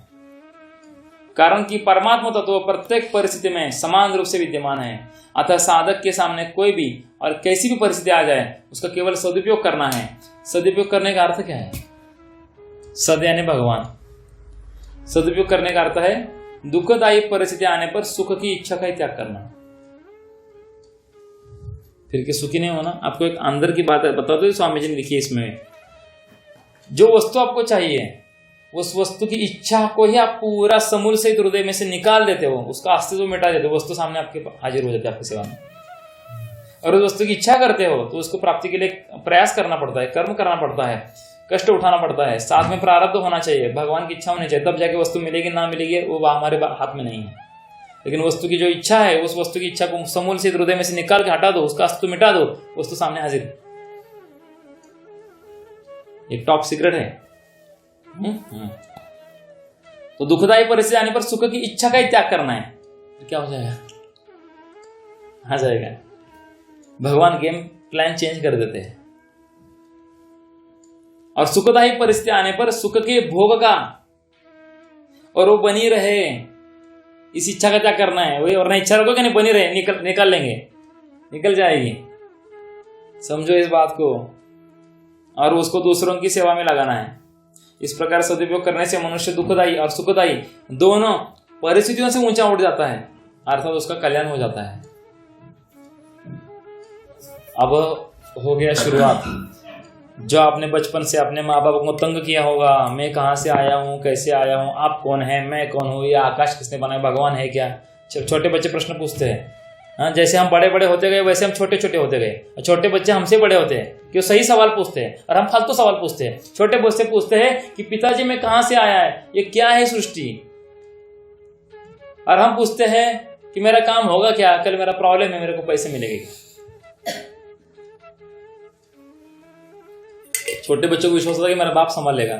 कारण कि परमात्मा तत्व प्रत्येक परिस्थिति में समान रूप से विद्यमान है। अतः साधक के सामने कोई भी और कैसी भी परिस्थिति आ जाए, उसका केवल सदुपयोग करना है। सदुपयोग करने का अर्थ क्या है? सद यानी भगवान। सदुपयोग करने का अर्थ है दुखदायी परिस्थिति आने पर सुख की इच्छा का ही त्याग करना। फिर के सुखी नहीं होना। आपको एक अंदर की बात बता दो, स्वामी जी ने लिखी है इसमें, जो वस्तु आपको चाहिए उस वस्तु की इच्छा को ही आप पूरा समूल से हृदय में से निकाल देते हो, उसका अस्तित्व मिटा देते हो, वस्तु सामने आपके हाजिर हो जाती है आपकी सेवा में। और उस वस्तु की इच्छा करते हो तो उसको प्राप्ति के लिए प्रयास करना पड़ता है, कर्म करना पड़ता है, कष्ट उठाना पड़ता है, साथ में प्रारब्ध होना चाहिए, भगवान की इच्छा होनी चाहिए, तब जाके वस्तु मिलेगी ना मिलेगी वो हमारे हाथ में नहीं है। लेकिन वस्तु की जो इच्छा है, उस वस्तु की इच्छा को समूल से हृदय में से निकाल के हटा दो, उसका अस्तित्व मिटा दो, वस्तु सामने हाजिर। ये टॉप सीक्रेट है। तो दुखदायी परिस्थिति आने पर सुख की इच्छा का ही त्याग करना है, तो क्या हो जाएगा? आ जाएगा। भगवान गेम प्लान चेंज कर देते हैं। और सुखदायी परिस्थिति आने पर सुख के भोग का और वो बनी रहे, इस इच्छा का त्याग करना है। वही, और नहीं इच्छा रखो कि नहीं बनी रहे, निकल लेंगे, निकल जाएगी। समझो इस बात को, और उसको दूसरों की सेवा में लगाना है। इस प्रकार सदुपयोग करने से मनुष्य दुखदायी और सुखदायी दोनों परिस्थितियों से ऊंचा उठ जाता है, अर्थात उसका कल्याण हो जाता है। अब हो गया शुरुआत। जो आपने बचपन से अपने माँ बाप को तंग किया होगा, मैं कहाँ से आया हूँ, कैसे आया हूँ, आप कौन है, मैं कौन हूँ, ये आकाश किसने बनाया, भगवान है क्या, छोटे बच्चे प्रश्न पूछते हैं। हाँ, जैसे हम बड़े बड़े होते गए वैसे हम छोटे छोटे होते गए। छोटे बच्चे हमसे बड़े होते हैं कि वो सही सवाल पूछते हैं और हम फालतू सवाल पूछते हैं। छोटे बच्चे पूछते हैं कि पिताजी मैं कहाँ से आया है, ये क्या है सृष्टि, और हम पूछते हैं कि मेरा काम होगा क्या, कल मेरा प्रॉब्लम है, मेरे को पैसे मिलेंगे। छोटे बच्चों को विश्वास होता है कि मेरा बाप संभाल लेगा,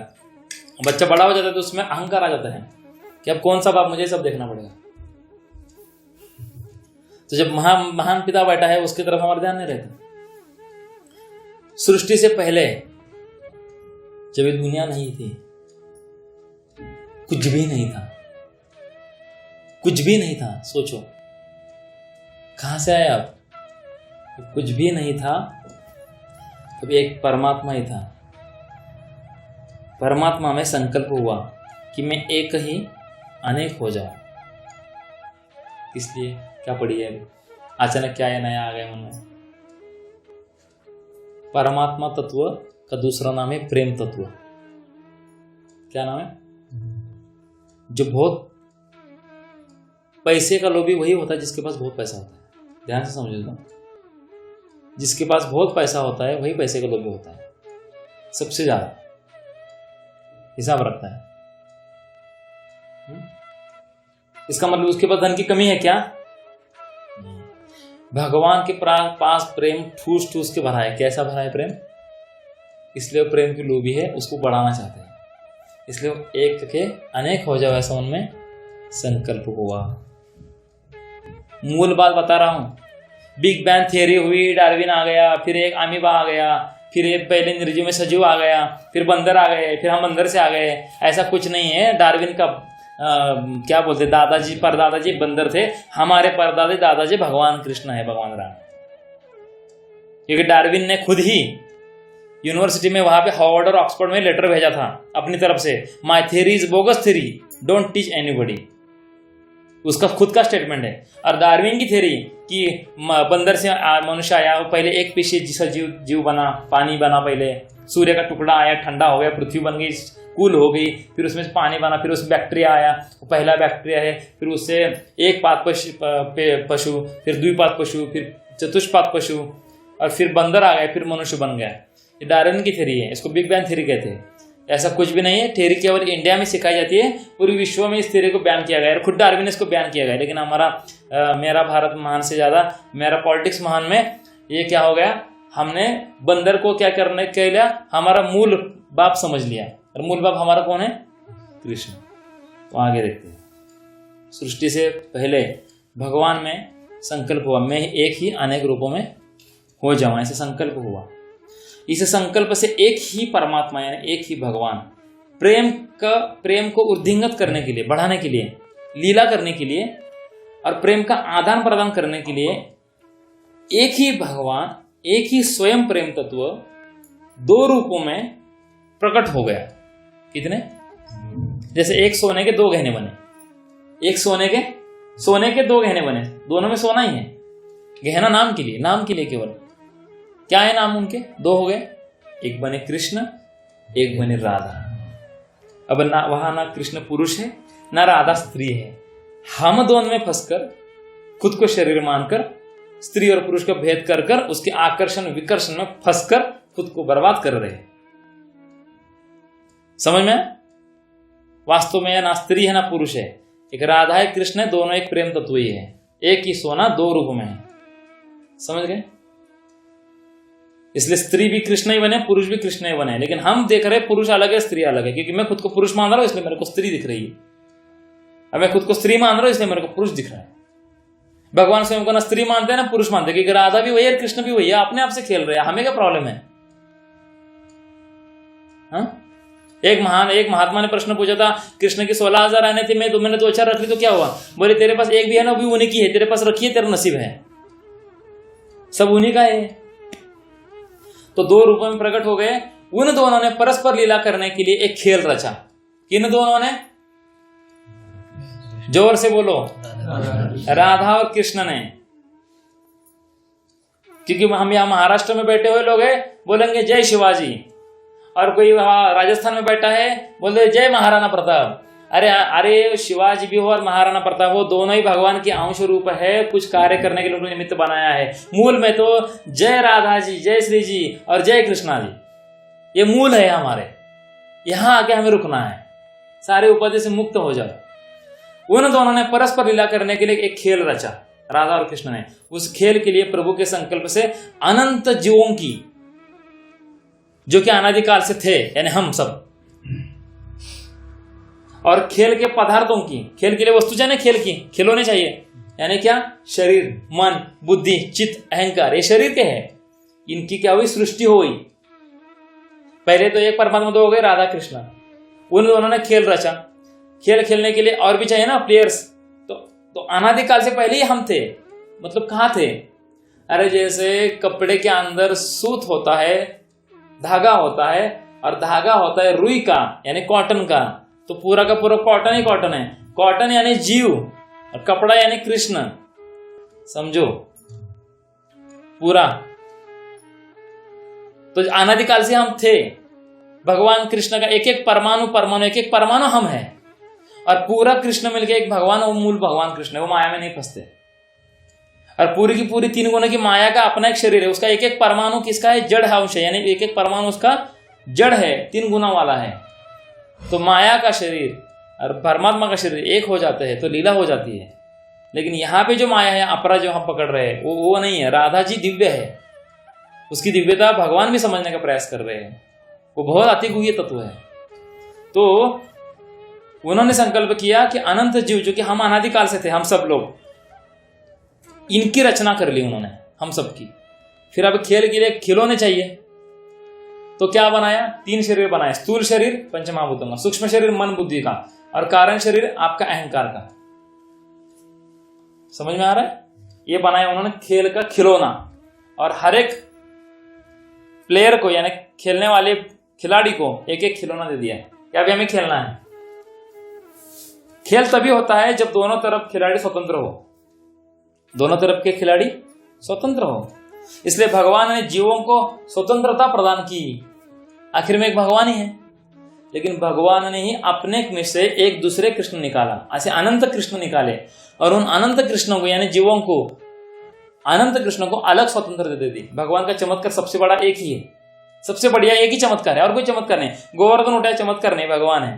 बच्चा बड़ा हो जाता है तो उसमें अहंकार आ जाता है कि अब कौन सा बाप, मुझे सब देखना पड़ेगा। तो जब महान पिता बैठा है उसकी तरफ हमारा ध्यान नहीं रहता। सृष्टि से पहले जब ये दुनिया नहीं थी, कुछ भी नहीं था, कुछ भी नहीं था। सोचो कहां से आए आप? कुछ भी नहीं था, तब एक परमात्मा ही था। परमात्मा में संकल्प हुआ कि मैं एक ही अनेक हो जाऊं। इसलिए क्या पड़ी है? अचानक क्या है नया आ गया मन में? परमात्मा तत्व का दूसरा नाम है प्रेम तत्व। क्या नाम है? जो बहुत पैसे का लोभी वही होता है जिसके पास बहुत पैसा होता है। ध्यान से समझो, जिसके पास बहुत पैसा होता है वही पैसे का लोभी होता है, सबसे ज्यादा हिसाब रखता है। इसका मतलब उसके पास धन की कमी है क्या? भगवान के पास प्रेम ठूस ठूस के भरा है। कैसा भरा है प्रेम? इसलिए वो प्रेम की लोभी है, उसको बढ़ाना चाहते हैं, इसलिए वो एक के अनेक हो जाओ ऐसा उनमें संकल्प हुआ। मूल बात बता रहा हूं। बिग बैंग थियरी हुई, डार्विन आ गया, फिर एक अमीबा आ गया, फिर एक पहले निर्जीव में सजीव आ गया, फिर बंदर आ गए, फिर हम बंदर से आ गए। ऐसा कुछ नहीं है। डार्विन का क्या बोलते, दादाजी परदादाजी बंदर थे, हमारे परदादा दादाजी भगवान कृष्ण है, भगवान राम। क्योंकि डार्विन ने खुद ही यूनिवर्सिटी में वहां पे हार्वर्ड और ऑक्सफोर्ड में लेटर भेजा था अपनी तरफ से, my theory is bogus theory, don't teach anybody. उसका खुद का स्टेटमेंट है। और डार्विन की थ्योरी कि बंदर से मनुष्य आया, वो पहले एक पेशी जीव बना, पानी बना, पहले सूर्य का टुकड़ा आया, ठंडा हो गया, पृथ्वी बन गई, कूल हो गई, फिर उसमें से पानी बना, फिर उसमें बैक्टीरिया आया, वो पहला बैक्टीरिया है, फिर उससे एक पाद पशु, फिर द्विपाद पशु, फिर चतुष्पाद पशु, और फिर बंदर आ गए, फिर मनुष्य बन गया। ये डार्विन की थ्योरी है, इसको बिग बैंग थ्योरी कहते हैं। ऐसा कुछ भी नहीं है। थ्योरी केवल इंडिया में सिखाई जाती है, पूरे विश्व में इस थ्योरी को बैन किया गया है। खुद डार्विन ने इसको बैन किया गया है, लेकिन मेरा भारत महान से ज्यादा मेरा पॉलिटिक्स महान में ये क्या हो गया, हमने बंदर को क्या करने के लिए हमारा मूल बाप समझ लिया। और मूल बाप हमारा कौन है? कृष्ण। तो आगे देखते हैं। सृष्टि से पहले भगवान में संकल्प हुआ, मैं एक ही अनेक रूपों में हो जाऊं, ऐसे संकल्प हुआ। इस संकल्प से एक ही परमात्मा यानी एक ही भगवान प्रेम को उद्दींगत करने के लिए, बढ़ाने के लिए, लीला करने के लिए और प्रेम का आदान प्रदान करने के लिए एक ही भगवान, एक ही स्वयं प्रेम तत्व दो रूपों में प्रकट हो गया। कितने? जैसे एक सोने के दो गहने बने, एक सोने के दो गहने बने, दोनों में सोना ही है, गहना नाम के लिए केवल। क्या है नाम उनके? दो हो गए, एक बने कृष्ण, एक बने राधा। अब वहां ना कृष्ण पुरुष है ना राधा स्त्री है। हम दोनों में फंसकर खुद को शरीर मानकर स्त्री और पुरुष का भेद कर उसके आकर्षण विकर्षण में फंसकर खुद को बर्बाद कर रहे हैं। समझ में? वास्तव में ना स्त्री है ना पुरुष है, एक राधा है, कृष्ण है, दोनों एक प्रेम तत्व ही है, एक ही सोना दो रूप में है। समझ गए? इसलिए स्त्री भी कृष्ण ही बने, पुरुष भी कृष्ण ही बने, लेकिन हम देख रहे पुरुष अलग है स्त्री अलग है, क्योंकि मैं खुद को पुरुष मान रहा हूं इसलिए मेरे को स्त्री दिख रही है, अब मैं खुद को स्त्री मान रहा हूं इसलिए मेरे को पुरुष दिख रहा है। भगवान स्वयं को ना स्त्री मानते हैं ना पुरुष मानते हैं, क्योंकि राधा भी वही है कृष्ण भी वही है, अपने आप से खेल रहे हैं, हमें क्या प्रॉब्लम है? हाँ? एक महात्मा ने प्रश्न पूछा था, कृष्ण की 16,000 आने थे, मैंने 2-4 रख ली तो क्या हुआ? बोले तेरे पास एक भी है ना, वो भी उन्हीं की है, तेरे पास रखी है, तेरा नसीब है, सब उन्हीं का है। तो दो रूपों में प्रकट हो गए। उन दोनों ने परस्पर लीला करने के लिए एक खेल रचा। किन दोनों ने? जोर से बोलो। राधा और कृष्ण ने। क्योंकि हम यहां महाराष्ट्र में बैठे हुए लोग हैं, बोलेंगे जय शिवाजी, और कोई वहां राजस्थान में बैठा है बोलते जय महाराणा प्रताप। अरे शिवाजी भी हो और महाराणा प्रताप हो, दोनों ही भगवान के अंश रूप है, कुछ कार्य करने के लिए उन्होंने निमित्त बनाया है। मूल में तो जय राधा जी, जय श्री जी और जय कृष्णा जी, ये मूल है हमारे। यहां आके हमें रुकना है, सारे उपाधि से मुक्त हो जाओ। उन दोनों ने परस्पर लीला करने के लिए एक खेल रचा, राधा और कृष्ण ने। उस खेल के लिए प्रभु के संकल्प से अनंत जीवों की, जो कि अनादिकाल से थे, यानी हम सब, और खेल के पदार्थों की, खेल के लिए वस्तु चाहिए ना, खेल की खिलौने चाहिए, यानी क्या, शरीर, मन, बुद्धि, चित्त, अहंकार, ये शरीर के हैं, इनकी क्या हुई, सृष्टि हो गई। पहले तो एक परमात्मा दो हो गए, राधा कृष्ण, उन दोनों ने खेल रचा। खेल खेलने के लिए और भी चाहिए ना प्लेयर्स, तो अनादिकाल से पहले ही हम थे। मतलब कहाँ थे, अरे जैसे कपड़े के अंदर सूत होता है, धागा होता है, और धागा होता है रुई का यानी कॉटन का, तो पूरा का पूरा कॉटन ही कॉटन है। कॉटन यानी जीव और कपड़ा यानी कृष्ण, समझो पूरा। तो अनादिकाल से हम थे, भगवान कृष्ण का एक एक परमाणु एक एक परमाणु हम हैं, और पूरा कृष्ण मिलके एक भगवान, वो मूल भगवान कृष्ण है, वो माया में नहीं फंसते। और पूरी की पूरी 3 गुणों की माया का अपना एक शरीर है, उसका एक एक परमाणु किसका है, जड़ अंश है, यानी एक एक परमाणु उसका जड़ है, 3 गुना वाला है। तो माया का शरीर और परमात्मा का शरीर एक हो जाते हैं तो लीला हो जाती है। लेकिन यहाँ पे जो माया है, अपरा जो हम पकड़ रहे हैं, वो नहीं है। राधा जी दिव्य है, उसकी दिव्यता भगवान भी समझने का प्रयास कर रहे हैं, वो बहुत अति गुह्य तत्व है। तो उन्होंने संकल्प किया कि अनंत जीव, जो कि हम अनादिकाल से थे, हम सब लोग, इनकी रचना कर ली उन्होंने, हम सब की। फिर अब खेल के लिए खिलौने चाहिए, तो क्या बनाया, 3 शरीर बनाए, स्थूल शरीर पंचमहाभूतों का, सूक्ष्म शरीर मन बुद्धि का, और कारण शरीर आपका अहंकार का। समझ में आ रहा है, ये बनाया उन्होंने खेल का खिलौना। और हर एक प्लेयर को, यानी खेलने वाले खिलाड़ी को एक एक खिलौना दे दिया कि अभी हमें खेलना है। खेल तभी होता है जब दोनों तरफ खिलाड़ी स्वतंत्र हो, दोनों तरफ के खिलाड़ी स्वतंत्र हो। इसलिए भगवान ने जीवों को स्वतंत्रता प्रदान की। आखिर में एक भगवान ही है, लेकिन भगवान ने ही अपने में से एक दूसरे कृष्ण निकाला, ऐसे अनंत कृष्ण निकाले, और उन अनंत कृष्णों को, यानी जीवों को, अनंत कृष्ण को अलग स्वतंत्रता दे दी। भगवान का चमत्कार सबसे बड़ा एक ही है, सबसे बढ़िया एक ही चमत्कार है, और कोई चमत्कार नहीं। गोवर्धन उठाए, चमत्कार नहीं, भगवान है।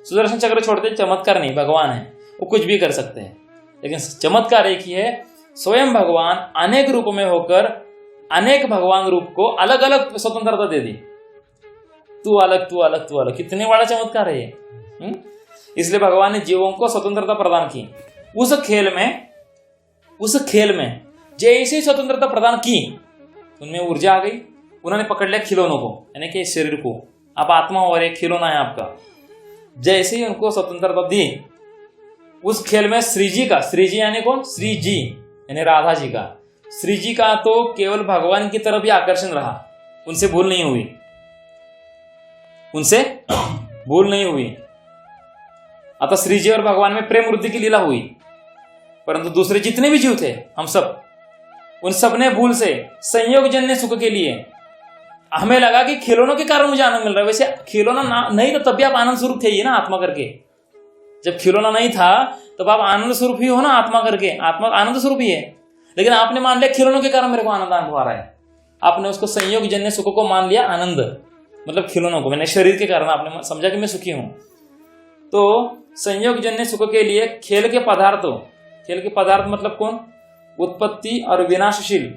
सुदर्शन चक्र छोड़ते, चमत्कार नहीं, भगवान है, वो कुछ भी कर सकते हैं। लेकिन चमत्कार एक ही है, स्वयं भगवान अनेक रूप में होकर अनेक भगवान रूप को अलग अलग स्वतंत्रता दे दी। तू अलग, तू अलग, तू अलग, कितने बड़ा चमत्कार है ये। इसलिए भगवान ने जीवों को स्वतंत्रता प्रदान की। उस खेल में जैसे स्वतंत्रता प्रदान की, उनमें ऊर्जा आ गई। उन्होंने पकड़ लिया खिलौनों को, यानी कि शरीर को, आप आत्मा और एक खिलौना है आपका। जैसे ही उनको स्वतंत्रता दी, उस खेल में श्री जी का, श्री जी यानी कौन, श्री जी यानी राधा जी का, श्री जी का तो केवल भगवान की तरफ ही आकर्षण रहा, उनसे भूल नहीं हुई, उनसे भूल नहीं हुई। अतः श्री जी और भगवान में प्रेम वृद्धि की लीला हुई। परंतु दूसरे जितने भी जीव थे, हम सब, उन सब ने भूल से संयोग जन्य सुख के लिए, हमें लगा कि खिलौनों के कारण मुझे आनंद मिल रहा है। वैसे खिलौना नहीं तो तब भी आप आनंद स्वरूप थे ही ना, आत्मा करके। जब खिलौना नहीं था तब आप आनंद स्वरूप ही हो ना, आत्मा करके। आत्मा आनंद स्वरूप ही है, लेकिन आपने मान लिया खिलौनों के कारण मेरे को आनंद अनुभव आ रहा है। आपने उसको संयोग जन्य सुख को मान लिया आनंद, मतलब खिलौनों को, मैंने शरीर के कारण आपने समझा कि मैं सुखी हूं। तो संयोग जन्य सुख के लिए खेल के पदार्थ मतलब कौन, उत्पत्ति और विनाशशील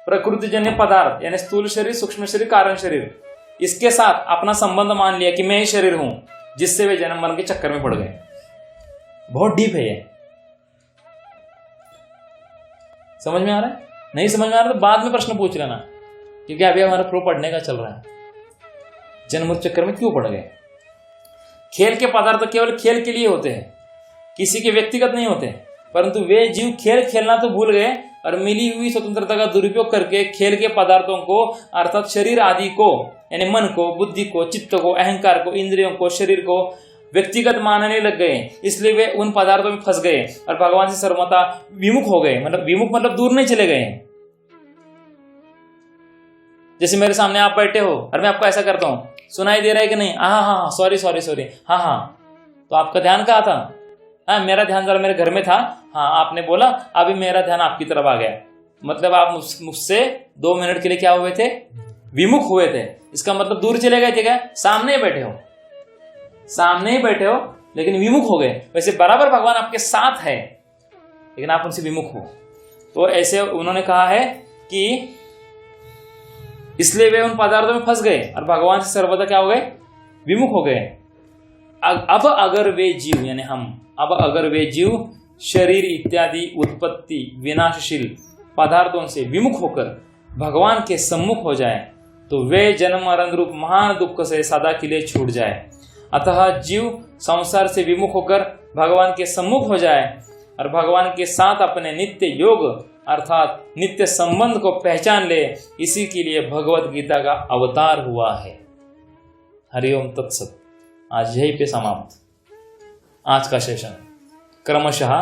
प्रकृति जन्य पदार्थ, यानी स्थूल शरीर, सूक्ष्म शरीर, कारण शरीर, इसके साथ अपना संबंध मान लिया कि मैं ही शरीर हूं, जिससे वे जन्म मरण के चक्कर में पड़ गए। बहुत डीप है ये, समझ में आ रहा है? नहीं समझ में आ रहा तो बाद में प्रश्न पूछ लेना, क्योंकि अभी हमारा प्रो पढ़ने का चल रहा है। जन्म चक्कर में क्यों पड़ गए? खेल के पदार्थ केवल खेल के लिए होते हैं, किसी के व्यक्तिगत नहीं होते। परंतु वे जीव खेल खेलना तो भूल गए और मिली हुई स्वतंत्रता का दुरुपयोग करके खेल के पदार्थों को, अर्थात शरीर आदि को, यानी मन को, बुद्धि को, चित्त को, अहंकार को, इंद्रियों को, शरीर को व्यक्तिगत मानने लग गए। इसलिए वे उन पदार्थों में फंस गए और भगवान से सर्वथा विमुख हो गए। विमुख मतलब दूर नहीं चले गए। जैसे मेरे सामने आप बैठे हो और मैं आपको ऐसा करता हूं, सुनाई दे रहा है कि नहीं? हाँ, सॉरी, हाँ, तो आपका ध्यान कहाँ था? हाँ, मेरा ध्यान जरा मेरे घर में था। हाँ, आपने बोला, अभी मेरा ध्यान आपकी तरफ आ गया। मतलब आप मुझसे 2 मिनट के लिए क्या हुए थे? विमुख हुए थे। इसका मतलब दूर चले गए थे क्या? सामने ही बैठे हो लेकिन विमुख हो गए। वैसे बराबर भगवान आपके साथ है, लेकिन आप उनसे विमुख हो। तो ऐसे उन्होंने कहा है कि इसलिए वे उन पदार्थों में फंस गए और भगवान से सर्वदा क्या हो गए? विमुख हो गए। अब अगर वे जीव यानी हम, अब अगर वे जीव शरीर इत्यादि उत्पत्ति विनाशशील पदार्थों से विमुख होकर भगवान के सम्मुख हो जाए तो वे जन्म मरण रूप महान दुख से सदा के लिए छूट जाए। अतः जीव संसार से विमुख होकर भगवान के सम्मुख हो जाए और भगवान के साथ अपने नित्य योग अर्थात नित्य संबंध को पहचान ले, इसी के लिए भगवत गीता का अवतार हुआ है। हरिओम तत्सत। आज यहीं पे समाप्त आज का सेशन, क्रमशः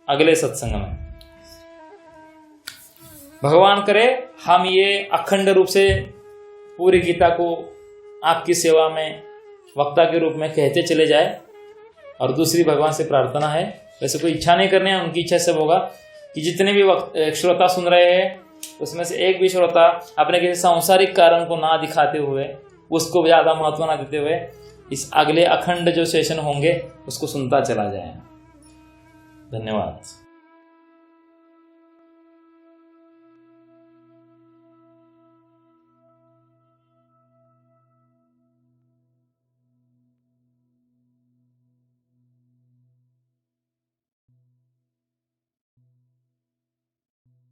अगले सत्संग में भगवान करे हम ये अखंड रूप से पूरी गीता को आपकी सेवा में वक्ता के रूप में कहते चले जाए। और दूसरी भगवान से प्रार्थना है, वैसे कोई इच्छा नहीं करनी है, उनकी इच्छा से होगा कि जितने भी श्रोता सुन रहे हैं उसमें से एक भी श्रोता अपने किसी सांसारिक कारण को ना दिखाते हुए, उसको ज़्यादा महत्व ना देते हुए इस अगले अखंड जो सेशन होंगे उसको सुनता चला जाए। धन्यवाद।